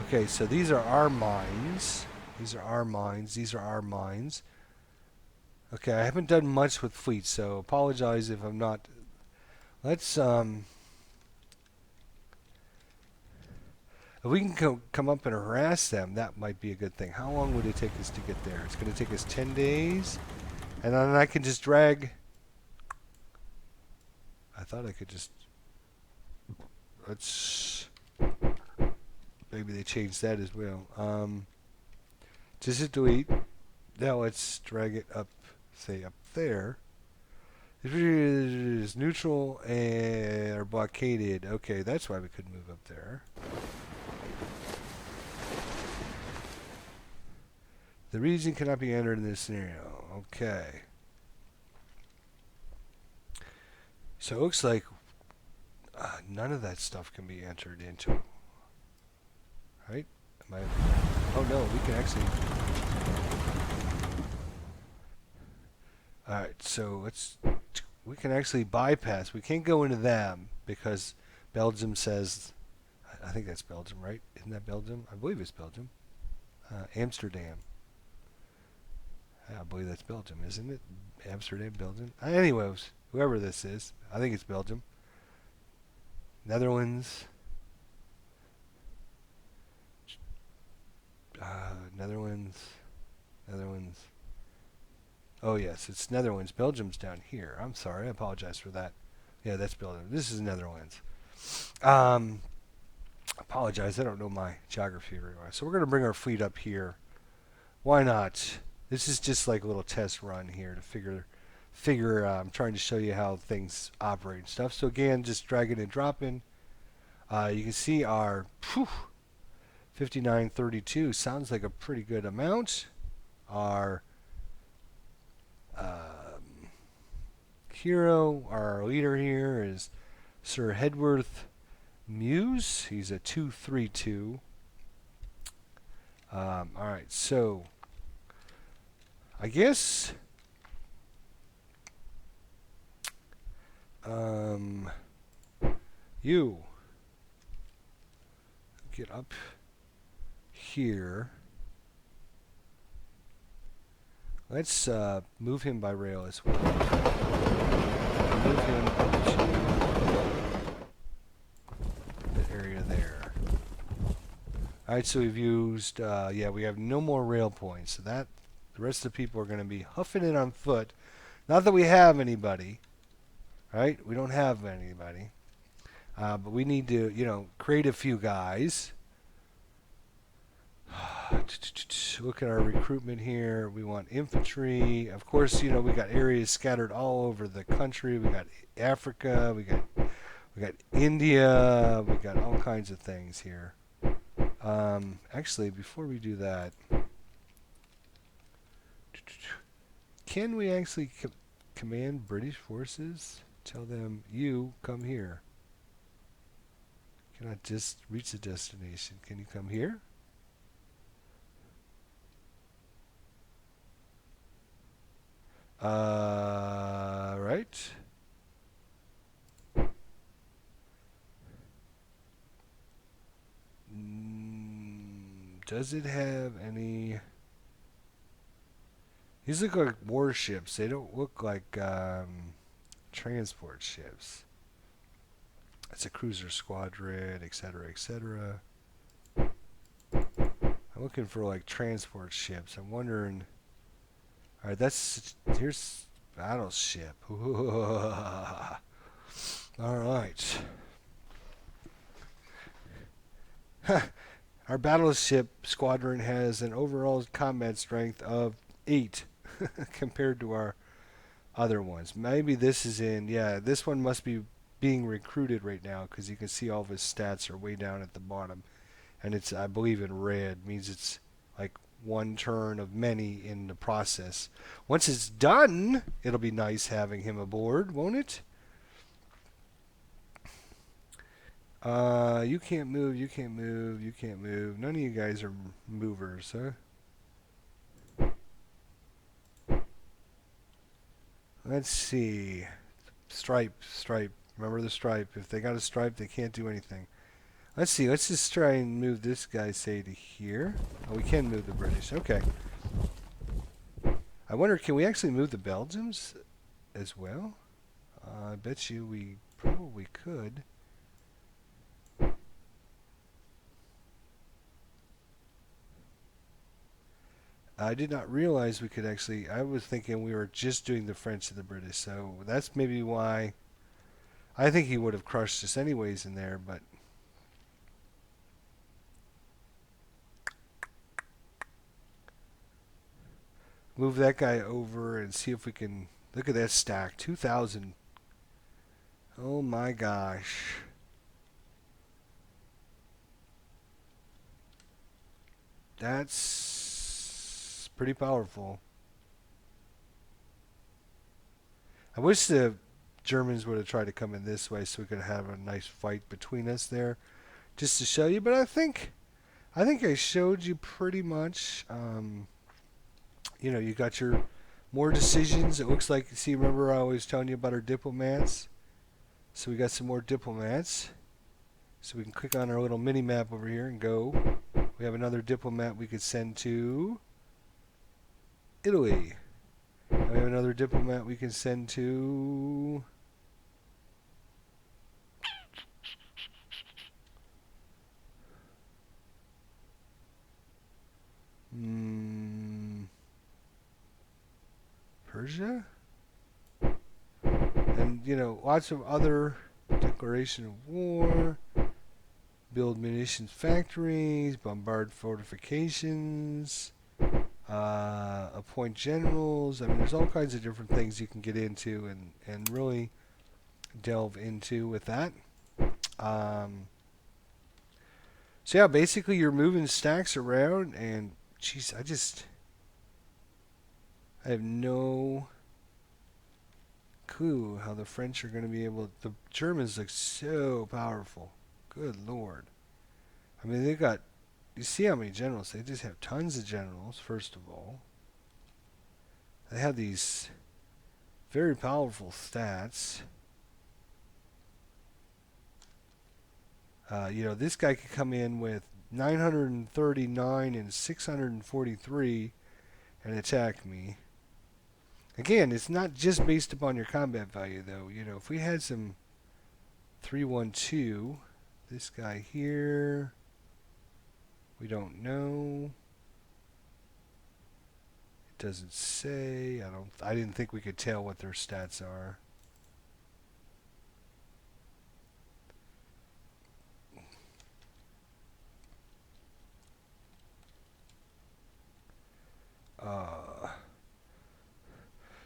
Okay, so these are our mines. These are our mines. Okay, I haven't done much with fleets, so apologize if I'm not. Let's if we can come up and harass them, that might be a good thing. How long would it take us to get there? It's going to take us 10 days. And then I can just drag. I thought I could just. Let's. Maybe they changed that as well. Just hit delete. Now let's drag it up, say up there. It is neutral and are blockaded. Okay, that's why we couldn't move up there. The region cannot be entered in this scenario. Okay. So it looks like none of that stuff can be entered into. Right? Oh no, we can actually. Alright, so we can actually bypass. We can't go into them because Belgium says. I think that's Belgium, right? Isn't that Belgium? I believe it's Belgium. Amsterdam. I believe that's Belgium, isn't it? Amsterdam, Belgium. Anyways, whoever this is, I think it's Belgium. Netherlands. Netherlands. Oh yes, it's Netherlands. Belgium's down here. I'm sorry. I apologize for that. Yeah, that's Belgium. This is Netherlands. Apologize. I don't know my geography very well. So we're going to bring our fleet up here. Why not? This is just like a little test run here to figure. I'm trying to show you how things operate and stuff. So again, just dragging and dropping. You can see our 5932 sounds like a pretty good amount. Our hero, our leader here is Sir Hedworth Muse. He's a 232. All right, so I guess you get up here. Let's move him by rail as well. Move him to the area there. Alright, so we've used, yeah, we have no more rail points. So that, the rest of the people are going to be huffing it on foot. Not that we have anybody, right? We don't have anybody. But we need to, you know, create a few guys. Look at our recruitment here. We want infantry. Of course, you know, we got areas scattered all over the country. We got Africa. We got India. We got all kinds of things here. Actually, before we do that, can we actually command British forces? Tell them, you come here. Cannot just reach the destination. Can you come here? Right. Does it have any... These look like warships. They don't look like transport ships. It's a cruiser squadron, etc., etc. I'm looking for like transport ships. I'm wondering... Alright, here's battleship. Alright. Our battleship squadron has an overall combat strength of 8 compared to our other ones. Maybe this is in, yeah, this one must be being recruited right now because you can see all of his stats are way down at the bottom. And it's, I believe, in red. Means it's like one turn of many in the process. Once it's done, it'll be nice having him aboard, won't it? You can't move, you can't move, you can't move. None of you guys are movers, huh? Let's see. Stripe. Remember the stripe. If they got a stripe, they can't do anything. Let's see. Let's just try and move this guy, say, to here. Oh, we can move the British. Okay. I wonder, can we actually move the Belgians as well? I bet you we probably could. I did not realize we could actually... I was thinking we were just doing the French and the British, so that's maybe why... I think he would have crushed us anyways in there, but... Move that guy over and see if we can... Look at that stack. 2,000. Oh my gosh. That's pretty powerful. I wish the Germans would have tried to come in this way so we could have a nice fight between us there. Just to show you. But I think I showed you pretty much... you know, you got your more decisions. It looks like, see, remember I was telling you about our diplomats? So we got some more diplomats. So we can click on our little mini map over here and go. We have another diplomat we could send to Italy. And we have another diplomat we can send to... Persia? And, you know, lots of other declaration of war, build munitions factories, bombard fortifications, appoint generals. I mean, there's all kinds of different things you can get into and really delve into with that. Um, so yeah, basically you're moving stacks around, and geez, I have no clue how the French are going to be able. The Germans look so powerful. Good lord. I mean, they got. You see how many generals? They just have tons of generals. First of all, they have these very powerful stats. This guy could come in with 939 and 643 and attack me. Again, it's not just based upon your combat value, though. If we had some 312, this guy here, we don't know. It doesn't say. I didn't think we could tell what their stats are.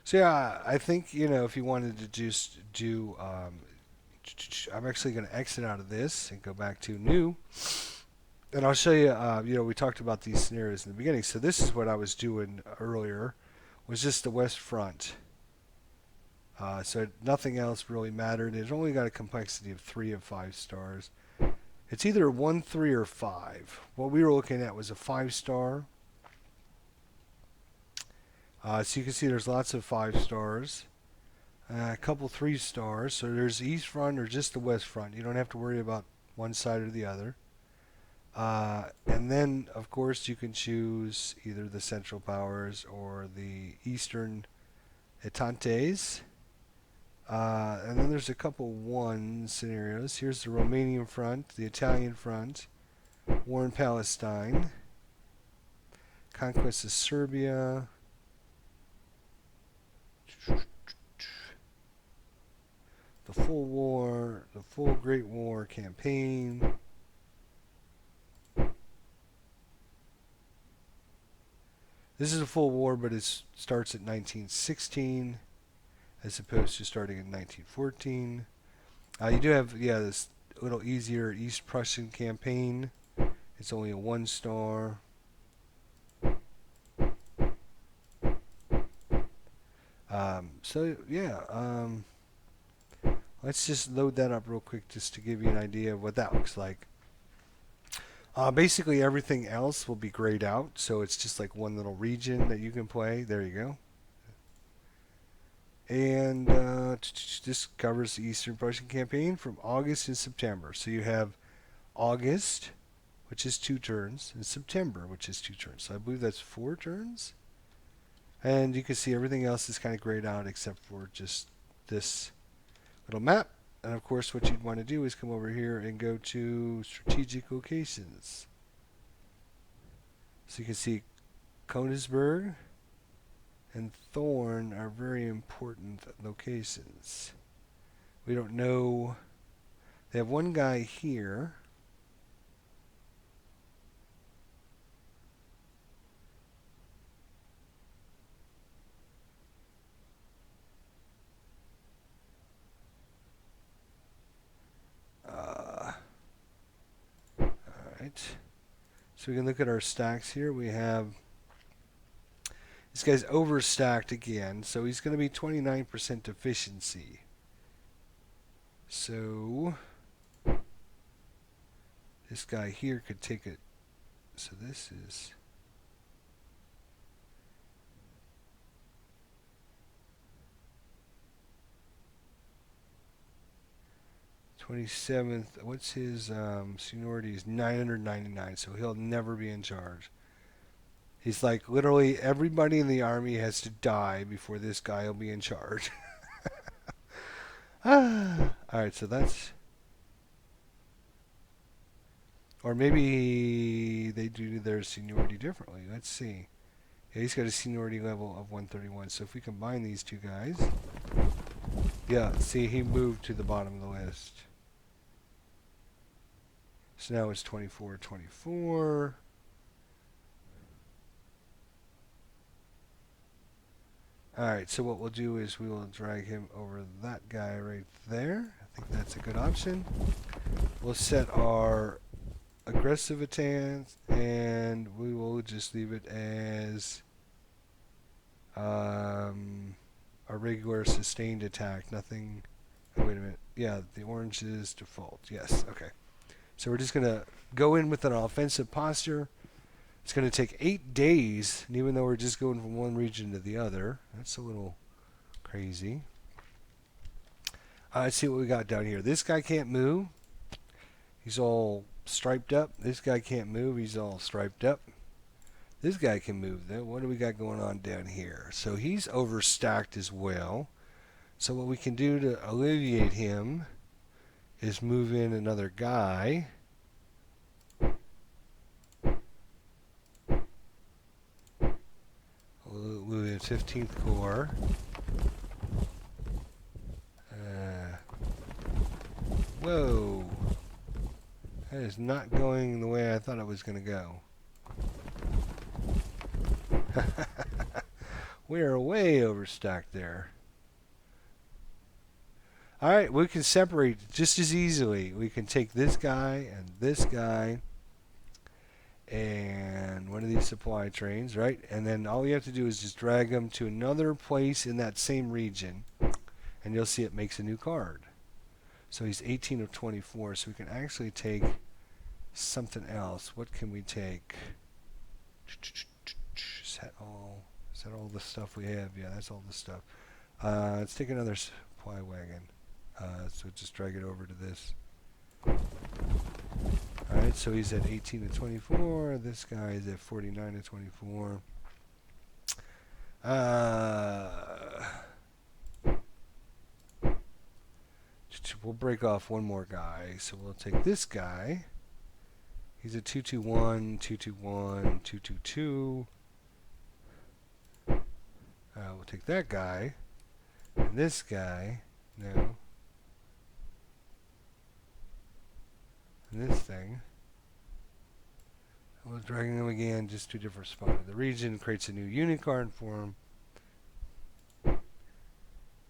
So yeah, I think if you wanted to just do, I'm actually going to exit out of this and go back to new, and I'll show you. We talked about these scenarios in the beginning. So this is what I was doing earlier, was just the west front. So nothing else really mattered. It's only got a complexity of 3 of 5 stars. It's either 1, 3, or 5. What we were looking at was a 5-star. So you can see there's lots of 5 stars. A couple 3 stars. So there's the east front or just the west front. You don't have to worry about one side or the other. And then, of course, you can choose either the Central Powers or the Eastern Etantes. And then there's a couple 1 scenarios. Here's the Romanian front, the Italian front, war in Palestine, conquest of Serbia, the full war, the full Great War campaign. This is a full war, but it starts at 1916 as opposed to starting in 1914. You do have, this little easier East Prussian campaign. It's only a 1-star. Let's just load that up real quick just to give you an idea of what that looks like. Basically, everything else will be grayed out, so it's just like one little region that you can play. There you go. And this covers the Eastern Prussian campaign from August to September. So you have August, which is 2 turns, and September, which is 2 turns. So I believe that's 4 turns. And you can see everything else is kind of grayed out except for just this little map. And of course, what you'd want to do is come over here and go to strategic locations. So you can see Königsberg and Thorn are very important locations. We don't know. They have one guy here. Alright. So we can look at our stacks here. We have this guy's overstacked again, so he's going to be 29% efficiency. So this guy here could take it. So this is 27th. What's his seniority? Is 999, so he'll never be in charge. He's like, literally everybody in the army has to die before this guy will be in charge. Alright, so that's... Or maybe they do their seniority differently. Let's see. Yeah, he's got a seniority level of 131. So if we combine these two guys... Yeah, see, he moved to the bottom of the list. So now it's 24, 24. Alright, so what we'll do is we will drag him over that guy right there. I think that's a good option. We'll set our aggressive attack, and we will just leave it as a regular sustained attack. Nothing. Oh, wait a minute. Yeah, the orange is default. Yes, okay. So we're just going to go in with an offensive posture. It's going to take 8 days, and even though we're just going from one region to the other, that's a little crazy. Let's see what we got down here. This guy can't move. He's all striped up. This guy can't move. He's all striped up. This guy can move, though. What do we got going on down here? So he's overstacked as well. So what we can do to alleviate him is move in another guy. We'll move in 15th Corps. Whoa. That is not going the way I thought it was going to go. We are way overstacked there. Alright, we can separate just as easily. We can take this guy and one of these supply trains, right? And then all you have to do is just drag them to another place in that same region, and you'll see it makes a new card. So he's 18 of 24, so we can actually take something else. What can we take? Is that all the stuff we have? Yeah, that's all the stuff. Let's take another supply wagon. So just drag it over to this. Alright, so he's at 18 to 24. This guy is at 49 to 24. We'll break off one more guy. So we'll take this guy. He's a 221, 221, 222. We'll take that guy. And this guy. No. And this thing. We'll drag him again, just to a different spot. The region creates a new unit card for him.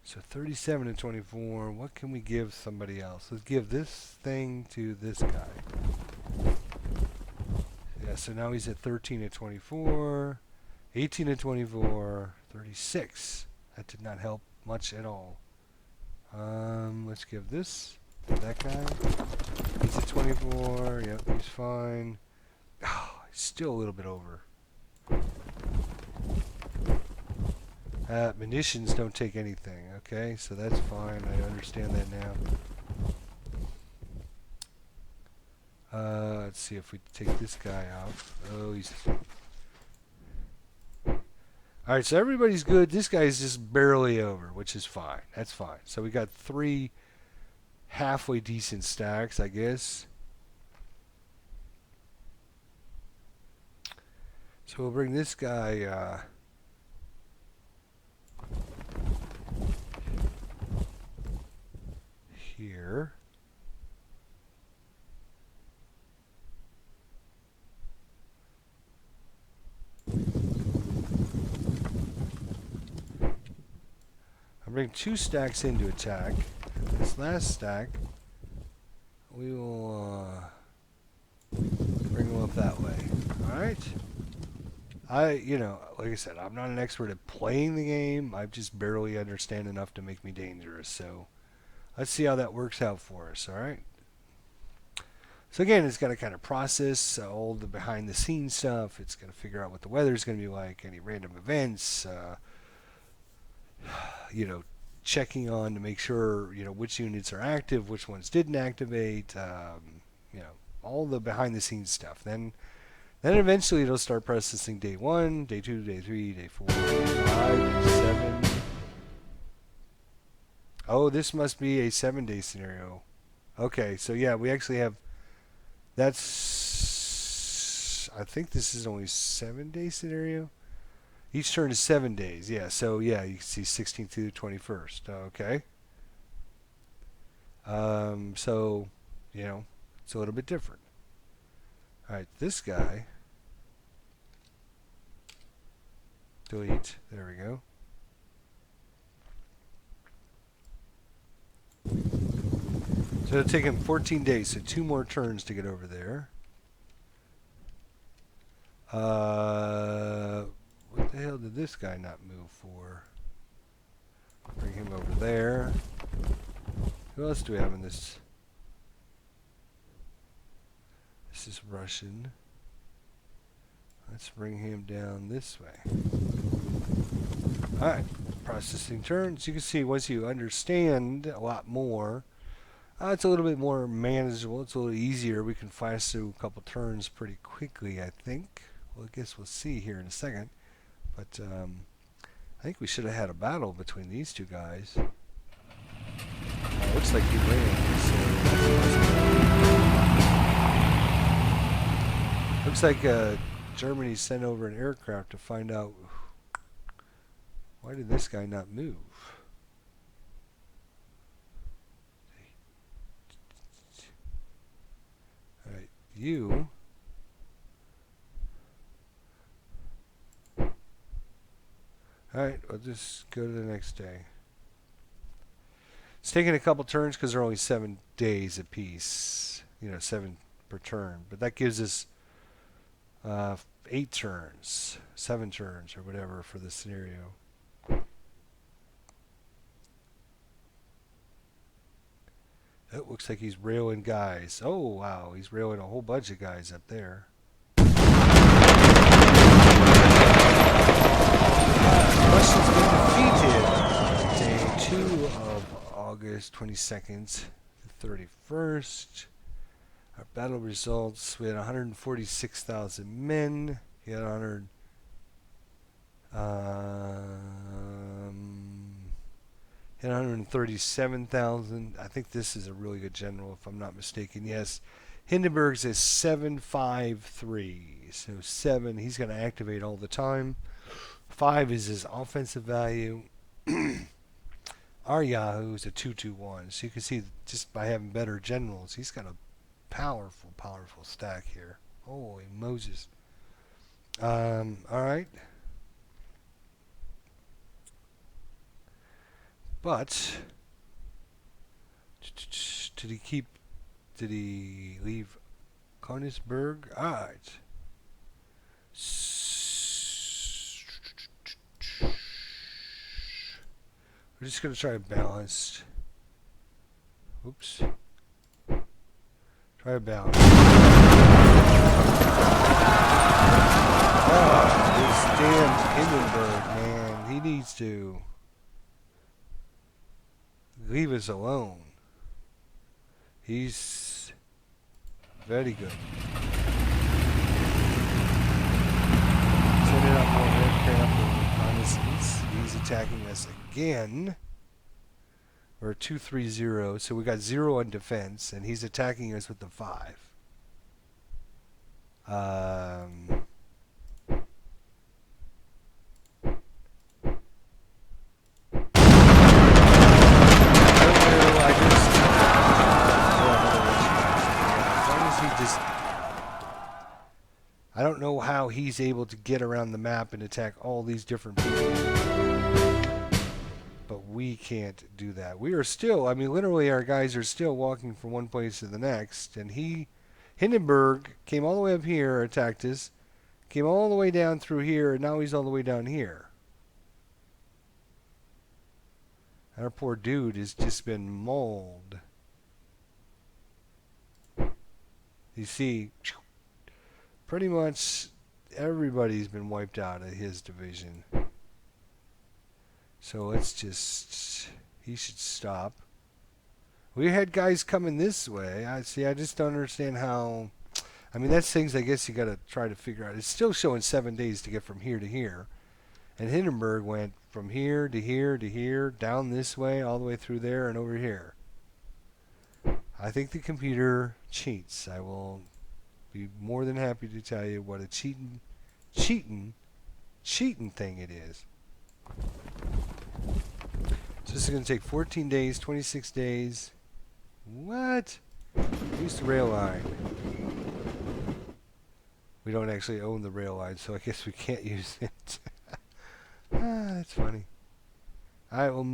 So 37 to 24. What can we give somebody else? Let's give this thing to this guy. Yeah, so now he's at 13 to 24. 18 to 24. 36. That did not help much at all. Let's give this to that guy. He's at 24. Yep, he's fine. Oh, he's still a little bit over. Munitions don't take anything. Okay, so that's fine. I understand that now. Let's see if we take this guy out. Oh, he's... Alright, so everybody's good. This guy's just barely over, which is fine. That's fine. So we got 3 halfway decent stacks, I guess. So we'll bring this guy... here. I'll bring 2 stacks in to attack. This last stack, we will bring them up that way. Alright? Like I said, I'm not an expert at playing the game. I just barely understand enough to make me dangerous. So, let's see how that works out for us, alright? So again, it's got to kind of process all the behind-the-scenes stuff. It's going to figure out what the weather's going to be like, any random events, checking on to make sure, which units are active, which ones didn't activate, all the behind-the-scenes stuff. Then eventually it'll start processing day 1, day 2, day 3, day 4, day 5, day 7. Oh, this must be a 7-day scenario. Okay, so yeah, we actually have... I think this is only 7-day scenario. Each turn is 7 days. Yeah, so yeah, you can see 16th through the 21st. Okay. So, it's a little bit different. Alright, this guy. Delete. There we go. So it'll take him 14 days, so 2 more turns to get over there. What the hell did this guy not move for? Bring him over there. Who else do we have in this? This is Russian. Let's bring him down this way. Alright, processing turns. You can see once you understand a lot more, it's a little bit more manageable. It's a little easier. We can fast through a couple turns pretty quickly, I think. Well, I guess we'll see here in a second. But I think we should have had a battle between these two guys. Looks like he ran. So looks like Germany sent over an aircraft to find out why did this guy not move. All right, you. Alright, we'll just go to the next day. It's taking a couple turns because they're only 7 days apiece. 7 per turn. But that gives us 8 turns, 7 turns, or whatever for the scenario. It looks like he's railing guys. Oh, wow, he's railing a whole bunch of guys up there. Russia's been defeated. Day 2 of August 22nd to 31st. Our battle results, we had 146,000 men. He had 137,000. I think this is a really good general, if I'm not mistaken. Yes, Hindenburg's is 753. So 7, he's going to activate all the time. 5 is his offensive value. Our Yahoo's a 221. So you can see just by having better generals, he's got a powerful, powerful stack here. Holy Moses. Alright. But did he leave Königsberg? Alright. We're just going to try a balanced. Oops. Try a balance. Oh, this damn Hindenburg, man. He needs to leave us alone. He's very good. Sending out more aircraft and reconnaissance. He's attacking us again. We're 230, so we got 0 on defense, and he's attacking us with the 5. I don't know how he's able to get around the map and attack all these different people. But we can't do that. We are still, I mean, literally our guys are still walking from one place to the next. And Hindenburg came all the way up here, attacked us, came all the way down through here, and now he's all the way down here. And our poor dude has just been mauled. You see, pretty much everybody's been wiped out of his division. So let's just, he should stop. We had guys coming this way. I just don't understand how, I mean, that's things I guess you got to try to figure out. It's still showing 7 days to get from here to here. And Hindenburg went from here to here to here, down this way, all the way through there and over here. I think the computer cheats. I will be more than happy to tell you what a cheating thing it is. So this is going to take 14 days, 26 days. What? Use the rail line. We don't actually own the rail line, so I guess we can't use it. That's funny. Alright, well,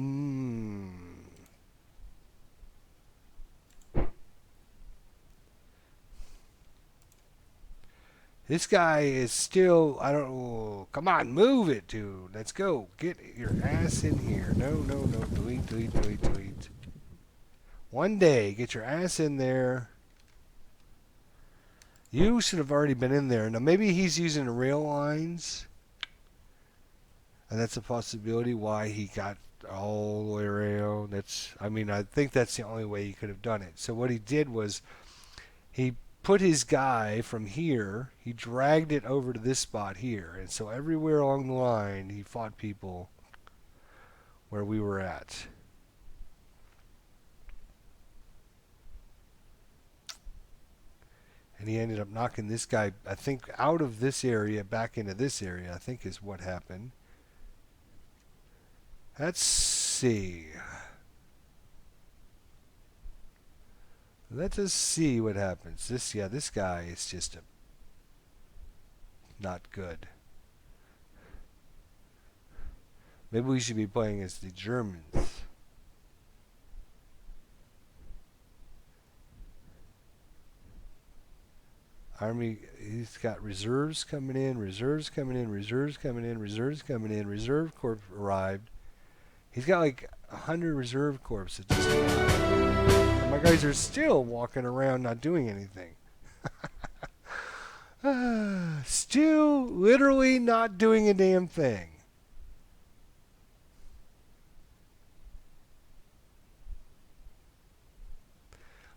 This guy is still, I don't know, come on, move it, dude. Let's go. Get your ass in here. No, no, no. Delete, delete, delete, delete. One day, get your ass in there. You should have already been in there. Now, maybe he's using the rail lines. And that's a possibility why he got all the way around. I think that's the only way he could have done it. So what he did was he put his guy from here, he dragged it over to this spot here. And so everywhere along the line, he fought people where we were at. And he ended up knocking this guy, I think, out of this area, back into this area, I think is what happened. Let's see. Let us see what happens. This guy is just not good. Maybe we should be playing as the Germans. Army, he's got reserves coming in, reserves coming in, reserves coming in, reserves coming in, reserve corps arrived. He's got like 100 reserve corps that just arrived. And my guys are still walking around not doing anything. Still literally not doing a damn thing.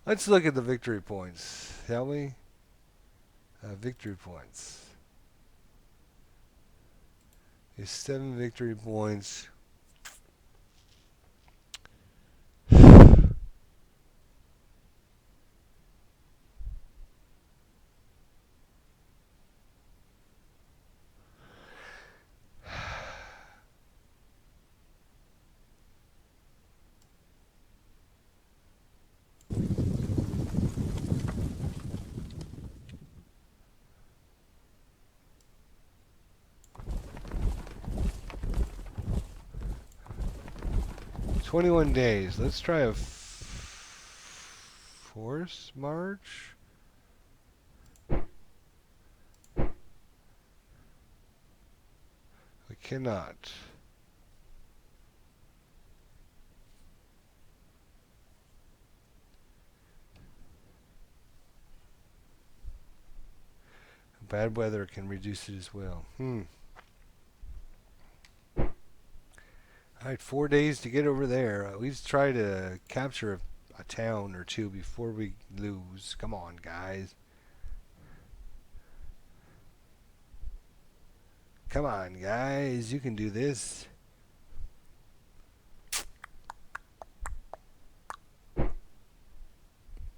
Let's look at the victory points, shall we? Victory points. There's 7 victory points. "21 days. Let's try a force march." We cannot. Bad weather can reduce it as well. Alright, 4 days to get over there. At least try to capture a town or two before we lose. Come on, guys. Come on, guys. You can do this.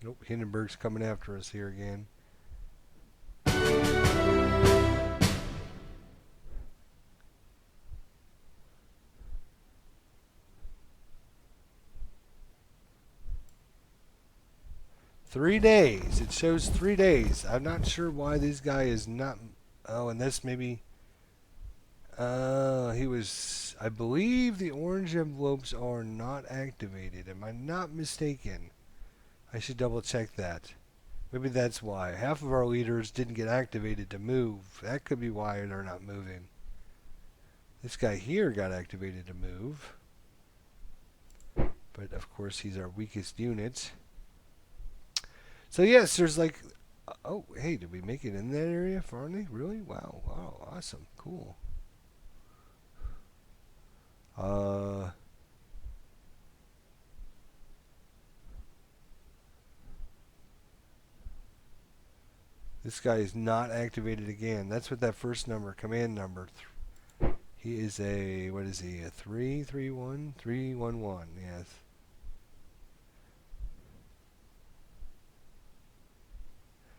Nope, Hindenburg's coming after us here again. Three days. It shows 3 days. I'm not sure why this guy is not. Oh, and this maybe. He was. I believe the orange envelopes are not activated. Am I not mistaken? I should double check that. Maybe that's why. Half of our leaders didn't get activated to move. That could be why they're not moving. This guy here got activated to move. But of course he's our weakest unit. So yes, there's like, oh, hey, did we make it in that area, Farnley? Really? Wow, wow, awesome, cool. This guy is not activated again. That's what that first number, command number. He is a, what is he, a 331? 311, yes.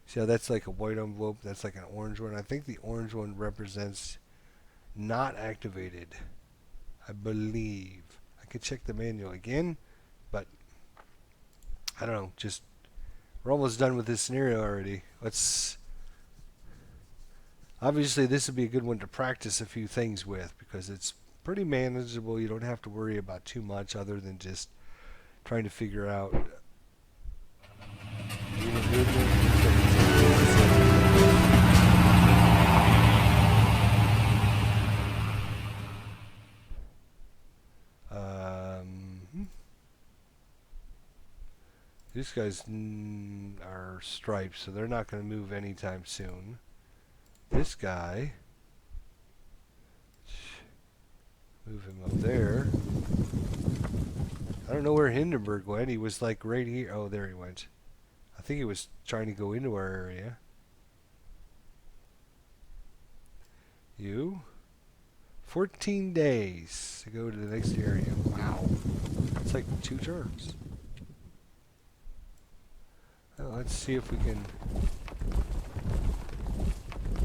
See how that's like a white envelope? That's like an orange one. I think the orange one represents not activated. I believe. I could check the manual again, but I don't know. Just we're almost done with this scenario already. Let's. Obviously, this would be a good one to practice a few things with because it's pretty manageable. You don't have to worry about too much other than just trying to figure out. These guys are striped, so they're not going to move anytime soon. This guy, move him up there. I don't know where Hindenburg went. He was like right here. Oh, there he went. I think he was trying to go into our area. You? 14 days to go to the next area. Wow. It's like 2 turns. Well, let's see if we can...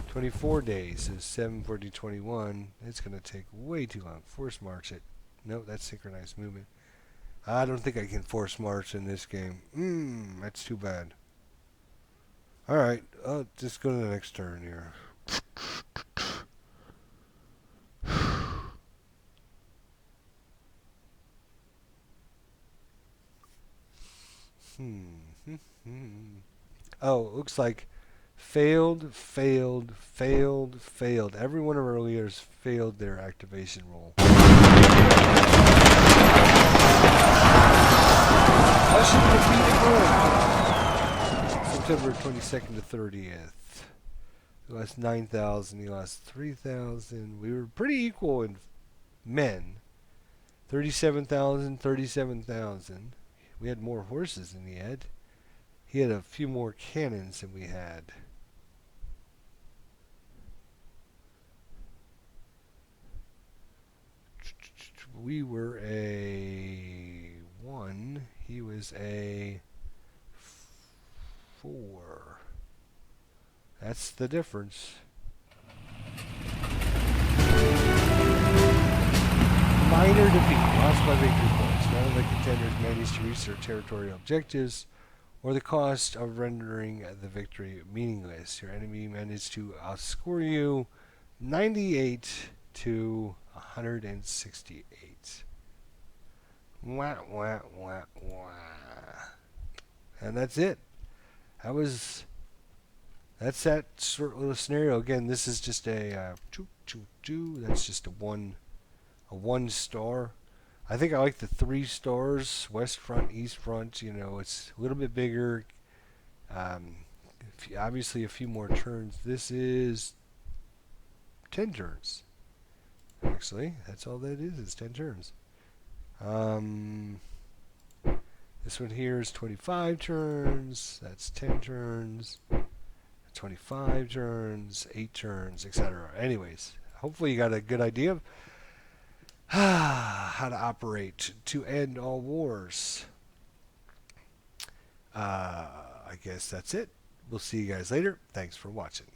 24 days is 7/40/21. It's going to take way too long. Force march it. No, that's synchronized movement. I don't think I can force march in this game. That's too bad. Alright, I'll just go to the next turn here. Oh, it looks like failed. Every one of our leaders failed their activation roll. September 22nd to 30th. We lost 9,000. He lost 3,000. We were pretty equal in men. 37,000, 37,000. We had more horses than he had. He had a few more cannons than we had. We were a 1. He was a 4. That's the difference. Minor defeat. Lost by victory points. None of the contenders managed to reach their territorial objectives, or the cost of rendering the victory meaningless. Your enemy managed to outscore you 98 to 168. Wah, wah, wah, wah. And that's it. That's that short little scenario. Again, this is just a that's just a one star. I think I like the 3 stars, west front, east front. You know, it's a little bit bigger. Obviously, a few more turns. This is 10 turns. Actually, that's all that is 10 turns. This one here is 25 turns. That's 10 turns. 25 turns, 8 turns, etc. Anyways, hopefully you got a good idea of how to operate to end all wars. I guess that's it. We'll see you guys later. Thanks for watching.